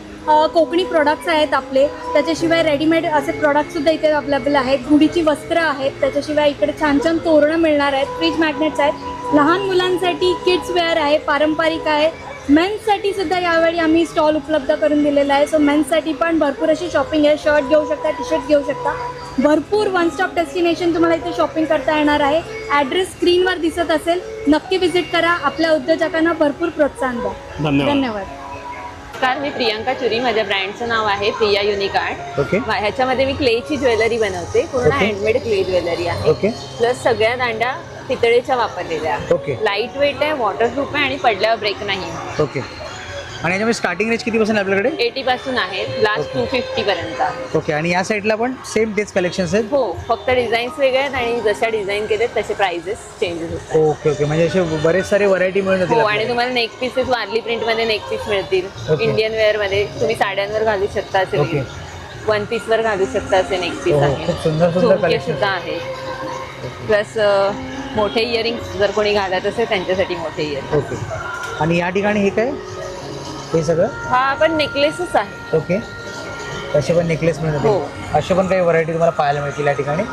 [SPEAKER 8] कोकणी प्रोडक्ट्स आहेत आपले. त्याच्याशिवाय रेडीमेड असे प्रोडक्टसुद्धा इथे अवेलेबल आहेत. गुढीची वस्त्र आहेत. त्याच्याशिवाय इकडे छान छान तोरणं मिळणार आहेत. फ्रीज मॅग्नेट्स आहेत. लहान मुलांसाठी किड्स वेअर आहे, पारंपरिक आहे. मेन्ससाठी सुद्धा यावेळी आम्ही स्टॉल उपलब्ध करून दिलेला आहे. सो मेन्ससाठी पण भरपूर अशी शॉपिंग आहे. शर्ट घेऊ शकता, टी शर्ट घेऊ शकता. भरपूर वन स्टॉप डेस्टिनेशन तुम्हाला इथे शॉपिंग करता येणार आहे. ॲड्रेस स्क्रीनवर दिसत असेल. नक्की व्हिजिट करा. आपल्या उद्योजकांना भरपूर प्रोत्साहन द्या. धन्यवाद.
[SPEAKER 19] नमस्कार, मी प्रियांका चुरी. माझ्या ब्रँडचं नाव आहे प्रिया युनिक आर्ट.
[SPEAKER 2] ओके.
[SPEAKER 19] ह्याच्यामध्ये मी क्लेची ज्वेलरी बनवते. पूर्ण
[SPEAKER 2] ओके.
[SPEAKER 19] हँडमेड क्ले ज्वेलरी आहे.
[SPEAKER 2] ओके.
[SPEAKER 19] प्लस सगळ्या दांड्या पितळेच्या वापरलेल्या आहे.
[SPEAKER 2] ओके.
[SPEAKER 19] लाईट वेट आहे, वॉटरप्रूफ आहे आणि पडल्यावर ब्रेक नाही.
[SPEAKER 2] ओके. आणि याच्यामध्ये स्टार्टिंग रेंज कितीपासून आहे आपल्याकडे?
[SPEAKER 19] 80 पासून आहे, लास्ट 250 पर्यंत.
[SPEAKER 2] ओके. आणि या साईडला पण सेम तेच कलेक्शन्स आहेत?
[SPEAKER 19] हो, फक्त डिझाईन्स वेगळे आहेत आणि जशा डिझाईन केलेत तसे प्राइजेस चेंजेस होतात.
[SPEAKER 2] ओके. ओके. म्हणजे असे बरेच सारे व्हरायटी मिळून जातील
[SPEAKER 19] हो. आणि
[SPEAKER 2] आपल्याला.
[SPEAKER 19] तुम्हाला नेक पीसेस वारली प्रिंटमध्ये नेक पीस मिळतील.
[SPEAKER 2] ओके.
[SPEAKER 19] इंडियन वेअरमध्ये तुम्ही साड्यांवर घालू शकता. असे
[SPEAKER 2] ओके.
[SPEAKER 19] वन पीसवर घालू शकता असे नेक पीस
[SPEAKER 2] हो,
[SPEAKER 19] आहे.
[SPEAKER 2] खूप सुंदर सुंदर
[SPEAKER 19] झुमके
[SPEAKER 2] collection.
[SPEAKER 19] सुद्धा आहे. प्लस मोठे इयरिंग्स जर कोणी घालत असेल त्यांच्यासाठी मोठे इयरिंग.
[SPEAKER 2] ओके. आणि या ठिकाणी हे काय, हे सगळं
[SPEAKER 19] हा पण नेकलेसच आहे.
[SPEAKER 2] ओके. असे पण नेकलेस मिळतात, असे पण काही व्हरायटी तुम्हाला पाहायला मिळतील या ठिकाणी.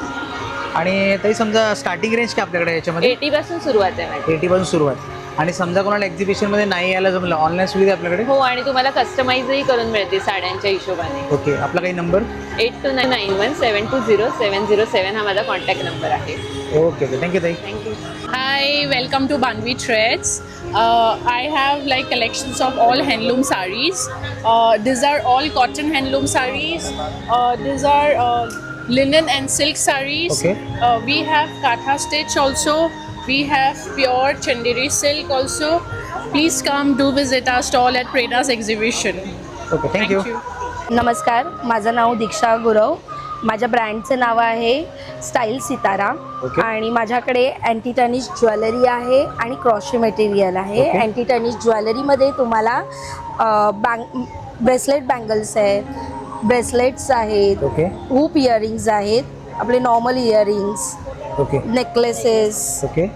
[SPEAKER 2] आणि तरी समजा स्टार्टिंग रेंज काय आपल्याकडे याच्यामध्ये?
[SPEAKER 19] 80 पासून सुरुवात आहे माझी.
[SPEAKER 2] 80 पासून सुरुवात. आणि समजा कोणाला एक्झिबिशनमध्ये नाही यायला जमलं, ऑनलाईन सुविधा आपल्याकडे?
[SPEAKER 19] हो, आणि तुम्हाला कस्टमाइजही करून मिळते साड्यांच्या हिशोबाने.
[SPEAKER 2] ओके. आपला काही नंबर?
[SPEAKER 19] 8291720707 हा माझा कॉन्टॅक्ट नंबर आहे.
[SPEAKER 2] ओके ओके, थँक्यू ताई.
[SPEAKER 19] Thank you.
[SPEAKER 4] Hi, welcome to Banvi Threads. I have like collections of all handloom sarees. These are all cotton handloom sarees. These are linen and silk sarees.
[SPEAKER 2] Okay.
[SPEAKER 4] We have katha stitch also. We have pure Chanderi silk also. Please come do visit our stall at Prena's exhibition.
[SPEAKER 2] Okay, thank you.
[SPEAKER 17] नमस्कार, माझं नाव दीक्षा गुरव. माझ्या ब्रँडचं नाव आहे style सितारा.
[SPEAKER 2] Okay.
[SPEAKER 17] आणि माझ्याकडे anti tarnish jewellery आहे आणि क्रॉशे मटेरियल आहे.
[SPEAKER 2] Okay.
[SPEAKER 17] अँटी टर्निश ज्वेलरीमध्ये तुम्हाला ब्रेसलेट बँगल्स आहेत, ब्रेसलेट्स आहेत,
[SPEAKER 2] ओके
[SPEAKER 17] हूप इयरिंग्स आहेत, आपले normal earrings,
[SPEAKER 2] okay
[SPEAKER 17] necklaces,
[SPEAKER 2] okay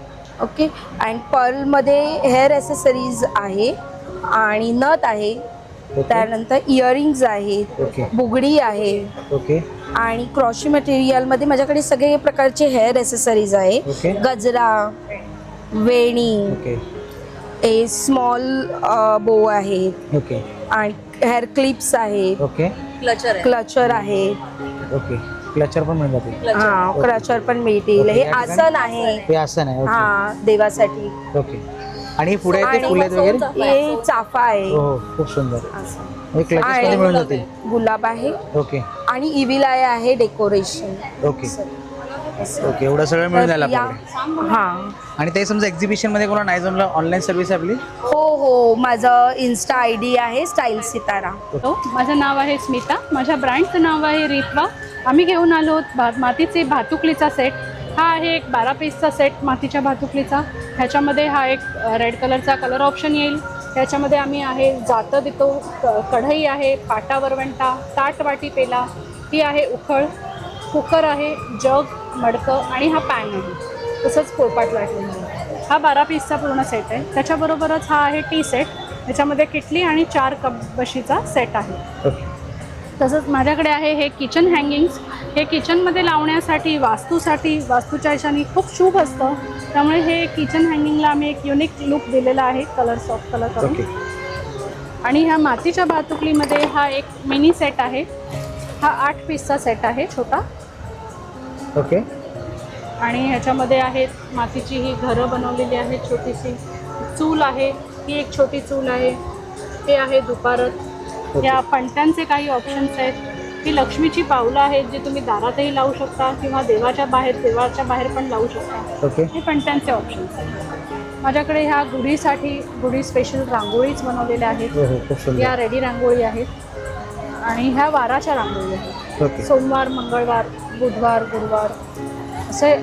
[SPEAKER 17] okay. And पर्लमध्ये हेअर ॲसेसरीज आहे आणि नथ आहे. त्यानंतर इयरिंग्ज आहेत,
[SPEAKER 2] ओके
[SPEAKER 17] बुगडी आहे.
[SPEAKER 2] ओके
[SPEAKER 17] आणि क्रॉशी मटेरियलमध्ये माझ्याकडे सगळे प्रकारचे हेअर ॲसेसरीज आहे.
[SPEAKER 2] ओके.
[SPEAKER 17] गजरा, वेणी,
[SPEAKER 2] ओके
[SPEAKER 17] ए स्मॉल बो आहेत
[SPEAKER 2] ओके
[SPEAKER 17] आणि हेअर क्लिप्स आहेत,
[SPEAKER 2] ओके
[SPEAKER 17] क्लचर आहे.
[SPEAKER 2] ओके. क्लचर पण मिळून जाते.
[SPEAKER 17] हां, क्लचर पण मिळतील.
[SPEAKER 2] ओके,
[SPEAKER 17] हे
[SPEAKER 2] या ठिकाणी-
[SPEAKER 17] आसन आहे.
[SPEAKER 2] हे आसन आहे. ओके
[SPEAKER 17] हां, देवासाठी.
[SPEAKER 2] ओके. आणि पुढे येते
[SPEAKER 17] आणि
[SPEAKER 2] फुले वगैरे?
[SPEAKER 17] हे चाफा आहे.
[SPEAKER 2] हो हो, खूप सुंदर. हे क्लचेस मध्ये
[SPEAKER 17] आणि
[SPEAKER 2] मिळून जाते.
[SPEAKER 17] गुलाब आहे
[SPEAKER 2] ओके
[SPEAKER 17] आणि इविलाय आहे डेकोरेशन.
[SPEAKER 2] Okay okay. एवढं सगळं मिळून जाईल
[SPEAKER 17] या
[SPEAKER 2] आपल्याकडे.
[SPEAKER 17] हां.
[SPEAKER 2] आणि ते समजा एक्झिबिशन मध्ये कोणाला नाही जमलं, ऑनलाईन सर्व्हिस आहे आपली?
[SPEAKER 17] हो हो, माझं इन्स्टा ID आहे स्टाईल सितारा.
[SPEAKER 20] माझं नाव आहे स्मिता. माझ्या ब्रँडचं नाव आहे रित्वा. आम्ही घेऊन आलो मातीचे भातुकलीचा सेट. हा आहे एक 12 पीसचा सेट मातीच्या भातुकलीचा. ह्याच्यामध्ये हा एक रेड कलरचा कलर ऑप्शन येईल. ह्याच्यामध्ये आम्ही आहे जातं देतो, कढई आहे, पाटा वरवंटा, ताट वाटी पेला, ही आहे उखळ, कुकर आहे, जग, मडकं आणि हा पॅन आहे. तसंच पोळपाट लाटलेला आहे. हा 12 पीसचा पूर्ण सेट आहे. त्याच्याबरोबरच हा आहे टी सेट. ह्याच्यामध्ये किटली आणि 4 कप बशीचा सेट आहे. तसंच माझ्याकडे आहे हे किचन हँगिंग्स. हे किचनमध्ये लावण्यासाठी, वास्तूच्या ह्याच्याने खूप शुभ असतं. त्यामुळे हे किचन हँगिंगला आम्ही एक युनिक लुक दिलेला आहे, कलर सॉफ्ट कलर करून. आणि ह्या मातीच्या भातुकलीमध्ये हा एक मिनी सेट आहे. हा 8 पीसचा सेट आहे छोटा.
[SPEAKER 2] ओके.
[SPEAKER 20] आणि ह्याच्यामध्ये आहेत मातीची ही घरं बनवलेली आहेत. छोटीशी चूल आहे, ही एक छोटी चूल आहे. हे आहे दुपारत. या पणत्यांचे काही ऑप्शन्स आहेत. ही लक्ष्मीची पावलं आहेत जी तुम्ही दारातही लावू शकता किंवा देवाच्या बाहेर पण लावू शकता.
[SPEAKER 2] ओके.
[SPEAKER 20] हे पणत्यांचे ऑप्शन्स आहेत. माझ्याकडे ह्या गुढी स्पेशल रांगोळीच बनवलेल्या आहेत.
[SPEAKER 2] हो हो, खूप सुंदर.
[SPEAKER 20] या रेडी रांगोळी आहेत आणि ह्या वाराच्या रांगोळी आहेत.
[SPEAKER 2] ओके.
[SPEAKER 20] सोमवार, मंगळवार, बुधवार, गुरुवार असे,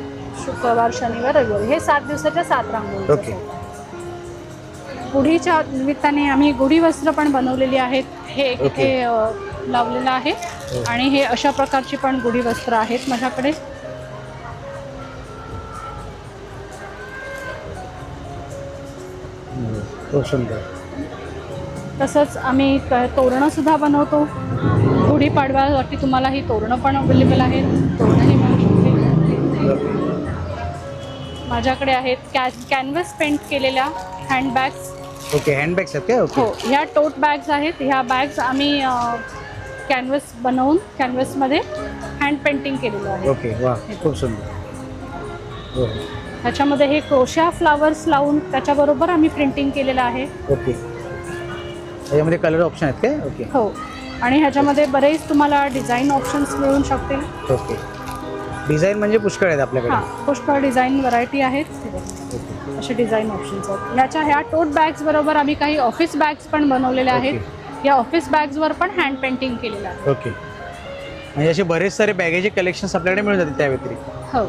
[SPEAKER 20] शुक्रवार, शनिवार, रविवार, हे 7 दिवसाच्या 7 रांगोळी.
[SPEAKER 2] ओके.
[SPEAKER 20] गुढीच्या निमित्ताने आम्ही गुढी वस्त्र पण बनवलेली आहेत. हे एक
[SPEAKER 2] ओके.
[SPEAKER 20] इथे लावलेलं आहे. आणि हे अशा प्रकारची पण गुढी वस्त्र आहेत माझ्याकडे.
[SPEAKER 2] खूप सुंदर.
[SPEAKER 20] तसंच आम्ही तोरणं सुद्धा बनवतो. गुढीपाडव्यासाठी तुम्हाला ही तोरणं पण अवेलेबल आहेत. तोरणंही मिळू शकते. माझ्याकडे आहेत कॅनव्हस पेंट केलेल्या हँडबॅग्स.
[SPEAKER 2] ओके. हँडबॅग्स आहेत का? ओके.
[SPEAKER 20] हो, ह्या टोट बॅग्स आहेत. ह्या बॅग्स आम्ही कॅनव्हस बनवून कॅनव्हसमध्ये हँड पेंटिंग केलेलं आहे.
[SPEAKER 2] ओके. वा, खूप सुंदर. हो
[SPEAKER 20] ह्याच्यामध्ये हे क्रोशा फ्लावर्स लावून त्याच्याबरोबर आम्ही प्रिंटिंग केलेलं आहे.
[SPEAKER 2] ओके. याच्यामध्ये कलर ऑप्शन आहेत काय? ओके.
[SPEAKER 20] हो. आणि ह्याच्यामध्ये बरेच तुम्हाला डिझाईन ऑप्शन्स मिळू शकतील.
[SPEAKER 2] ओके. डिझाईन म्हणजे पुष्कळ आहेत आपल्याकडे.
[SPEAKER 20] हां, पुष्कळ डिझाईन व्हरायटी आहेत. असे डिझाईन ऑप्शन्स आहेत. ह्या टोट बॅग्स बरोबर आम्ही काही ऑफिस बॅग्स पण बनवलेल्या आहेत. या ऑफिस बॅग्सवर पण हँड पेंटिंग केलेलं आहे.
[SPEAKER 2] ओके. म्हणजे असे बरेच सारे बॅगेचे कलेक्शन्स आपल्याकडे मिळून जातील त्या व्यतिरिक्त.
[SPEAKER 20] हो.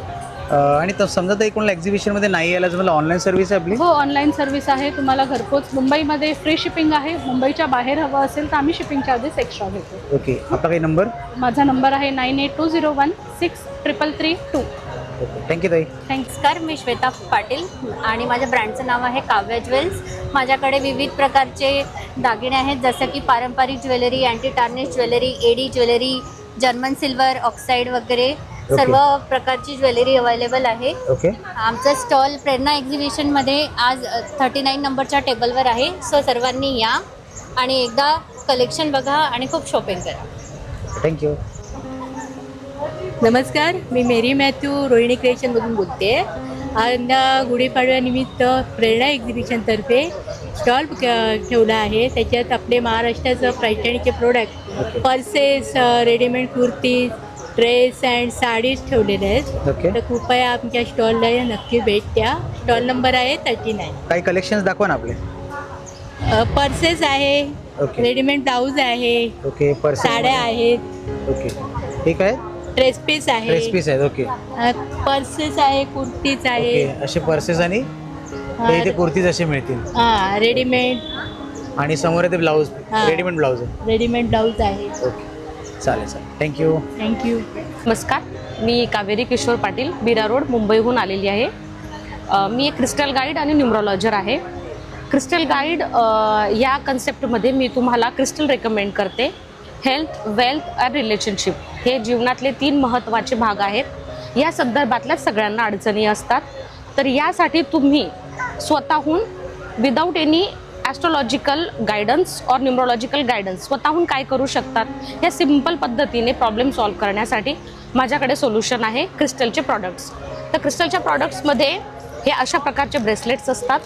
[SPEAKER 2] आणि समजा तर कोणाला एक्झिबिशन मध्ये नाही यायला मला ऑनलाईन सर्व्हिस आहे आपली?
[SPEAKER 20] हो, ऑनलाईन सर्व्हिस आहे. तुम्हाला घरपोच मुंबईमध्ये फ्री शिपिंग आहे. मुंबईच्या बाहेर हवं असेल तर आम्ही शिपिंग चार्जेस एक्स्ट्रा घेतो.
[SPEAKER 2] ओके, आपला काही नंबर?
[SPEAKER 20] माझा नंबर आहे 9820163332.
[SPEAKER 2] थँक्यू ताई.
[SPEAKER 13] नमस्कार, मी श्वेता पाटील आणि माझ्या ब्रँडचं नाव आहे काव्या ज्वेल्स. माझ्याकडे विविध प्रकारचे दागिने आहेत, जसं की पारंपरिक jewellery, anti tarnish jewellery, AD jewellery, German silver, oxide वगैरे सर्व प्रकारची ज्वेलरी अवेलेबल आहे. आमचं स्टॉल प्रेरणा एक्झिबिशनमध्ये आज 39 नंबरच्या टेबलवर आहे. सो सर्वांनी या आणि एकदा कलेक्शन बघा आणि खूप शॉपिंग करा.
[SPEAKER 2] थँक्यू.
[SPEAKER 5] नमस्कार, मी मेरी मॅथ्यू रोहिणी क्रिएशनमधून बोलते. आज गुढीपाडव्यानिमित्त प्रेरणा एक्झिबिशनतर्फे स्टॉल ठेवला आहे. त्याच्यात आपले महाराष्ट्राचं पैठणीचे product, purses, readymade kurtis, dress and saris ठेवलेले आहेत. तर कृपया आमच्या स्टॉलला नक्की भेट द्या. स्टॉल नंबर आहे 39.
[SPEAKER 2] काही कलेक्शन्स दाखवा ना आपले.
[SPEAKER 5] पर्सेस आहे, रेडीमेड ब्लाऊज आहे,
[SPEAKER 2] ओके,
[SPEAKER 5] साड्या आहेत,
[SPEAKER 2] ओके, ठीक आहे,
[SPEAKER 5] ड्रेस पीस आहे,
[SPEAKER 2] ड्रेस पीस आहेत, ओके,
[SPEAKER 5] पर्सेस आहे, कुर्तीज आहे,
[SPEAKER 2] असे पर्सेस आणि हे इथे कुर्तीज असे मिळतील.
[SPEAKER 5] हां, रेडीमेड.
[SPEAKER 2] आणि समोर आहे ते ब्लाऊज, रेडीमेड ब्लाऊज आहे.
[SPEAKER 5] रेडीमेड ब्लाऊज आहे.
[SPEAKER 2] ओके, चालेल चालेल, थँक्यू.
[SPEAKER 5] थँक्यू.
[SPEAKER 19] नमस्कार, मी कावेरी किशोर पाटील, बीरा रोड, मुंबईहून आलेली आहे. मी एक क्रिस्टल गाईड आणि न्यूमरॉलॉजर आहे. क्रिस्टल गाईड या कन्सेप्टमध्ये मी तुम्हाला क्रिस्टल रेकमेंड करते. हेल्थ, वेल्थ अँड रिलेशनशिप हे जीवनातले 3 महत्त्वाचे भाग आहेत. या संदर्भातल्या सगळ्यांना अडचणी असतात. तर यासाठी तुम्ही स्वतःहून विदाऊट एनी ॲस्ट्रोलॉजिकल गायडन्स और न्यूमरोलॉजिकल गायडन्स स्वतःहून काय करू शकतात या सिंपल पद्धतीने प्रॉब्लेम सॉल्व्ह करण्यासाठी माझ्याकडे सोल्युशन आहे क्रिस्टलचे प्रॉडक्ट्स. तर क्रिस्टलच्या प्रॉडक्ट्समध्ये हे अशा प्रकारचे ब्रेसलेट्स असतात.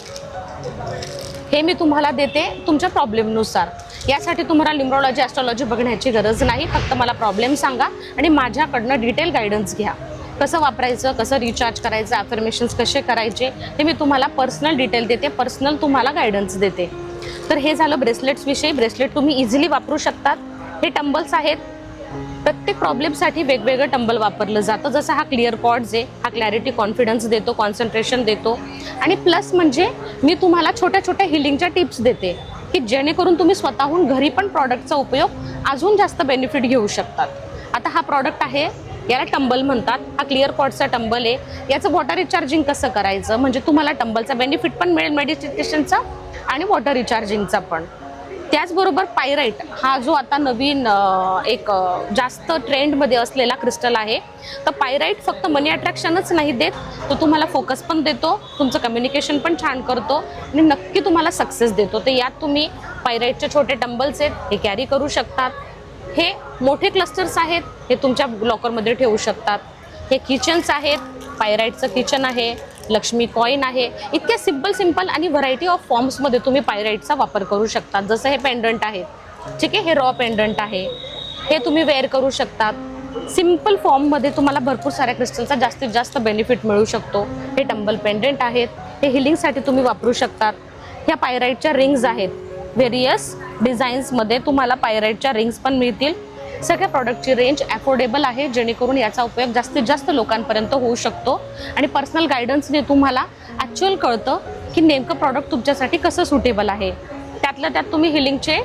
[SPEAKER 19] हे मी तुम्हाला देते तुमच्या प्रॉब्लेमनुसार. यासाठी तुम्हाला न्यूमरोलॉजी, ॲस्ट्रॉलॉजी बघण्याची गरज नाही. फक्त मला प्रॉब्लेम सांगा आणि माझ्याकडनं डिटेल गायडन्स घ्या. कसं वापरायचं, कसं रिचार्ज करायचं, ॲफर्मेशन्स कसे करायचे हे मी तुम्हाला पर्सनल डिटेल देते, पर्सनल तुम्हाला गायडन्स देते. तर हे झालं ब्रेसलेट्सविषयी. ब्रेसलेट तुम्ही इझिली वापरू शकतात. हे टंबल्स आहेत. प्रत्येक प्रॉब्लेमसाठी वेगवेगळं टंबल वापरलं जातं. जसं हा क्लिअर कॉर्ड्स आहे, हा क्लॅरिटी, कॉन्फिडन्स देतो, कॉन्सन्ट्रेशन देतो. आणि प्लस म्हणजे मी तुम्हाला छोट्या छोट्या हिलिंगच्या टिप्स देते की जेणेकरून तुम्ही स्वतःहून घरी पण प्रॉडक्टचा उपयोग अजून जास्त बेनिफिट घेऊ शकतात. आता हा प्रॉडक्ट आहे, याला टंबल म्हणतात. हा क्लिअर कॉर्डचा टंबल आहे. याचं वॉटर रिचार्जिंग कसं करायचं म्हणजे तुम्हाला टंबलचा बेनिफिट पण मिळेल, मेडिटेशनचा आणि वॉटर रिचार्जिंगचा पण. त्याचबरोबर पायराईट हा जो आता नवीन एक जास्त ट्रेंडमध्ये असलेला क्रिस्टल आहे. तर पायराईट फक्त मनी अट्रॅक्शनच नाही देत, तो तुम्हाला फोकस पण देतो, तुमचं कम्युनिकेशन पण छान करतो आणि नक्की तुम्हाला सक्सेस देतो. तर यात तुम्ही पायराईटचे छोटे टंबल्स आहेत, हे कॅरी करू शकतात. हे मोठे क्लस्टर्स आहेत, हे तुमच्या लॉकरमध्ये ठेवू शकतात. हे किचन्स आहेत, पायराईटचं किचन आहे, लक्ष्मी कॉईन आहे. इतक्या सिंपल आणि व्हरायटी ऑफ फॉर्म्समध्ये तुम्ही पायराईटचा वापर करू शकतात. जसं हे पेंडंट आहे, ठीक आहे, हे रॉ पेंडंट आहे, हे तुम्ही वेअर करू शकतात. सिंपल फॉर्ममध्ये तुम्हाला भरपूर साऱ्या क्रिस्टलचा जास्तीत जास्त बेनिफिट मिळू शकतो. हे टंबल पेंडंट आहेत, हे हिलिंगसाठी तुम्ही वापरू शकतात. ह्या पायराईटच्या रिंग्स आहेत, व्हेरियस डिझाईन्समध्ये तुम्हाला पायराईटच्या रिंग्स पण मिळतील. सगळ्या प्रॉडक्टची रेंज अफोर्डेबल आहे, जेणेकरून याचा उपयोग जास्तीत जास्त लोकांपर्यंत होऊ शकतो. आणि पर्सनल गायडन्सने तुम्हाला ॲक्च्युअल कळतं की नेमकं प्रॉडक्ट तुमच्यासाठी कसं सुटेबल आहे. त्यातल्या त्यात तुम्ही हिलिंगचे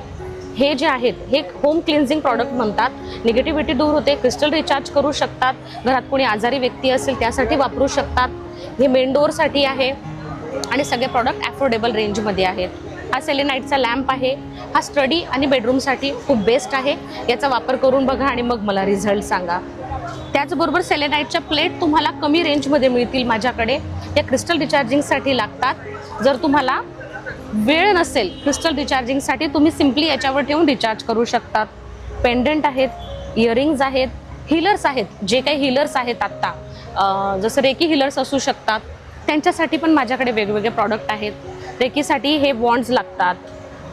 [SPEAKER 19] हे जे आहेत, हे होम क्लिन्झिंग प्रॉडक्ट म्हणतात. निगेटिव्हिटी दूर होते, क्रिस्टल रिचार्ज करू शकतात. घरात कोणी आजारी व्यक्ती असेल त्यासाठी वापरू शकतात. हे मेन डोअरसाठी आहे आणि सगळे प्रॉडक्ट अफोर्डेबल रेंजमध्ये आहेत. हा सेलेनाईटचा लॅम्प आहे, हा स्टडी आणि बेडरूमसाठी खूप बेस्ट आहे. याचा वापर करून बघा आणि मग मला रिझल्ट सांगा. त्याचबरोबर सेलेनाईटच्या प्लेट तुम्हाला कमी रेंजमध्ये मिळतील माझ्याकडे. या क्रिस्टल रिचार्जिंगसाठी लागतात. जर तुम्हाला वेळ नसेल क्रिस्टल रिचार्जिंगसाठी, तुम्ही सिम्पली याच्यावर ठेवून रिचार्ज करू शकतात. पेंडंट आहेत, इयरिंग्ज आहेत, हिलर्स आहेत. जे काही हिलर्स आहेत आत्ता, जसं रेकी हिलर्स असू शकतात, त्यांच्यासाठी पण माझ्याकडे वेगवेगळे प्रॉडक्ट आहेत. रेकीसाठी हे वॉन्ड्स लागतात,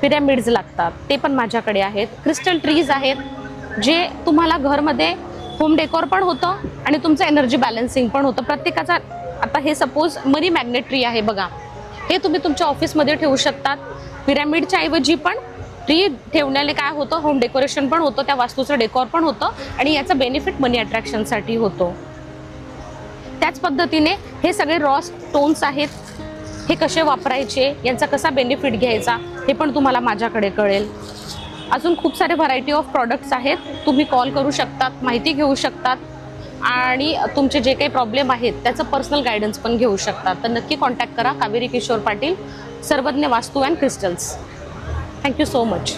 [SPEAKER 19] पिरॅमिड्स लागतात, ते पण माझ्याकडे आहेत. क्रिस्टल ट्रीज आहेत, जे तुम्हाला घरमध्ये होम डेकोर पण होतं आणि तुमचं एनर्जी बॅलन्सिंग पण होतं. प्रत्येकाचा आता हे सपोज मनी मॅग्नेट ट्री आहे बघा, हे तुम्ही तुमच्या ऑफिसमध्ये ठेवू शकतात. पिरॅमिडच्या ऐवजी पण ट्री ठेवण्याने काय होतं, होम डेकोरेशन पण होतं, त्या वास्तूचं डेकोर पण होतं आणि याचा बेनिफिट मनी अट्रॅक्शनसाठी होतो. त्याच पद्धतीने हे सगळे रॉ स्टोन्स आहेत, हे कसे वापरायचे, यांचा कसा बेनिफिट घ्यायचा हे पण तुम्हाला माझ्याकडे कळेल. अजून खूप सारे व्हरायटी ऑफ प्रॉडक्ट्स आहेत, तुम्ही कॉल करू शकतात, माहिती घेऊ शकतात आणि तुमचे जे काही प्रॉब्लेम आहेत त्याचं पर्सनल गायडन्स पण घेऊ शकतात. तर नक्की कॉन्टॅक्ट करा Kaveri Kishore Patil, Sarvagya Vastu and crystals. Thank you so much.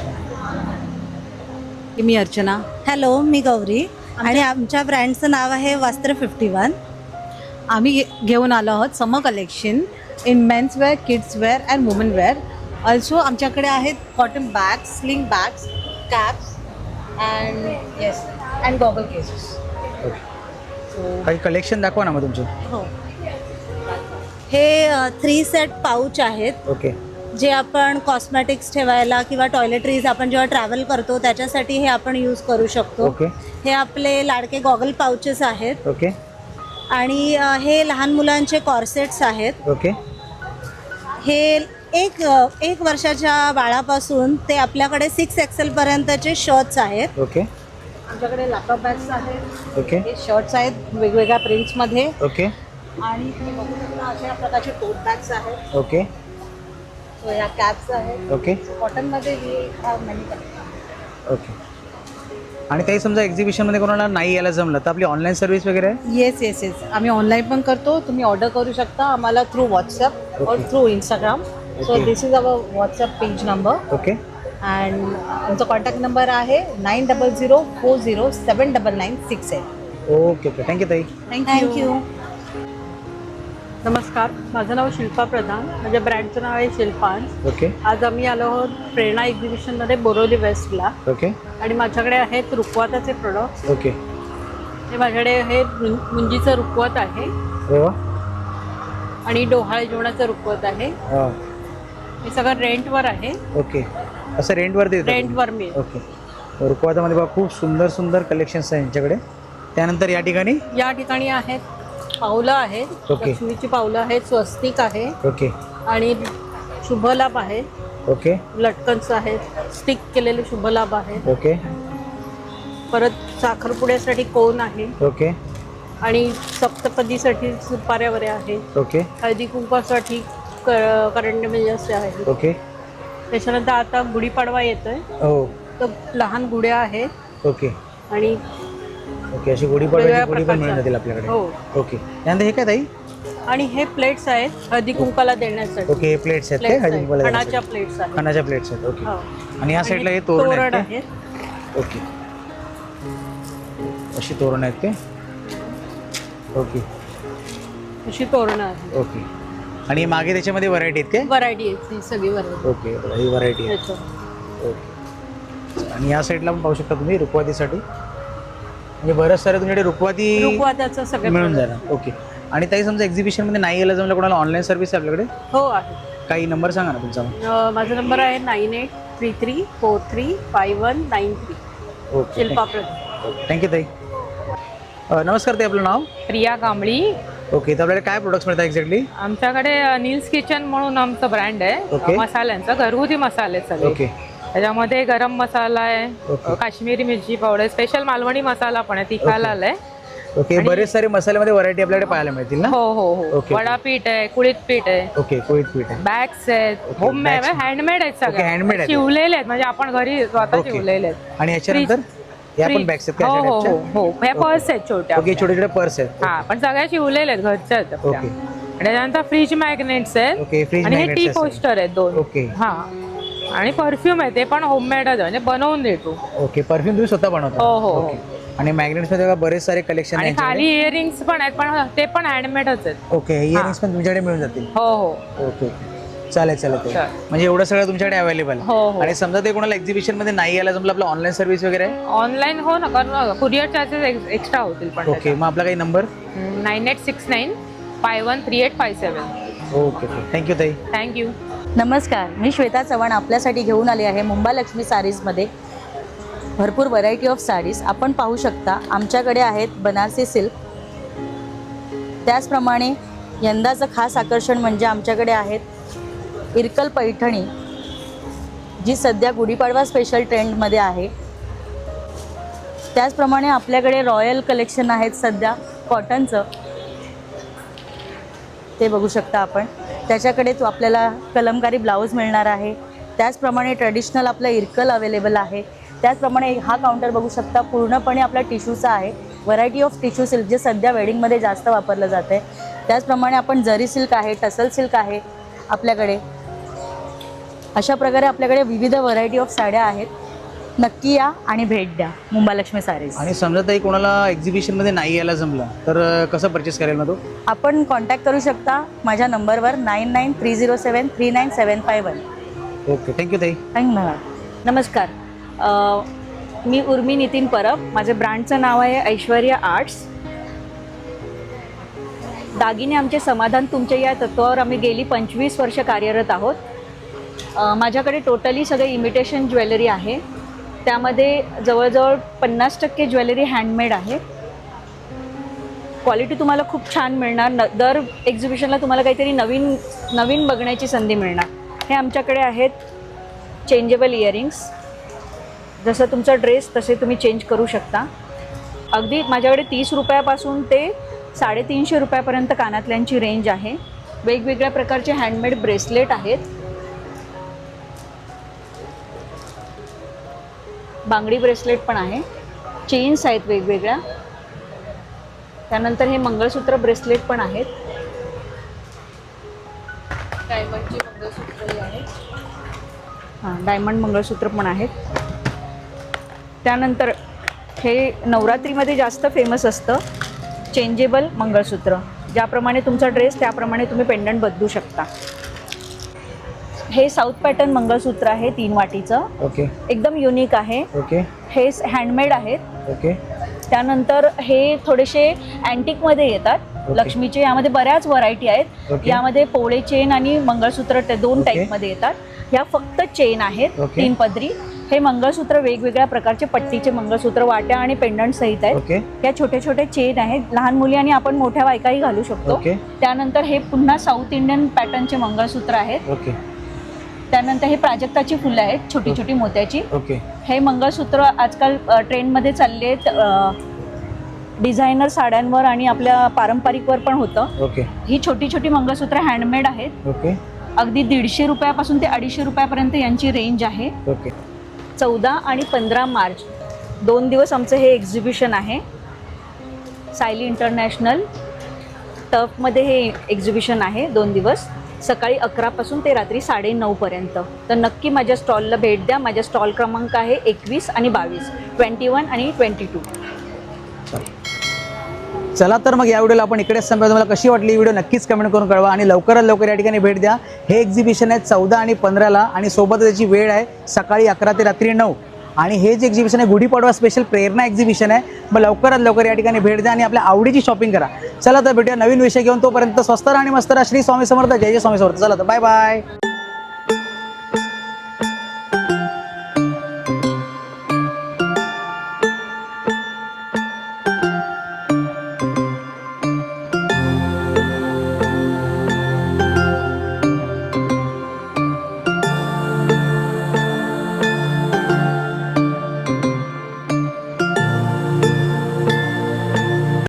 [SPEAKER 21] मी अर्चना.
[SPEAKER 22] हॅलो, मी गौरी आणि आमच्या ब्रँडचं नाव आहे वस्त्र 51. आम्ही घेऊन आलो आहोत summer collection in menswear, kidswear and womenwear. Also आमच्याकडे आहेत cotton bags, sling bags, caps and yes and goggle cases.
[SPEAKER 2] काही कलेक्शन दाखवा ना मग तुमचे.
[SPEAKER 22] हो, हे 3 सेट पाऊच आहेत.
[SPEAKER 2] ओके.
[SPEAKER 22] जे आपण कॉस्मॅटिक्स ठेवायला किंवा टॉयलेटरीज आपण जेव्हा ट्रॅव्हल करतो त्याच्यासाठी हे आपण यूज करू शकतो.
[SPEAKER 2] ओके.
[SPEAKER 22] हे आपले लाडके गॉगल पाउचेस आहेत.
[SPEAKER 2] ओके.
[SPEAKER 22] आणि हे लहान मुलांचे कॉर्सेट्स आहेत.
[SPEAKER 2] ओके.
[SPEAKER 22] हे एक वर्षाच्या बाळापासून ते आपल्याकडे 6 XL पर्यंतचे शर्ट्स आहेत.
[SPEAKER 2] ओके.
[SPEAKER 22] आमच्याकडे लॅपटॉप बॅग्स आहेत.
[SPEAKER 2] ओके.
[SPEAKER 22] हे शर्ट्स आहेत वेगवेगळ्या प्रिंट्समध्ये.
[SPEAKER 2] ओके.
[SPEAKER 22] आणि हे बघू शकता अशा प्रकारचे टोट बॅग्स आहेत.
[SPEAKER 2] ओके.
[SPEAKER 22] सो या कॅप्स आहेत.
[SPEAKER 2] ओके.
[SPEAKER 22] कॉटनमध्ये हे मॅनी कलेक्शन.
[SPEAKER 2] ओके. आणि काही समजा एक्झिबिशनमध्ये कोणाला नाही यायला जमलं तर आपली ऑनलाईन सर्व्हिस वगैरे आहे?
[SPEAKER 22] येस येस येस, आम्ही ऑनलाईन पण करतो. तुम्ही ऑर्डर करू शकता आम्हाला थ्रू व्हॉट्सॲप और through Instagram. So this is our WhatsApp page number.
[SPEAKER 2] Okay.
[SPEAKER 22] And आमचा कॉन्टॅक्ट नंबर आहे 9004079968.
[SPEAKER 2] Okay okay. थँक्यू ताई.
[SPEAKER 22] थँक्यू.
[SPEAKER 20] नमस्कार, माझं नाव शिल्पा प्रधान, माझ्या ब्रँडचं नाव आहे शिल्पांस.
[SPEAKER 2] ओके.
[SPEAKER 20] आज आम्ही आलो आहोत प्रेरणा एक्झिबिशनमध्ये बोरिवली वेस्टला.
[SPEAKER 2] ओके.
[SPEAKER 20] आणि माझ्याकडे आहेत रुखवाताचे प्रोडक्ट्स.
[SPEAKER 2] ओके.
[SPEAKER 20] हे माझ्याकडे हे मुंजीचं रुखवत आहे
[SPEAKER 2] अरे वा.
[SPEAKER 20] आणि डोहाळे जेवणाचं रुखवत आहे.
[SPEAKER 2] हा.
[SPEAKER 20] हे सगळं रेंटवर आहे.
[SPEAKER 2] ओके. असं रेंटवर देतो?
[SPEAKER 20] रेंटवर मी.
[SPEAKER 2] ओके. रुखवातामध्ये बघा खूप सुंदर सुंदर कलेक्शन्स आहे यांच्याकडे. त्यानंतर या ठिकाणी
[SPEAKER 20] आहेत पावलं आहेत.
[SPEAKER 2] ओके.
[SPEAKER 20] लक्ष्मीची पावलं आहेत, स्वस्तिक आहे
[SPEAKER 2] ओके.
[SPEAKER 20] आणि शुभलाभ आहे.
[SPEAKER 2] ओके.
[SPEAKER 20] लटकन्स आहेत, स्टिक केलेले शुभलाभ आहेत.
[SPEAKER 2] ओके.
[SPEAKER 20] परत साखरपुड्यासाठी कोण आहे.
[SPEAKER 2] ओके.
[SPEAKER 20] आणि सप्तपदीसाठी सुपाऱ्यावऱ्या आहेत.
[SPEAKER 2] ओके.
[SPEAKER 20] हळदी कुंकवासाठी करंडे म्हणजे असे आहेत.
[SPEAKER 2] ओके.
[SPEAKER 20] त्याच्यानंतर आता गुढीपाडवा येतोय
[SPEAKER 2] हो.
[SPEAKER 20] तर लहान गुड्या आहेत.
[SPEAKER 2] ओके.
[SPEAKER 20] आणि
[SPEAKER 2] ओके. अशी गुढीपाडव्याची गुढी पण मिळून जातील आपल्याकडे.
[SPEAKER 20] हो.
[SPEAKER 2] ओके. त्यानंतर हे काय ताई?
[SPEAKER 20] आणि हे प्लेट्स आहेत हळदी कुंकाला देण्यासाठी.
[SPEAKER 2] ओके. प्लेट्स आहेत.
[SPEAKER 20] Plates
[SPEAKER 2] हळदी
[SPEAKER 20] आहेत.
[SPEAKER 2] कुंकवाला
[SPEAKER 20] खणाच्या प्लेट्स आहेत.
[SPEAKER 2] खणाच्या प्लेट्स आहेत. ओके.
[SPEAKER 20] हो.
[SPEAKER 2] आणि या
[SPEAKER 20] आणि
[SPEAKER 2] साईडला हे तोरण आहेत.
[SPEAKER 20] आहेत.
[SPEAKER 2] ओके. अशी तोरण आहेत ते. ओके.
[SPEAKER 20] अशी तोरणं आहेत.
[SPEAKER 2] ओके. आणि मागे त्याच्यामध्ये व्हरायटी आहेत काय?
[SPEAKER 20] व्हरायटी आहेत, ही सगळी व्हरायटी.
[SPEAKER 2] ओके. ही व्हरायटी आहे. ओके. आणि या साईडला पण पाहू शकता तुम्ही रुखवातीसाठी, म्हणजे बरंच सारं तुमच्याकडे
[SPEAKER 20] रुखवात्याचं सगळं
[SPEAKER 2] मिळून जाणार. ओके. आणि ताई समजा एक्झिबिशनमध्ये नाही यायला जमलं कोणाला ऑनलाईन सर्व्हिस आहे आपल्याकडे?
[SPEAKER 20] हो आहे.
[SPEAKER 2] काही नंबर सांगा ना तुमचा.
[SPEAKER 20] माझा नंबर आहे 9833435193.
[SPEAKER 2] ओके.
[SPEAKER 20] शिल्पा प्रधान.
[SPEAKER 2] थँक्यू ताई. नमस्कार ताई, आपलं नाव?
[SPEAKER 23] प्रिया कांबळी.
[SPEAKER 2] ओके. तर आपल्याला काय प्रोडक्ट्स मिळतात एक्झॅक्टली?
[SPEAKER 23] आमच्याकडे नील्स किचन म्हणून आमचं ब्रँड आहे.
[SPEAKER 2] ओके.
[SPEAKER 23] मसाल्यांचं घरगुती मसाले सगळे.
[SPEAKER 2] ओके.
[SPEAKER 23] त्याच्यामध्ये गरम मसाला आहे,
[SPEAKER 2] ओके.
[SPEAKER 23] काश्मीरी मिरची पावडर, स्पेशल मालवणी मसाला पण आहे, तिखाला आहे.
[SPEAKER 2] ओके. बरेच सारे मसाल्यामध्ये व्हरायटी आपल्याकडे पाहायला मिळतील ना?
[SPEAKER 23] हो हो हो.
[SPEAKER 2] ओके.
[SPEAKER 23] वडापीठ आहे, कुळीत पीठ आहे.
[SPEAKER 2] ओके. कोळीत पीठ आहे.
[SPEAKER 23] बॅग्स आहेत, होममेड हँडमेड आहेत सगळे.
[SPEAKER 2] हँडमेड आहेत.
[SPEAKER 23] शिवलेले आहेत, म्हणजे आपण घरी स्वतः
[SPEAKER 2] ओके.
[SPEAKER 23] शिवलेले आहेत.
[SPEAKER 2] आणि याच्यानंतर या पण बॅग्स आहेत
[SPEAKER 23] हो
[SPEAKER 2] का?
[SPEAKER 23] हो हो. ह्या पर्स आहेत छोट्या.
[SPEAKER 2] ओके. छोटे छोटे पर्स आहेत.
[SPEAKER 23] हा, पण सगळ्या शिवलेल्या आहेत, घरच्या आहेत आपल्या.
[SPEAKER 2] ओके.
[SPEAKER 23] आणि त्याच्यानंतर फ्रीज मॅग्नेट्स आहेत.
[SPEAKER 2] ओके. फ्रीज
[SPEAKER 23] आणि हे
[SPEAKER 2] मॅग्नेट्स
[SPEAKER 23] टी
[SPEAKER 2] असतात.
[SPEAKER 23] पोस्टर आहेत 2.
[SPEAKER 2] ओके.
[SPEAKER 23] हा. आणि परफ्यूम आहे, ते पण होममेडच म्हणजे बनवून देतो.
[SPEAKER 2] ओके. परफ्यूम तुम्ही स्वतः बनवता?
[SPEAKER 23] हो हो.
[SPEAKER 2] ओके. आणि मॅग्नेट्स मध्ये बरेच सारे कलेक्शन
[SPEAKER 23] आणि
[SPEAKER 2] आहे.
[SPEAKER 23] खाली इयरिंग्स पण आहेत, पण ते पण हँडमेडच आहेत.
[SPEAKER 2] ओके. इयरिंग्स पण तुमच्याकडे मिळून जातील?
[SPEAKER 23] हो हो.
[SPEAKER 2] ओके. चालेल चालेल. म्हणजे एवढं सगळं तुमच्याकडे अवेलेबल.
[SPEAKER 23] हो हो.
[SPEAKER 2] आणि समजा ते कोणाला एक्झिबिशन मध्ये नाही यायला जमलं, आपलं ऑनलाईन सर्व्हिस वगैरे आहे?
[SPEAKER 23] ऑनलाईन हो ना, कारण कुरिअर चार्जेस एक्स्ट्रा होतील. पण
[SPEAKER 2] ओके. मग आपला काही नंबर?
[SPEAKER 23] 9869513857.
[SPEAKER 2] ओके. थँक्यू ताई.
[SPEAKER 23] थँक्यू.
[SPEAKER 24] नमस्कार, मी श्वेता चव्हाण आपल्यासाठी घेऊन आली आहे मुंबा लक्ष्मी साडीजमध्ये भरपूर व्हरायटी ऑफ साडीज आपण पाहू शकता. आमच्याकडे आहेत बनारसी सिल्क. त्याचप्रमाणे यंदाचं खास आकर्षण म्हणजे आमच्याकडे आहेत इरकल पैठणी, जी सध्या गुढीपाडवा स्पेशल ट्रेंडमध्ये आहे. त्याचप्रमाणे आपल्याकडे रॉयल कलेक्शन आहेत सध्या कॉटनचं. ते बघू शकता आपण. त्याच्याकडे तो आपल्याला कलमकारी ब्लाऊज मिळणार आहे. त्याचप्रमाणे ट्रेडिशनल आपलं इरकल अवेलेबल आहे. त्याचप्रमाणे हा काउंटर बघू शकता पूर्णपणे आपला टिश्यूचा आहे. व्हरायटी ऑफ टिश्यू सिल्क जे सध्या वेडिंगमध्ये जास्त वापरलं जातं आहे. त्याचप्रमाणे आपण जरी सिल्क आहे, टसल सिल्क आहे आपल्याकडे. अशा प्रकारे आपल्याकडे विविध व्हरायटी ऑफ साड्या आहेत. नक्की या आणि भेट द्या मुंबालक्ष्मी सारीज.
[SPEAKER 2] आणि समजा ताई कोणाला एक्झिबिशनमध्ये नाही यायला जमलं तर कसं परचेस करेल मग तो?
[SPEAKER 24] आपण कॉन्टॅक्ट करू शकता माझ्या नंबरवर 9930739751.
[SPEAKER 2] ओके, थँक्यू ताई.
[SPEAKER 24] धन्यवाद.
[SPEAKER 7] नमस्कार, मी उर्मी नितीन परब. माझ्या ब्रँडचं नाव आहे ऐश्वर्या आर्ट्स. दागिने आमचे समाधान तुमच्या या तत्वावर आम्ही गेली 25 वर्ष कार्यरत आहोत. माझ्याकडे टोटली सगळे इमिटेशन ज्वेलरी आहे. त्यामध्ये जवळजवळ 50% ज्वेलरी हँडमेड आहे. क्वालिटी तुम्हाला खूप छान मिळणार. दर एक्झिबिशनला तुम्हाला काहीतरी नवीन नवीन बघण्याची संधी मिळणार. हे आमच्याकडे आहेत चेंजेबल इयरिंग्स. जसं तुमचा ड्रेस तसे तुम्ही चेंज करू शकता. अगदी माझ्याकडे 30 रुपयापासून ते 350 रुपयापर्यंत कानातल्यांची रेंज आहे. वेगवेगळ्या प्रकारचे हँडमेड ब्रेसलेट आहेत. बांगडी ब्रेसलेट पण आहे. चेन्स आहेत वेगवेगळ्या. त्यानंतर हे मंगळसूत्र ब्रेसलेट पण आहेत. डायमंडची मंगळसूत्रही आहेत. डायमंड मंगळसूत्र पण आहेत. त्यानंतर हे नवरात्रीमध्ये जास्त फेमस असतं चेंजेबल मंगळसूत्र. ज्याप्रमाणे तुमचा ड्रेस त्याप्रमाणे तुम्ही पेंडंट बदलू शकता. हे साऊथ पॅटर्न मंगळसूत्र आहे 3 वाटीचं.
[SPEAKER 2] ओके,
[SPEAKER 7] एकदम युनिक आहे.
[SPEAKER 2] ओके,
[SPEAKER 7] हे हँडमेड आहेत.
[SPEAKER 2] ओके.
[SPEAKER 7] त्यानंतर हे थोडेसे अँटिकमध्ये येतात. लक्ष्मीचे यामध्ये बऱ्याच व्हरायटी आहेत.
[SPEAKER 2] ओके.
[SPEAKER 7] यामध्ये पोळे चेन आणि मंगळसूत्र ते 2 टाईपमध्ये येतात. ह्या फक्त चेन आहेत
[SPEAKER 2] ओके.
[SPEAKER 7] 3 पदरी. हे मंगळसूत्र वेगवेगळ्या प्रकारचे पट्टीचे मंगळसूत्र वाट्या आणि पेंडंट सहित आहेत.
[SPEAKER 2] ओके.
[SPEAKER 7] या छोटे छोटे चेन आहेत. लहान मुली आणि आपण मोठ्या बायकाही घालू शकतो.
[SPEAKER 2] ओके.
[SPEAKER 7] त्यानंतर हे पुन्हा साऊथ इंडियन पॅटर्नचे मंगळसूत्र आहेत.
[SPEAKER 2] ओके.
[SPEAKER 7] त्यानंतर हे प्राजक्ताची फुलं आहेत छोटी छोटी मोत्याची.
[SPEAKER 2] ओके.
[SPEAKER 7] हे मंगळसूत्र आजकाल ट्रेंडमध्ये चालले आहेत. डिझायनर साड्यांवर आणि आपल्या पारंपरिकवर पण होतं.
[SPEAKER 2] ओके.
[SPEAKER 7] ही छोटी छोटी मंगळसूत्र हँडमेड आहेत.
[SPEAKER 2] ओके.
[SPEAKER 7] अगदी 150 रुपयापासून ते 250 रुपयापर्यंत यांची रेंज आहे.
[SPEAKER 2] ओके.
[SPEAKER 7] 14 आणि 15 मार्च 2 दिवस आमचं हे एक्झिबिशन आहे. सायली इंटरनॅशनल टर्फमध्ये हे एक्झिबिशन आहे 2 दिवस. सकाळी 11 पासून ते रात्री 9:30 पर्यंत. तर नक्की माझ्या स्टॉलला भेट द्या. माझ्या स्टॉल क्रमांक आहे 21 आणि 22, 21 आणि 22.
[SPEAKER 2] चला तर मग या व्हिडिओला आपण इकडेच संपवतो. तुम्हाला कशी वाटली व्हिडिओ नक्कीच कमेंट करून कळवा. आणि लवकरात लवकर या ठिकाणी भेट द्या. हे एक्झिबिशन आहे 14 आणि 15ला आणि सोबत त्याची वेळ आहे सकाळी 11 ते रात्री 9. आणि हे जे एक्झिबिशन आहे गुढीपाडवा स्पेशल प्रेरणा एक्झिबिशन आहे. मग लवकरात लवकर या ठिकाणी भेट द्या आणि आपल्या आवडीची शॉपिंग करा. चला तर भेटूया नवीन विषय घेऊन. तोपर्यंत स्वस्त राहा आणि मस्त राहा. श्री स्वामी समर्थ. जय जय स्वामी समर्थ. चला तर बाय बाय.